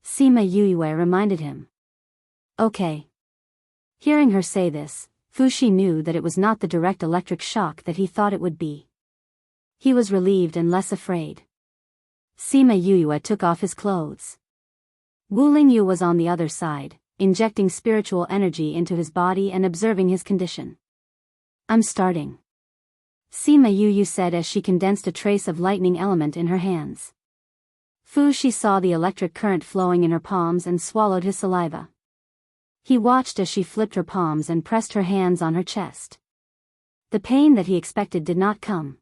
Sima Yuyue reminded him. Okay. Hearing her say this, Fushi knew that it was not the direct electric shock that he thought it would be. He was relieved and less afraid. Sima Yuyue took off his clothes. Wu Lingyu was on the other side, injecting spiritual energy into his body and observing his condition. I'm starting. Sima Yu said as she condensed a trace of lightning element in her hands. Fushi saw the electric current flowing in her palms and swallowed his saliva. He watched as she flipped her palms and pressed her hands on her chest. The pain that he expected did not come.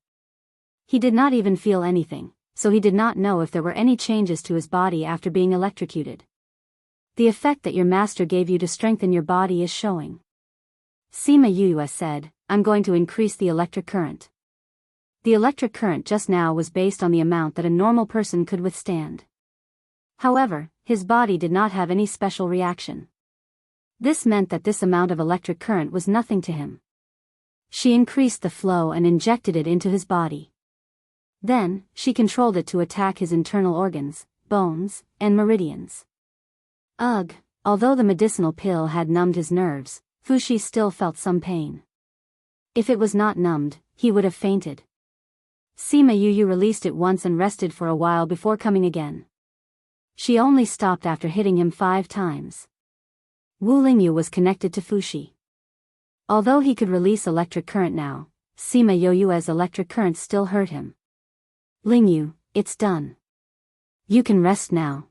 He did not even feel anything, so he did not know if there were any changes to his body after being electrocuted. The effect that your master gave you to strengthen your body is showing. Sima Yuyue said, I'm going to increase the electric current. The electric current just now was based on the amount that a normal person could withstand. However, his body did not have any special reaction. This meant that this amount of electric current was nothing to him. She increased the flow and injected it into his body. Then, she controlled it to attack his internal organs, bones, and meridians. Ugh, although the medicinal pill had numbed his nerves, Fushi still felt some pain. If it was not numbed, he would have fainted. Sima Yu released it once and rested for a while before coming again. She only stopped after hitting him 5 times. Wu Lingyu was connected to Fushi. Although he could release electric current now, Sima Yu's electric current still hurt him. Lingyu, it's done. You can rest now.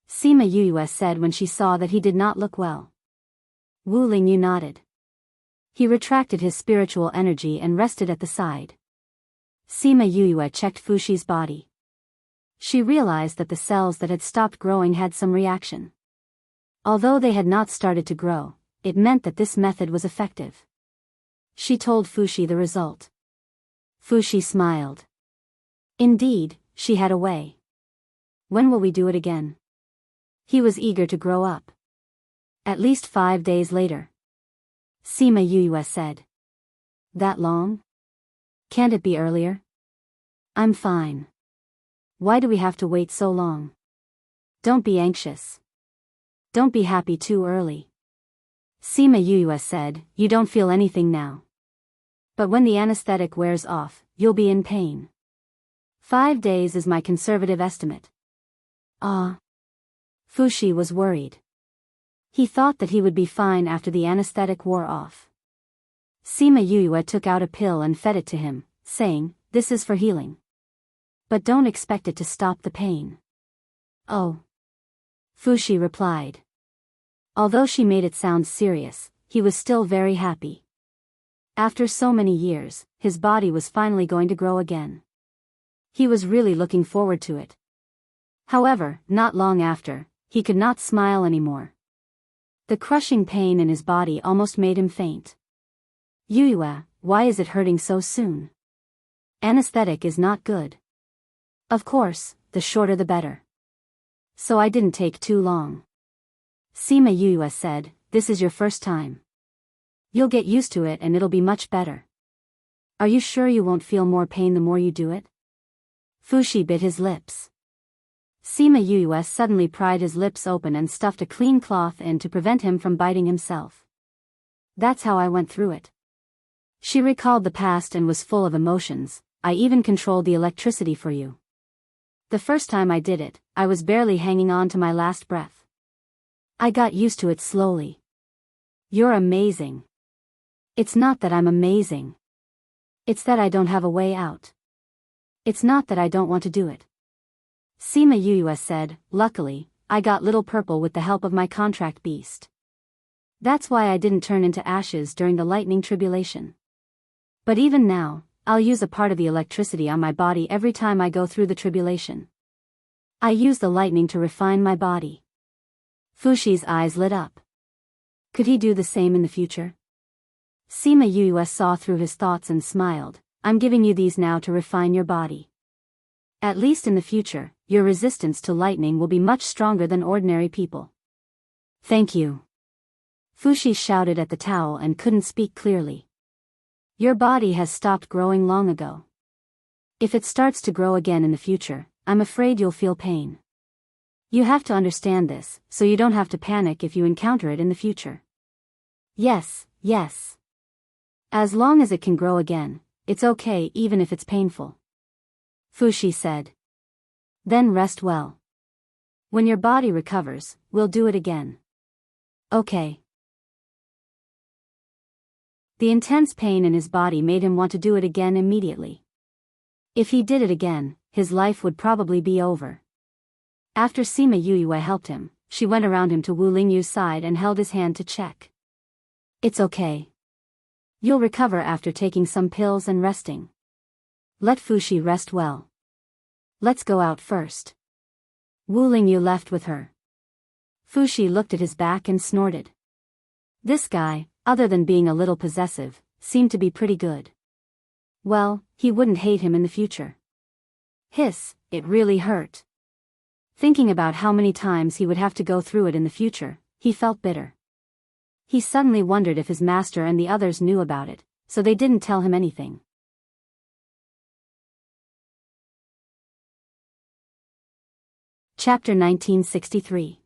Sima Yu said when she saw that he did not look well. Wu Lingyu nodded. He retracted his spiritual energy and rested at the side. Sima Yuyue checked Fushi's body. She realized that the cells that had stopped growing had some reaction. Although they had not started to grow, it meant that this method was effective. She told Fushi the result. Fushi smiled. Indeed, she had a way. When will we do it again? He was eager to grow up. At least 5 days later. Sima Yuyue said. That long? Can't it be earlier? I'm fine. Why do we have to wait so long? Don't be anxious. Don't be happy too early. Sima Yuyue said, you don't feel anything now. But when the anesthetic wears off, you'll be in pain. 5 days is my conservative estimate. Fushi was worried. He thought that he would be fine after the anesthetic wore off. Sima Yuyue took out a pill and fed it to him, saying, this is for healing. But don't expect it to stop the pain. Oh. Fushi replied. Although she made it sound serious, he was still very happy. After so many years, his body was finally going to grow again. He was really looking forward to it. However, not long after, he could not smile anymore. The crushing pain in his body almost made him faint. Yuyue, why is it hurting so soon? Anesthetic is not good. Of course, the shorter the better. So I didn't take too long. Sima Yuyue said, this is your first time. You'll get used to it and it'll be much better. Are you sure you won't feel more pain the more you do it? Fushi bit his lips. Sima Yuyue suddenly pried his lips open and stuffed a clean cloth in to prevent him from biting himself. That's how I went through it. She recalled the past and was full of emotions. I even controlled the electricity for you. The first time I did it, I was barely hanging on to my last breath. I got used to it slowly. You're amazing. It's not that I'm amazing. It's that I don't have a way out. It's not that I don't want to do it. Sima Yuyue said, luckily, I got Little Purple with the help of my contract beast. That's why I didn't turn into ashes during the lightning tribulation. But even now, I'll use a part of the electricity on my body every time I go through the tribulation. I use the lightning to refine my body. Fushi's eyes lit up. Could he do the same in the future? Sima Yue saw through his thoughts and smiled. I'm giving you these now to refine your body. At least in the future, your resistance to lightning will be much stronger than ordinary people. Thank you. Fushi shouted at the towel and couldn't speak clearly. Your body has stopped growing long ago. If it starts to grow again in the future, I'm afraid you'll feel pain. You have to understand this, so you don't have to panic if you encounter it in the future. Yes. As long as it can grow again, it's okay even if it's painful. Fushi said. Then rest well. When your body recovers, we'll do it again. Okay. The intense pain in his body made him want to do it again immediately. If he did it again, his life would probably be over. After Sima Yue helped him, she went around him to Wu Lingyu's side and held his hand to check. It's okay. You'll recover after taking some pills and resting. Let Fushi rest well. Let's go out first. Wu Lingyu left with her. Fushi looked at his back and snorted. This guy, other than being a little possessive, seemed to be pretty good. Well, he wouldn't hate him in the future. Hiss, it really hurt. Thinking about how many times he would have to go through it in the future, he felt bitter. He suddenly wondered if his master and the others knew about it, so they didn't tell him anything. Chapter 1963.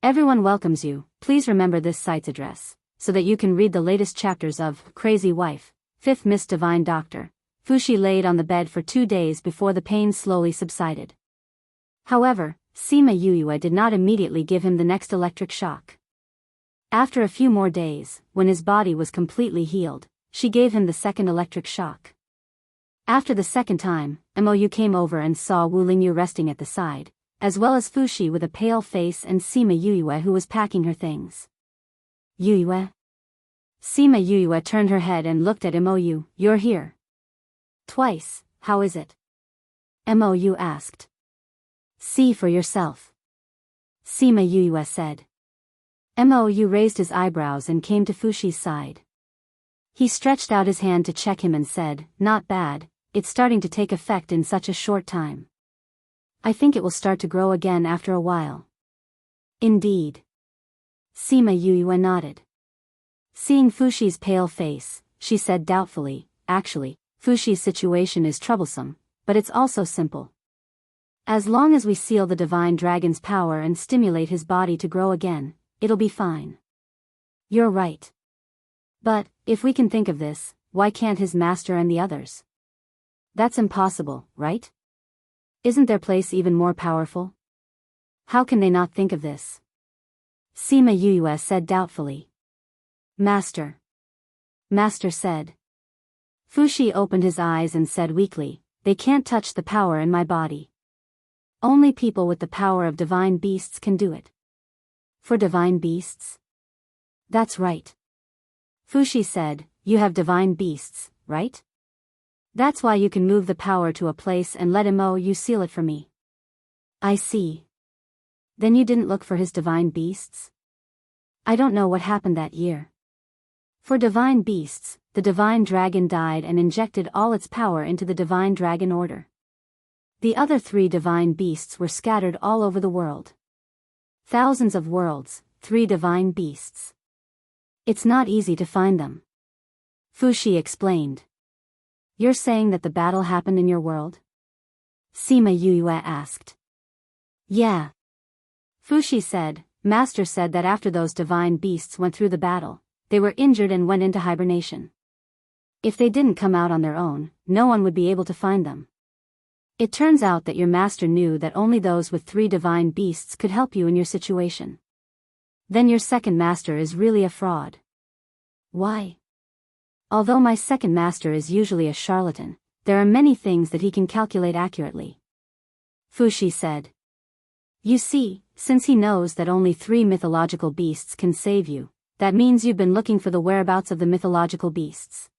Everyone welcomes you. Please remember this site's address, so that you can read the latest chapters of Crazy Wife, 5th Miss Divine Doctor. Fushi laid on the bed for 2 days before the pain slowly subsided. However, Sima Yue did not immediately give him the next electric shock. After a few more days, when his body was completely healed, she gave him the second electric shock. After the second time, Mou came over and saw Wu Lingyu resting at the side, as well as Fushi with a pale face and Sima Yue who was packing her things. Yue? Sima Yue turned her head and looked at Mou. You're here. Twice, how is it? Mou asked. See for yourself. Sima Yue said. Mou raised his eyebrows and came to Fushi's side. He stretched out his hand to check him and said, not bad, it's starting to take effect in such a short time. I think it will start to grow again after a while. Indeed. Sima Yue nodded. Seeing Fushi's pale face, she said doubtfully, actually, Fushi's situation is troublesome, but it's also simple. As long as we seal the divine dragon's power and stimulate his body to grow again, it'll be fine. You're right. But, if we can think of this, why can't his master and the others? That's impossible, right? Isn't their place even more powerful? How can they not think of this? Sima Yue said doubtfully. Master. Master said. Fushi opened his eyes and said weakly, they can't touch the power in my body. Only people with the power of divine beasts can do it. For divine beasts? That's right. Fushi said, you have divine beasts, right? That's why you can move the power to a place and let Mou seal it for me. I see. Then you didn't look for his divine beasts? I don't know what happened that year. For divine beasts, the divine dragon died and injected all its power into the divine dragon order. The other 3 divine beasts were scattered all over the world. Thousands of worlds, 3 divine beasts. It's not easy to find them. Fushi explained. You're saying that the battle happened in your world? Sima Yue asked. Yeah. Fushi said, Master said that after those divine beasts went through the battle, they were injured and went into hibernation. If they didn't come out on their own, no one would be able to find them. It turns out that your master knew that only those with 3 divine beasts could help you in your situation. Then your second master is really a fraud. Why? Although my second master is usually a charlatan, there are many things that he can calculate accurately. Fushi said. You see, since he knows that only 3 mythological beasts can save you, that means you've been looking for the whereabouts of the mythological beasts.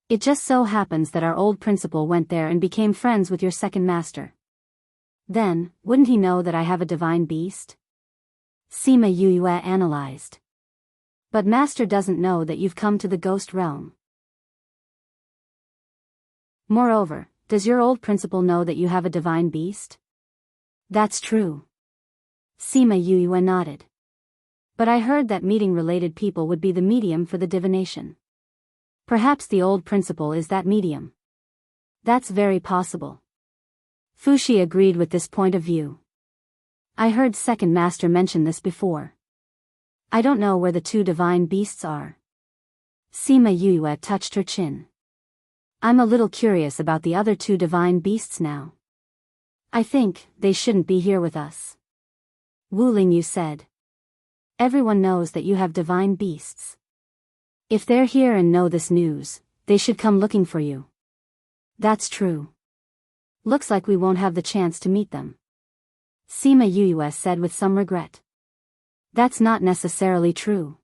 It just so happens that our old principal went there and became friends with your second master. Then, wouldn't he know that I have a divine beast? Sima Yue analyzed. But Master doesn't know that you've come to the ghost realm. Moreover, does your old principal know that you have a divine beast? That's true. Sima Yue nodded. But I heard that meeting-related people would be the medium for the divination. Perhaps the old principal is that medium. That's very possible. Fushi agreed with this point of view. I heard second master mention this before. I don't know where the two divine beasts are. Sima Yue touched her chin. I'm a little curious about the other two divine beasts now. I think they shouldn't be here with us. Wu Lingyu said. Everyone knows that you have divine beasts. If they're here and know this news, they should come looking for you. That's true. Looks like we won't have the chance to meet them. Sima Yue said with some regret. That's not necessarily true.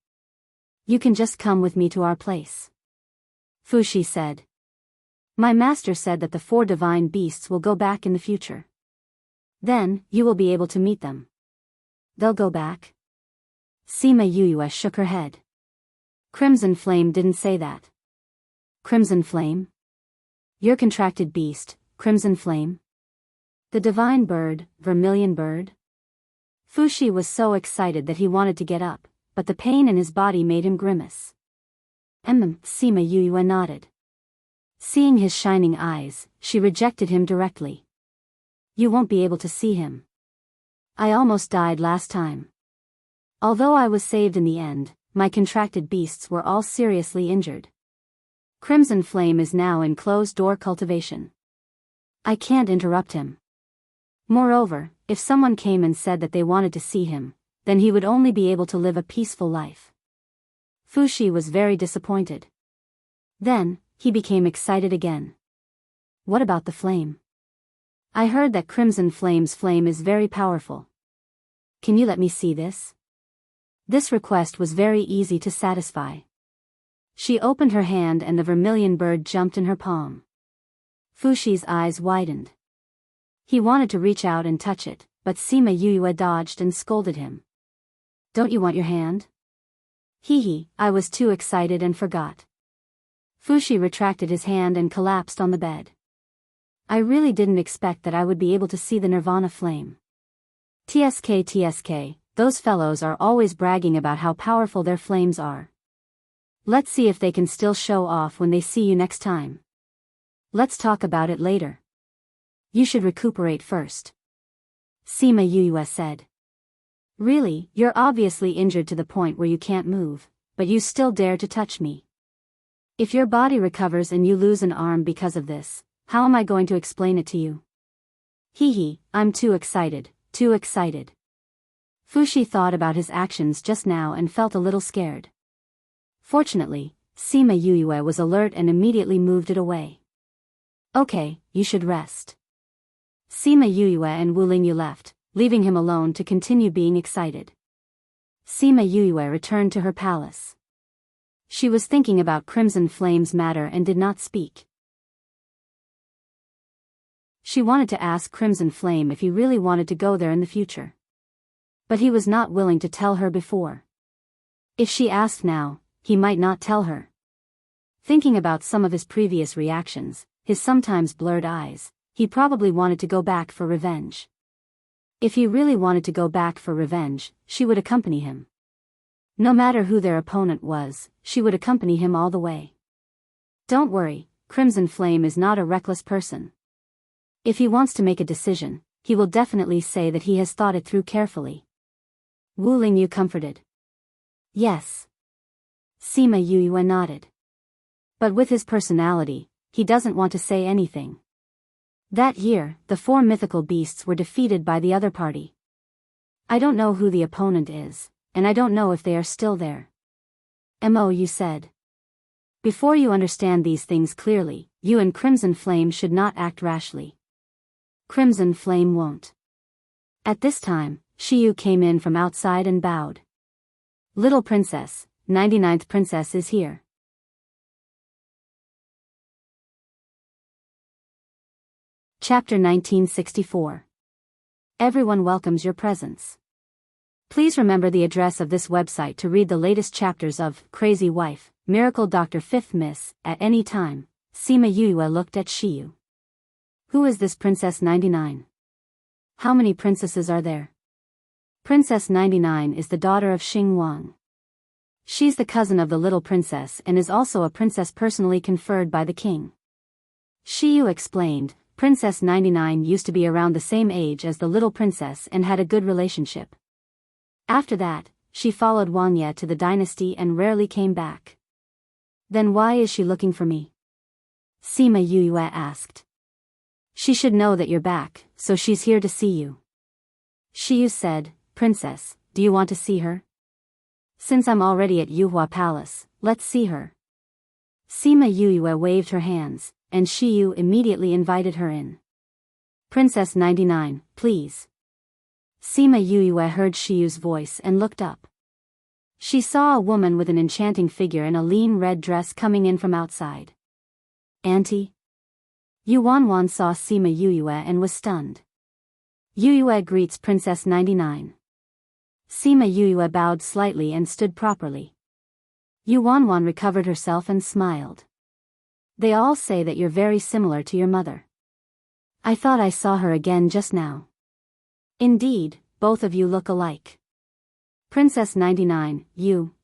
You can just come with me to our place. Fushi said. My master said that the four divine beasts will go back in the future. Then, you will be able to meet them. They'll go back? Sima Yue shook her head. Crimson Flame didn't say that. Crimson Flame? Your contracted beast, Crimson Flame? The divine bird, Vermilion Bird? Fushi was so excited that he wanted to get up, but the pain in his body made him grimace. Sima Yue nodded. Seeing his shining eyes, she rejected him directly. You won't be able to see him. I almost died last time. Although I was saved in the end, my contracted beasts were all seriously injured. Crimson Flame is now in closed-door cultivation. I can't interrupt him. Moreover, if someone came and said that they wanted to see him, then he would only be able to live a peaceful life. Fushi was very disappointed. Then, he became excited again. What about the flame? I heard that Crimson Flame's flame is very powerful. Can you let me see this? This request was very easy to satisfy. She opened her hand and the vermilion bird jumped in her palm. Fushi's eyes widened. He wanted to reach out and touch it, but Sima Yue dodged and scolded him. Don't you want your hand? Hee, I was too excited and forgot. Fushi retracted his hand and collapsed on the bed. I really didn't expect that I would be able to see the Nirvana flame. TSK, those fellows are always bragging about how powerful their flames are. Let's see if they can still show off when they see you next time. Let's talk about it later. You should recuperate first. Sima Yue said. Really, you're obviously injured to the point where you can't move, but you still dare to touch me. If your body recovers and you lose an arm because of this, how am I going to explain it to you? Hee, I'm too excited, too excited. Fushi thought about his actions just now and felt a little scared. Fortunately, Sima Yue was alert and immediately moved it away. Okay, you should rest. Sima Yue and Wu Lingyu left, leaving him alone to continue being excited. Sima Yue returned to her palace. She was thinking about Crimson Flame's matter and did not speak. She wanted to ask Crimson Flame if he really wanted to go there in the future. But he was not willing to tell her before. If she asked now, he might not tell her. Thinking about some of his previous reactions, his sometimes blurred eyes, he probably wanted to go back for revenge. If he really wanted to go back for revenge, she would accompany him. No matter who their opponent was, she would accompany him all the way. Don't worry, Crimson Flame is not a reckless person. If he wants to make a decision, he will definitely say that he has thought it through carefully. Wu Lingyu comforted. Yes. Sima Yue nodded. But with his personality, he doesn't want to say anything. That year, the four mythical beasts were defeated by the other party. I don't know who the opponent is, and I don't know if they are still there. You said. Before you understand these things clearly, you and Crimson Flame should not act rashly. Crimson Flame won't. At this time, Shiyu came in from outside and bowed. Little Princess, 99th Princess is here. Chapter 1964. Everyone welcomes your presence. Please remember the address of this website to read the latest chapters of Crazy Wife, Miracle Dr. Fifth Miss, at any time. Sima Yue looked at Shiyu. Who is this Princess 99? How many princesses are there? Princess 99 is the daughter of Xing Wang. She's the cousin of the little princess and is also a princess personally conferred by the king. Shiyu explained. Princess 99 used to be around the same age as the little princess and had a good relationship. After that, she followed Wang Ye to the dynasty and rarely came back. Then why is she looking for me? Sima Yue asked. She should know that you're back, so she's here to see you. Shiyu said, Princess, do you want to see her? Since I'm already at Yuhua Palace, let's see her. Sima Yue waved her hands, and Shiyu immediately invited her in. Princess 99, please. Sima Yue heard Shiyu's voice and looked up. She saw a woman with an enchanting figure in a lean red dress coming in from outside. Auntie? Yuan saw Sima Yue and was stunned. Yue greets Princess 99. Sima Yue bowed slightly and stood properly. Yuan recovered herself and smiled. They all say that you're very similar to your mother. I thought I saw her again just now. Indeed, both of you look alike. Princess 99,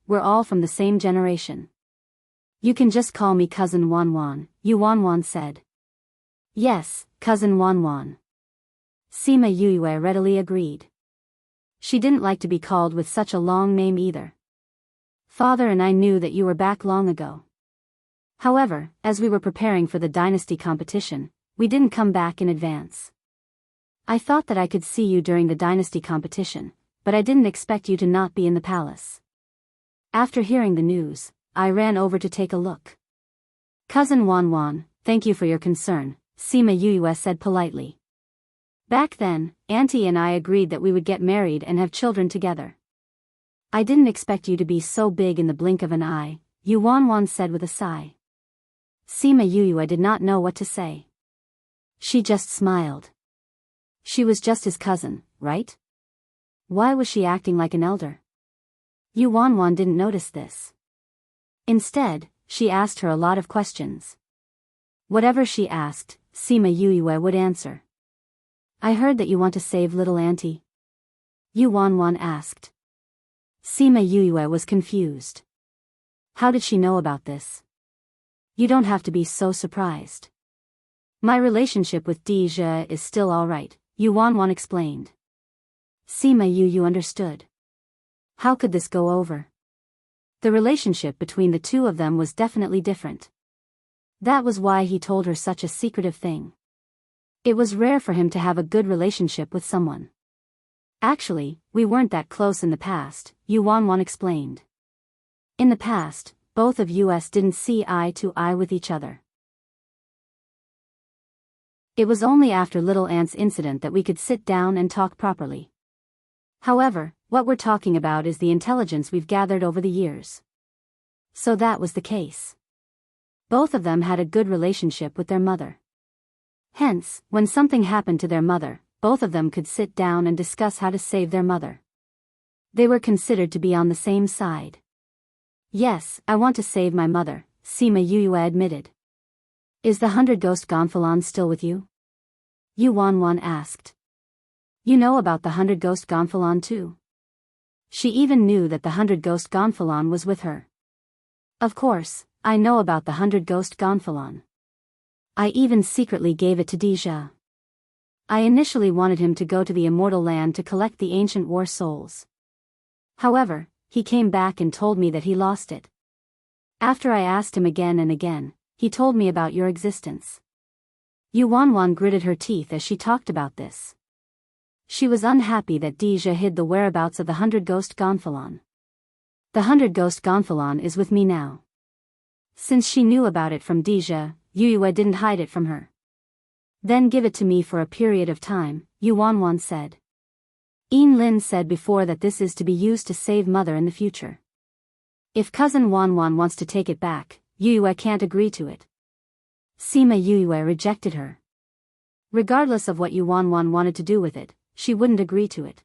we're all from the same generation. You can just call me Cousin Wan, Yuan said. Yes, Cousin Wan. Sima Yue readily agreed. She didn't like to be called with such a long name either. Father and I knew that you were back long ago. However, as we were preparing for the dynasty competition, we didn't come back in advance. I thought that I could see you during the dynasty competition, but I didn't expect you to not be in the palace. After hearing the news, I ran over to take a look. Cousin Wan, thank you for your concern, Sima Yue said politely. Back then, Auntie and I agreed that we would get married and have children together. I didn't expect you to be so big in the blink of an eye, Yuan said with a sigh. Sima Yue did not know what to say. She just smiled. She was just his cousin, right? Why was she acting like an elder? Yuan didn't notice this. Instead, she asked her a lot of questions. Whatever she asked, Sima Yue would answer. I heard that you want to save little auntie. Yuan asked. Sima Yue was confused. How did she know about this? You don't have to be so surprised. My relationship with Deja is still alright, Yuan explained. Sima Yue understood. How could this go over? The relationship between the two of them was definitely different. That was why he told her such a secretive thing. It was rare for him to have a good relationship with someone. Actually, we weren't that close in the past, Yuan explained. In the past, both of us didn't see eye to eye with each other. It was only after Little Ant's incident that we could sit down and talk properly. However, what we're talking about is the intelligence we've gathered over the years. So that was the case. Both of them had a good relationship with their mother. Hence, when something happened to their mother, both of them could sit down and discuss how to save their mother. They were considered to be on the same side. Yes, I want to save my mother, Sima Yue admitted. Is the 100-ghost Gonfalon still with you? Yuan asked. You know about the 100-ghost Gonfalon too? She even knew that the 100-ghost Gonfalon was with her. Of course, I know about the 100-ghost Gonfalon. I even secretly gave it to Deja. I initially wanted him to go to the Immortal Land to collect the ancient war souls. However, he came back and told me that he lost it. After I asked him again and again, he told me about your existence. Yuan gritted her teeth as she talked about this. She was unhappy that Deja hid the whereabouts of the 100-ghost Gonfalon. The 100-ghost Gonfalon is with me now. Since she knew about it from Deja, Yue didn't hide it from her. Then give it to me for a period of time, Yuan said. Lin said before that this is to be used to save mother in the future. If cousin Wan wants to take it back, Yue can't agree to it. Sima Yue rejected her. Regardless of what Yuan wanted to do with it, she wouldn't agree to it.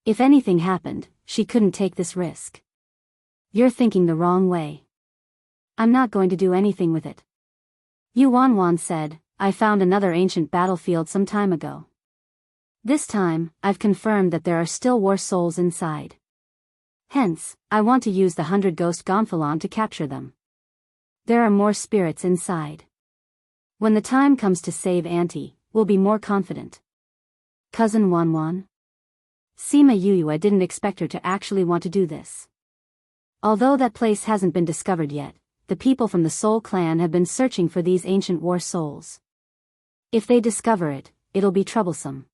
If anything happened, she couldn't take this risk. You're thinking the wrong way. I'm not going to do anything with it. Yuanwan said, I found another ancient battlefield some time ago. This time, I've confirmed that there are still war souls inside. Hence, I want to use the 100 Ghost Gonfalon to capture them. There are more spirits inside. When the time comes to save Auntie, we'll be more confident. Cousin Wanwan? Sima Yuyue didn't expect her to actually want to do this. Although that place hasn't been discovered yet, the people from the Soul Clan have been searching for these ancient war souls. If they discover it, it'll be troublesome.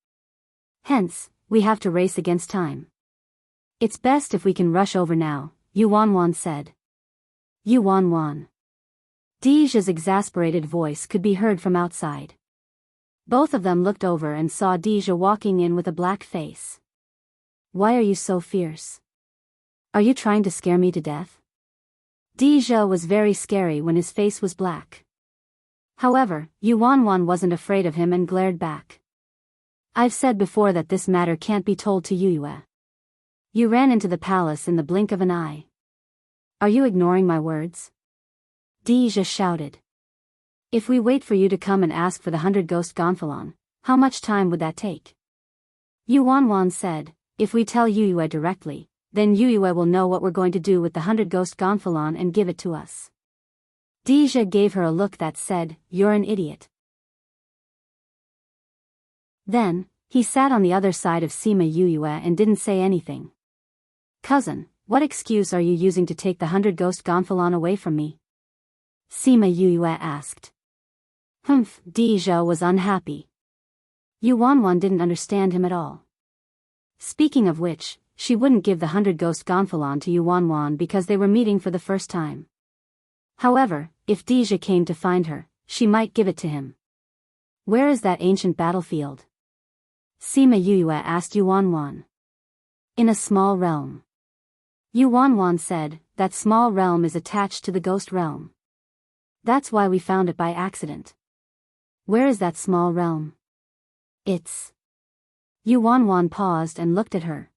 Hence, we have to race against time. It's best if we can rush over now, Yuanwan said. Yuanwan. Deja's exasperated voice could be heard from outside. Both of them looked over and saw Deja walking in with a black face. Why are you so fierce? Are you trying to scare me to death? Deja was very scary when his face was black. However, Yuanwan wasn't afraid of him and glared back. I've said before that this matter can't be told to Yuyue. You ran into the palace in the blink of an eye. Are you ignoring my words? Deja shouted. If we wait for you to come and ask for the 100 Ghost Gonfalon, how much time would that take? Yuanwan said, if we tell Yuyue directly, then Yuyue will know what we're going to do with the 100 Ghost Gonfalon and give it to us. Deja gave her a look that said, you're an idiot. Then, he sat on the other side of Sima Yuyue and didn't say anything. Cousin, what excuse are you using to take the 100 Ghost Gonfalon away from me? Sima Yuyue asked. Deja was unhappy. Yuanwan didn't understand him at all. Speaking of which, she wouldn't give the 100 Ghost Gonfalon to Yuanwan because they were meeting for the first time. However, if Deja came to find her, she might give it to him. Where is that ancient battlefield? Sima Yuyue asked Yuanwan. In a small realm. Yuanwan said, that small realm is attached to the ghost realm. That's why we found it by accident. Where is that small realm? It's... Yuanwan paused and looked at her.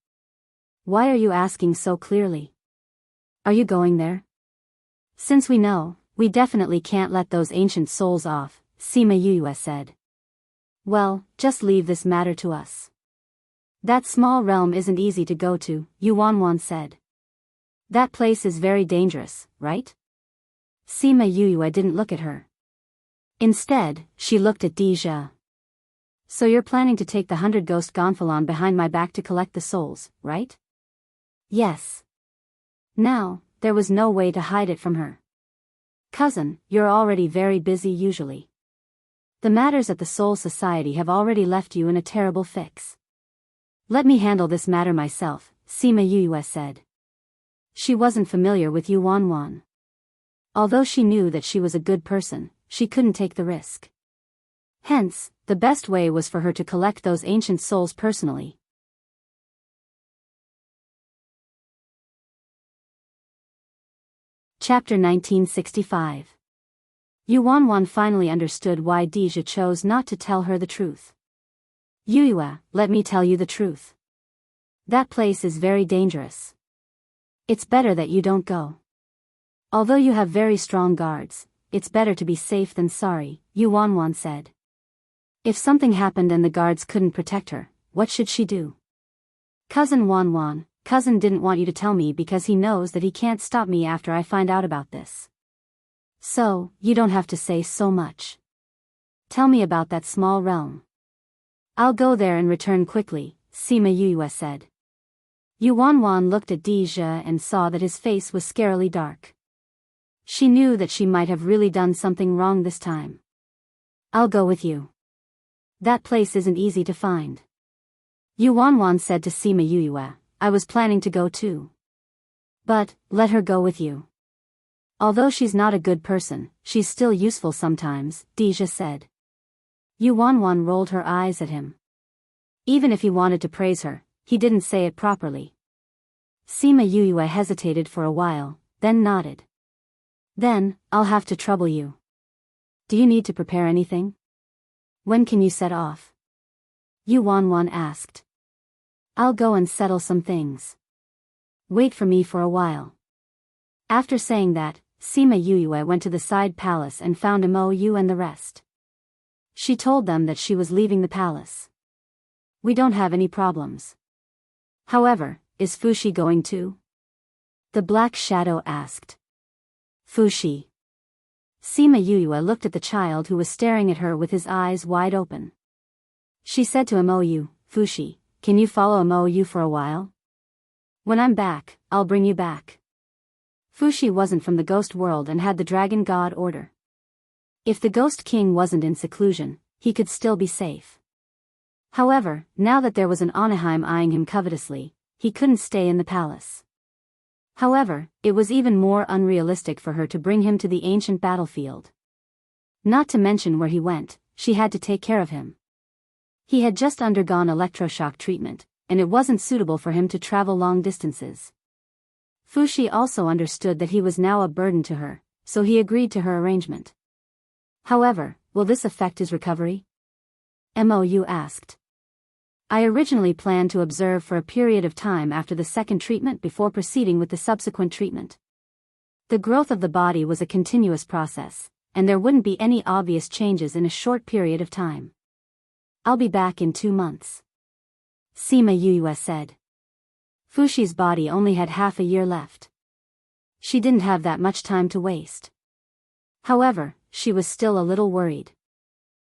Why are you asking so clearly? Are you going there? Since we know, we definitely can't let those ancient souls off, Sima Yuyue said. Well, just leave this matter to us. That small realm isn't easy to go to, Yuanwan said. That place is very dangerous, right? Sima Yuyue didn't look at her. Instead, she looked at Deja. So you're planning to take the 100 Ghost Gonfalon behind my back to collect the souls, right? Yes. Now, there was no way to hide it from her. Cousin, you're already very busy usually. The matters at the Soul Society have already left you in a terrible fix. Let me handle this matter myself, Sima Yuyue said. She wasn't familiar with Yuanwan. Although she knew that she was a good person, she couldn't take the risk. Hence, the best way was for her to collect those ancient souls personally. Chapter 1965. Yuanwan finally understood why Deja chose not to tell her the truth. Yuyue, let me tell you the truth. That place is very dangerous. It's better that you don't go. Although you have very strong guards, it's better to be safe than sorry, Yuanwan said. If something happened and the guards couldn't protect her, what should she do? Cousin Wanwan, cousin didn't want you to tell me because he knows that he can't stop me after I find out about this. So, you don't have to say so much. Tell me about that small realm. I'll go there and return quickly, Sima Yuyue said. Yuanwan looked at Deja and saw that his face was scarily dark. She knew that she might have really done something wrong this time. I'll go with you. That place isn't easy to find. Yuanwan said to Sima Yuyue, I was planning to go too. But, let her go with you. Although she's not a good person, she's still useful sometimes, Deja said. Yuanwan rolled her eyes at him. Even if he wanted to praise her, he didn't say it properly. Sima Yuyue hesitated for a while, then nodded. Then, I'll have to trouble you. Do you need to prepare anything? When can you set off? Yuanwan asked. I'll go and settle some things. Wait for me for a while. After saying that, Sima Yue went to the side palace and found Mou and the rest. She told them that she was leaving the palace. We don't have any problems. However, is Fushi going too? The Black Shadow asked. Fushi. Sima Yue looked at the child who was staring at her with his eyes wide open. She said to Mou, Fushi, can you follow Mou for a while? When I'm back, I'll bring you back. Fushi wasn't from the ghost world and had the dragon god order. If the ghost king wasn't in seclusion, he could still be safe. However, now that there was an Anaheim eyeing him covetously, he couldn't stay in the palace. However, it was even more unrealistic for her to bring him to the ancient battlefield. Not to mention where he went, she had to take care of him. He had just undergone electroshock treatment, and it wasn't suitable for him to travel long distances. Fushi also understood that he was now a burden to her, so he agreed to her arrangement. However, will this affect his recovery? Mou asked. I originally planned to observe for a period of time after the second treatment before proceeding with the subsequent treatment. The growth of the body was a continuous process, and there wouldn't be any obvious changes in a short period of time. I'll be back in 2 months. Sima Yue said. Fushi's body only had half a year left. She didn't have that much time to waste. However, she was still a little worried.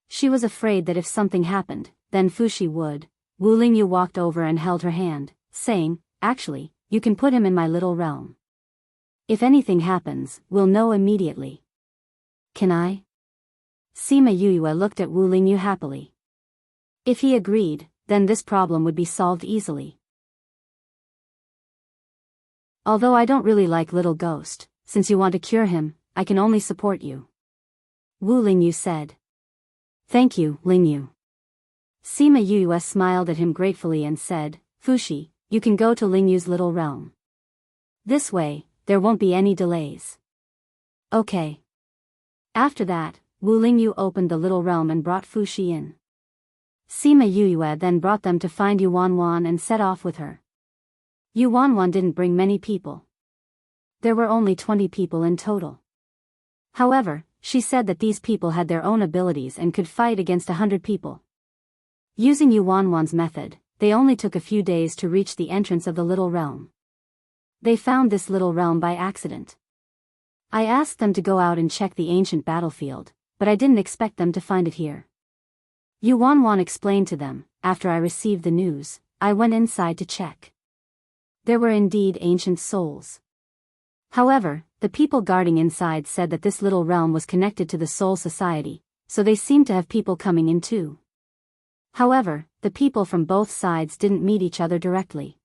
She was afraid that if something happened, then Fushi would. Wu Lingyu walked over and held her hand, saying, actually, you can put him in my little realm. If anything happens, we'll know immediately. Can I? Sima Yue looked at Wu Lingyu happily. If he agreed, then this problem would be solved easily. Although I don't really like Little Ghost, since you want to cure him, I can only support you. Wu Lingyu said. Thank you, Lingyu. Sima Yue smiled at him gratefully and said, Fushi, you can go to Lingyu's little realm. This way, there won't be any delays. Okay. After that, Wu Lingyu opened the little realm and brought Fushi in. Sima Yue then brought them to find Yuanwan and set off with her. Yuanwan didn't bring many people. There were only 20 people in total. However, she said that these people had their own abilities and could fight against 100 people. Using Yuanwan's method, they only took a few days to reach the entrance of the little realm. They found this little realm by accident. I asked them to go out and check the ancient battlefield, but I didn't expect them to find it here. Yuanwan explained to them, after I received the news, I went inside to check. There were indeed ancient souls. However, the people guarding inside said that this little realm was connected to the Soul Society, so they seemed to have people coming in too. However, the people from both sides didn't meet each other directly.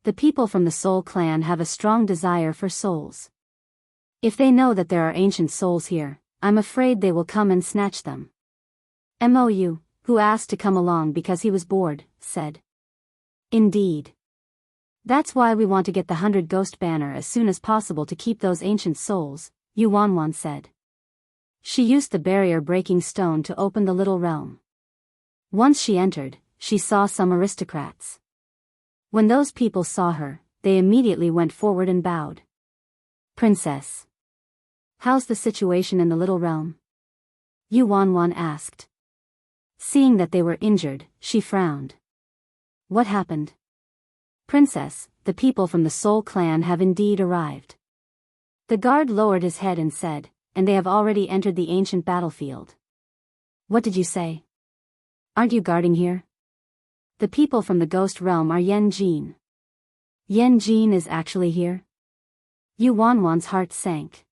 The people from the Soul clan have a strong desire for souls. If they know that there are ancient souls here, I'm afraid they will come and snatch them. Mou, who asked to come along because he was bored, said. Indeed. That's why we want to get the 100 Ghost banner as soon as possible to keep those ancient souls, Yuanwan said. She used the barrier-breaking stone to open the little realm. Once she entered, she saw some aristocrats. When those people saw her, they immediately went forward and bowed. Princess. How's the situation in the little realm? Yuanwan asked. Seeing that they were injured, she frowned. What happened? Princess, the people from the Soul clan have indeed arrived. The guard lowered his head and said, and they have already entered the ancient battlefield. What did you say? Aren't you guarding here? The people from the ghost realm are Yen Jin. Yen Jin is actually here? Yuanwan's heart sank.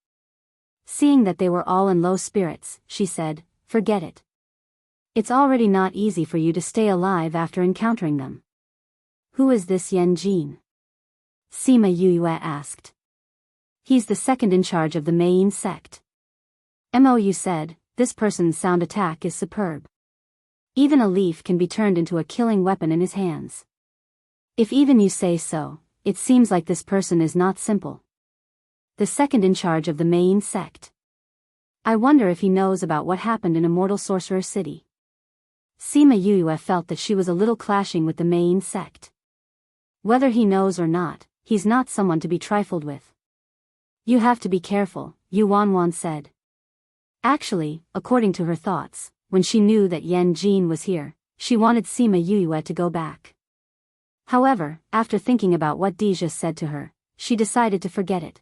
Seeing that they were all in low spirits, she said, forget it. It's already not easy for you to stay alive after encountering them. Who is this Yen Jin? Sima Yue asked. He's the second in charge of the Mage sect. Mou said, this person's sound attack is superb. Even a leaf can be turned into a killing weapon in his hands. If even you say so, it seems like this person is not simple. The second in charge of the Mage sect. I wonder if he knows about what happened in Immortal Sorcerer City. Sima Yue felt that she was a little clashing with the Mage sect. Whether he knows or not, he's not someone to be trifled with. You have to be careful, Yu Wanwan said. Actually, according to her thoughts, when she knew that Yan Jin was here, she wanted Sima Yuyue to go back. However, after thinking about what Deja said to her, she decided to forget it.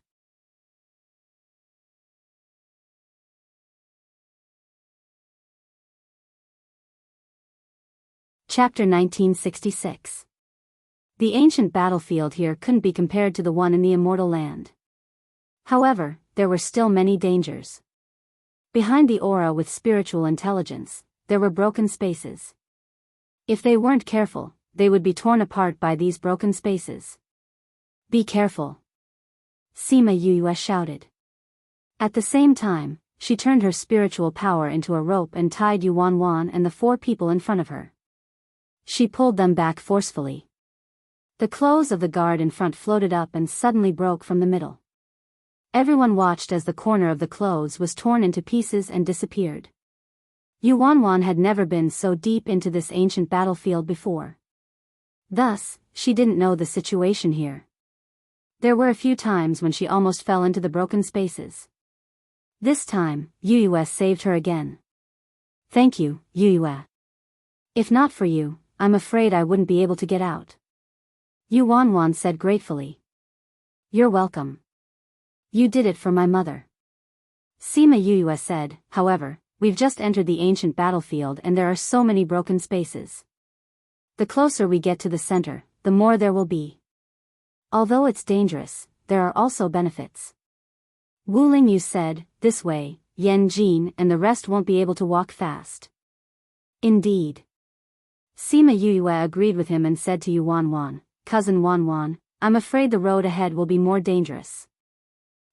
Chapter 1966. The ancient battlefield here couldn't be compared to the one in the immortal land. However, there were still many dangers. Behind the aura with spiritual intelligence, there were broken spaces. If they weren't careful, they would be torn apart by these broken spaces. Be careful, Sima Yuyue shouted. At the same time, she turned her spiritual power into a rope and tied Yu Wanwan and the 4 people in front of her. She pulled them back forcefully. The clothes of the guard in front floated up and suddenly broke from the middle. Everyone watched as the corner of the clothes was torn into pieces and disappeared. Yu Wanwan had never been so deep into this ancient battlefield before. Thus, she didn't know the situation here. There were a few times when she almost fell into the broken spaces. This time, Yuyue saved her again. Thank you, Yuyue. If not for you, I'm afraid I wouldn't be able to get out. Yu Wanwan said gratefully. You're welcome. You did it for my mother. Sima Yuyue said, however, we've just entered the ancient battlefield and there are so many broken spaces. The closer we get to the center, the more there will be. Although it's dangerous, there are also benefits. Wu Lingyu said, this way, Yan Jin and the rest won't be able to walk fast. Indeed. Sima Yuyue agreed with him and said to Yu Wanwan, Cousin Wanwan, I'm afraid the road ahead will be more dangerous.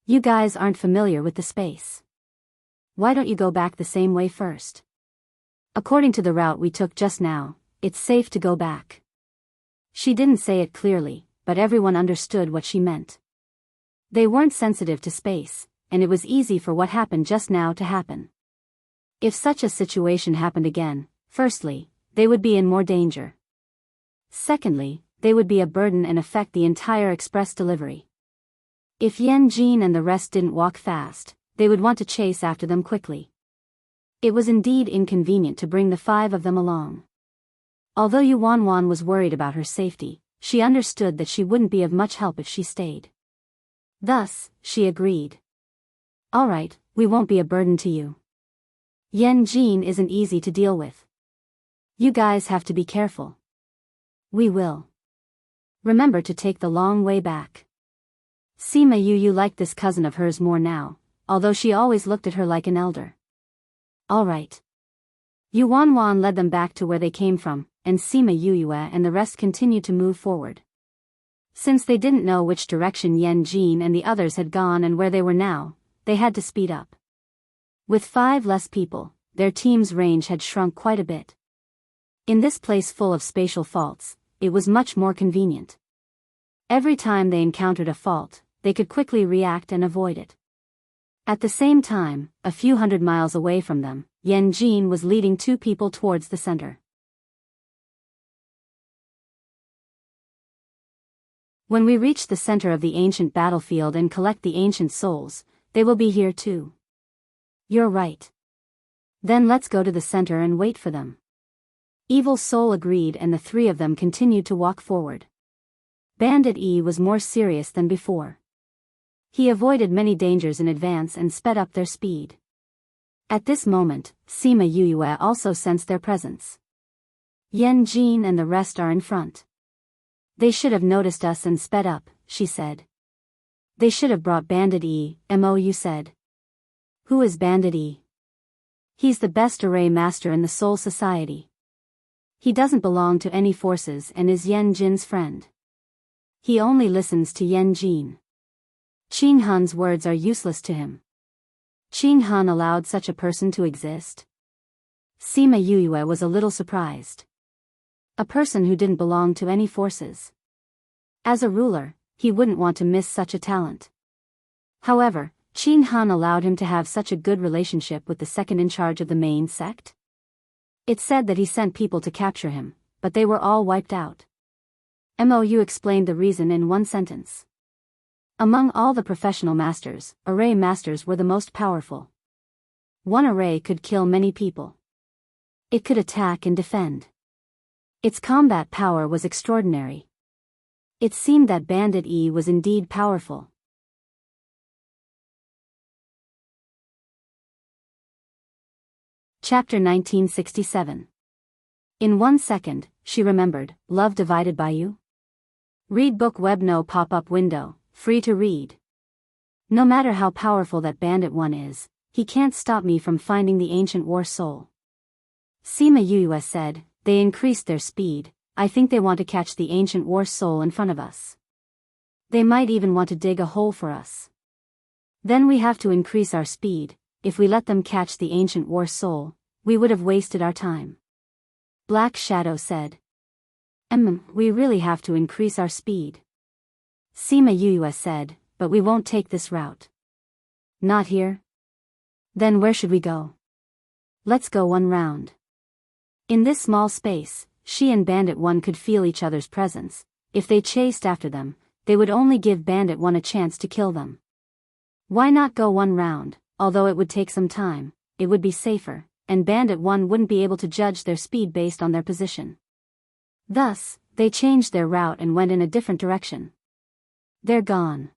You guys aren't familiar with the space. Why don't you go back the same way first? According to the route we took just now, it's safe to go back. She didn't say it clearly, but everyone understood what she meant. They weren't sensitive to space, and it was easy for what happened just now to happen. If such a situation happened again, firstly, they would be in more danger. Secondly, they would be a burden and affect the entire express delivery. If Yan Jin and the rest didn't walk fast, they would want to chase after them quickly. It was indeed inconvenient to bring the 5 of them along. Although Yu Wanwan was worried about her safety, she understood that she wouldn't be of much help if she stayed. Thus, she agreed. All right, we won't be a burden to you. Yan Jin isn't easy to deal with. You guys have to be careful. We will. Remember to take the long way back. Sima Yuyue liked this cousin of hers more now, although she always looked at her like an elder. All right. Yu Wanwan led them back to where they came from, and Sima Yuyue and the rest continued to move forward. Since they didn't know which direction Yan Jin and the others had gone and where they were now, they had to speed up. With 5 less people, their team's range had shrunk quite a bit. In this place full of spatial faults, it was much more convenient. Every time they encountered a fault, they could quickly react and avoid it. At the same time, a few hundred miles away from them, Yan Jin was leading 2 people towards the center. When we reach the center of the ancient battlefield and collect the ancient souls, they will be here too. You're right. Then let's go to the center and wait for them. Evil Soul agreed and the 3 of them continued to walk forward. Bandit E was more serious than before. He avoided many dangers in advance and sped up their speed. At this moment, Sima Yuyue also sensed their presence. Yan Jin and the rest are in front. They should have noticed us and sped up, she said. They should have brought Bandit E, Mo said. Who is Bandit E? He's the best array master in the Soul Society. He doesn't belong to any forces and is Yan Jin's friend. He only listens to Yan Jin. Qing Han's words are useless to him. Qing Han allowed such a person to exist? Sima Yuyue was a little surprised. A person who didn't belong to any forces. As a ruler, he wouldn't want to miss such a talent. However, Qing Han allowed him to have such a good relationship with the second in charge of the main sect. It said that he sent people to capture him, but they were all wiped out. Mou explained the reason in one sentence. Among all the professional masters, array masters were the most powerful. One array could kill many people. It could attack and defend. Its combat power was extraordinary. It seemed that Bandit E was indeed powerful. Chapter 1967. In 1 second, she remembered, Love Divided by You? Read book web no pop-up window, free to read. No matter how powerful that Bandit One is, he can't stop me from finding the ancient war soul. Sima Yuyue said, they increased their speed. I think they want to catch the ancient war soul in front of us. They might even want to dig a hole for us. Then we have to increase our speed. If we let them catch the ancient war soul, we would have wasted our time. Black Shadow said. We really have to increase our speed. Sima Yuyue said, but we won't take this route. Not here? Then where should we go? Let's go one round. In this small space, she and Bandit One could feel each other's presence. If they chased after them, they would only give Bandit One a chance to kill them. Why not go one round? Although it would take some time, it would be safer, and Bandit One wouldn't be able to judge their speed based on their position. Thus, they changed their route and went in a different direction. They're gone.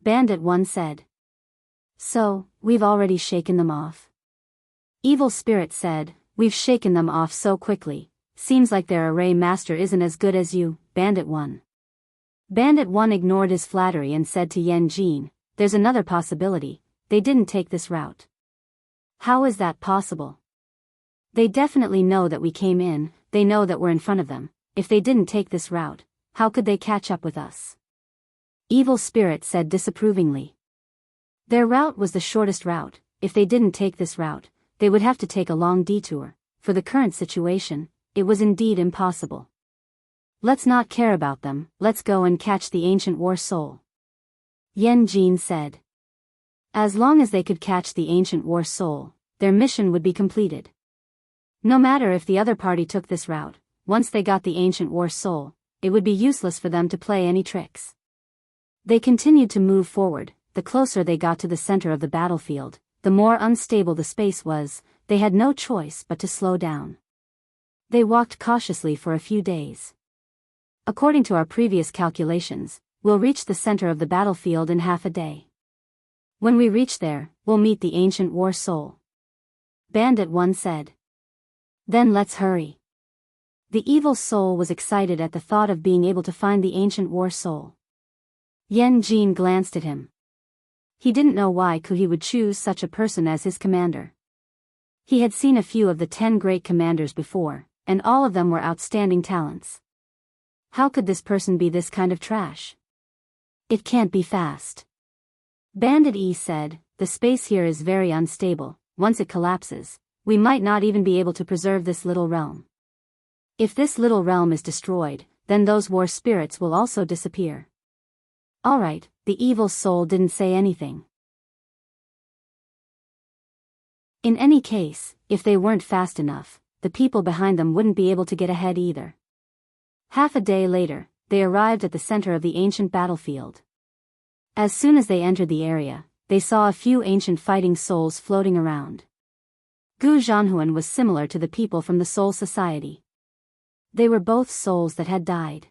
Bandit One said. So, we've already shaken them off? Evil Spirit said, we've shaken them off so quickly. Seems like their array master isn't as good as you, Bandit One. Bandit One ignored his flattery and said to Yan Jin, there's another possibility. They didn't take this route. How is that possible? They definitely know that we came in, they know that we're in front of them. If they didn't take this route, how could they catch up with us? Evil Spirit said disapprovingly. Their route was the shortest route. If they didn't take this route, they would have to take a long detour. For the current situation, it was indeed impossible. Let's not care about them, let's go and catch the ancient war soul. Yan Jin said. As long as they could catch the ancient war soul, their mission would be completed. No matter if the other party took this route, once they got the ancient war soul, it would be useless for them to play any tricks. They continued to move forward. The closer they got to the center of the battlefield, the more unstable the space was. They had no choice but to slow down. They walked cautiously for a few days. According to our previous calculations, we'll reach the center of the battlefield in half a day. When we reach there, we'll meet the ancient war soul. Bandit One said. Then let's hurry. The evil soul was excited at the thought of being able to find the ancient war soul. Yan Jin glanced at him. He didn't know why he would choose such a person as his commander. He had seen a few of the 10 great commanders before, and all of them were outstanding talents. How could this person be this kind of trash? It can't be fast. Bandit E said, the space here is very unstable. Once it collapses, we might not even be able to preserve this little realm. If this little realm is destroyed, then those war spirits will also disappear. Alright, the evil soul didn't say anything. In any case, if they weren't fast enough, the people behind them wouldn't be able to get ahead either. Half a day later, they arrived at the center of the ancient battlefield. As soon as they entered the area, they saw a few ancient fighting souls floating around. Gu Zhanhuan was similar to the people from the Soul Society. They were both souls that had died.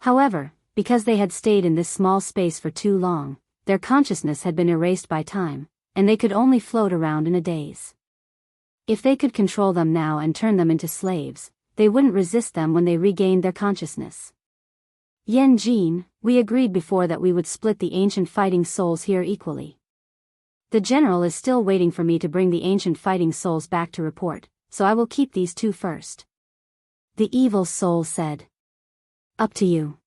However, because they had stayed in this small space for too long, their consciousness had been erased by time, and they could only float around in a daze. If they could control them now and turn them into slaves, they wouldn't resist them when they regained their consciousness. Yan Jin, we agreed before that we would split the ancient fighting souls here equally. The general is still waiting for me to bring the ancient fighting souls back to report, so I will keep these two first. The evil soul said. Up to you.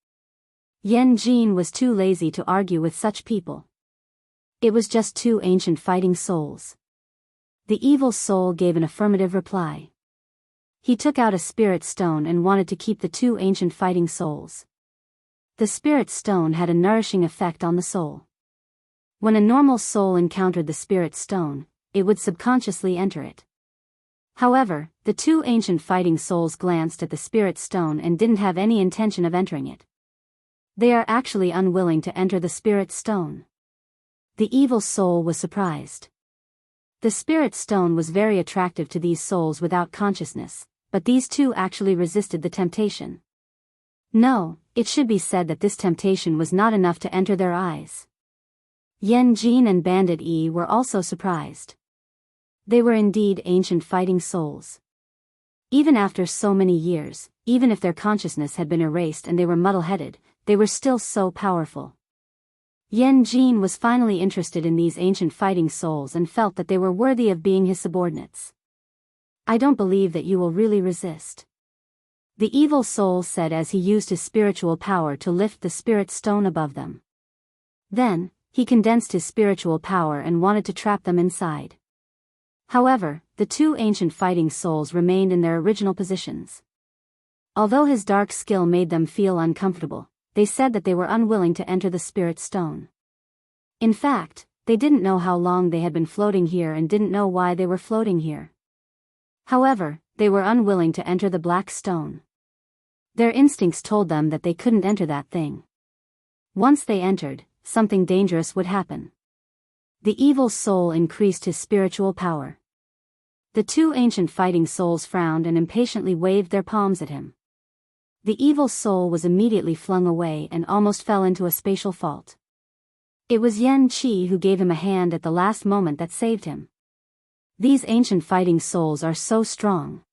Yan Jin was too lazy to argue with such people. It was just 2 ancient fighting souls. The evil soul gave an affirmative reply. He took out a spirit stone and wanted to keep the 2 ancient fighting souls. The spirit stone had a nourishing effect on the soul. When a normal soul encountered the spirit stone, it would subconsciously enter it. However, the two ancient fighting souls glanced at the spirit stone and didn't have any intention of entering it. They are actually unwilling to enter the spirit stone. The evil soul was surprised. The spirit stone was very attractive to these souls without consciousness, but these two actually resisted the temptation. No, it should be said that this temptation was not enough to enter their eyes. Yen Jin and Bandit E were also surprised. They were indeed ancient fighting souls. Even after so many years, even if their consciousness had been erased and they were muddle-headed, they were still so powerful. Yen Jin was finally interested in these ancient fighting souls and felt that they were worthy of being his subordinates. I don't believe that you will really resist, the evil soul said as he used his spiritual power to lift the spirit stone above them. Then, he condensed his spiritual power and wanted to trap them inside. However, the two ancient fighting souls remained in their original positions. Although his dark skill made them feel uncomfortable, they said that they were unwilling to enter the spirit stone. In fact, they didn't know how long they had been floating here and didn't know why they were floating here. However, they were unwilling to enter the black stone. Their instincts told them that they couldn't enter that thing. Once they entered, something dangerous would happen. The evil soul increased his spiritual power. The two ancient fighting souls frowned and impatiently waved their palms at him. The evil soul was immediately flung away and almost fell into a spatial fault. It was Yen Qi who gave him a hand at the last moment that saved him. These ancient fighting souls are so strong.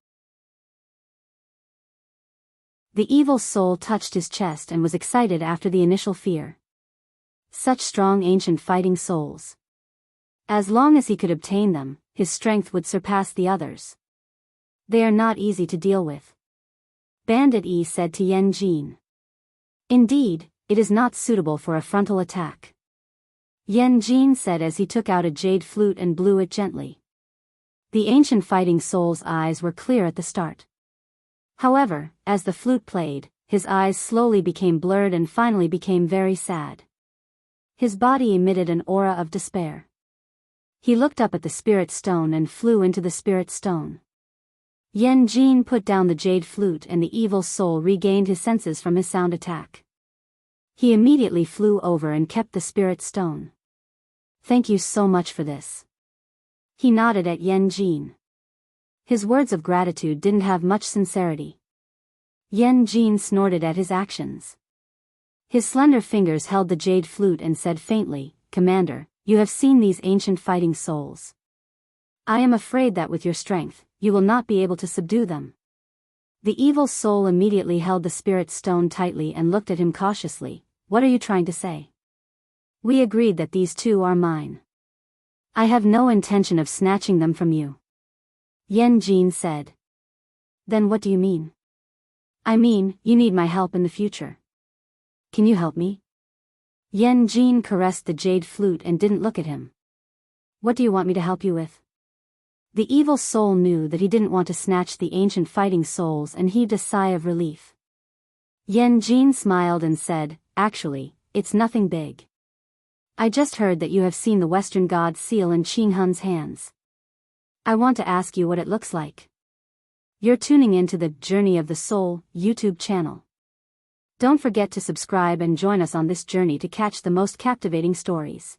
The evil soul touched his chest and was excited after the initial fear. Such strong ancient fighting souls. As long as he could obtain them, his strength would surpass the others. They are not easy to deal with, Bandit E said to Yen Jin. Indeed, it is not suitable for a frontal attack, Yen Jin said as he took out a jade flute and blew it gently. The ancient fighting soul's eyes were clear at the start. However, as the flute played, his eyes slowly became blurred and finally became very sad. His body emitted an aura of despair. He looked up at the spirit stone and flew into the spirit stone. Yen Jin put down the jade flute and the evil soul regained his senses from his sound attack. He immediately flew over and kept the spirit stone. Thank you so much for this. He nodded at Yen Jin. His words of gratitude didn't have much sincerity. Yen Jin snorted at his actions. His slender fingers held the jade flute and said faintly, Commander, you have seen these ancient fighting souls. I am afraid that with your strength, you will not be able to subdue them. The evil soul immediately held the spirit stone tightly and looked at him cautiously. What are you trying to say? We agreed that these two are mine. I have no intention of snatching them from you, Yen Jin said. Then what do you mean? I mean, you need my help in the future. Can you help me? Yen Jin caressed the jade flute and didn't look at him. What do you want me to help you with? The evil soul knew that he didn't want to snatch the ancient fighting souls and heaved a sigh of relief. Yen Jin smiled and said, Actually, it's nothing big. I just heard that you have seen the Western God's seal in Qing Hun's hands. I want to ask you what it looks like. You're tuning into the Journey of the Soul YouTube channel. Don't forget to subscribe and join us on this journey to catch the most captivating stories.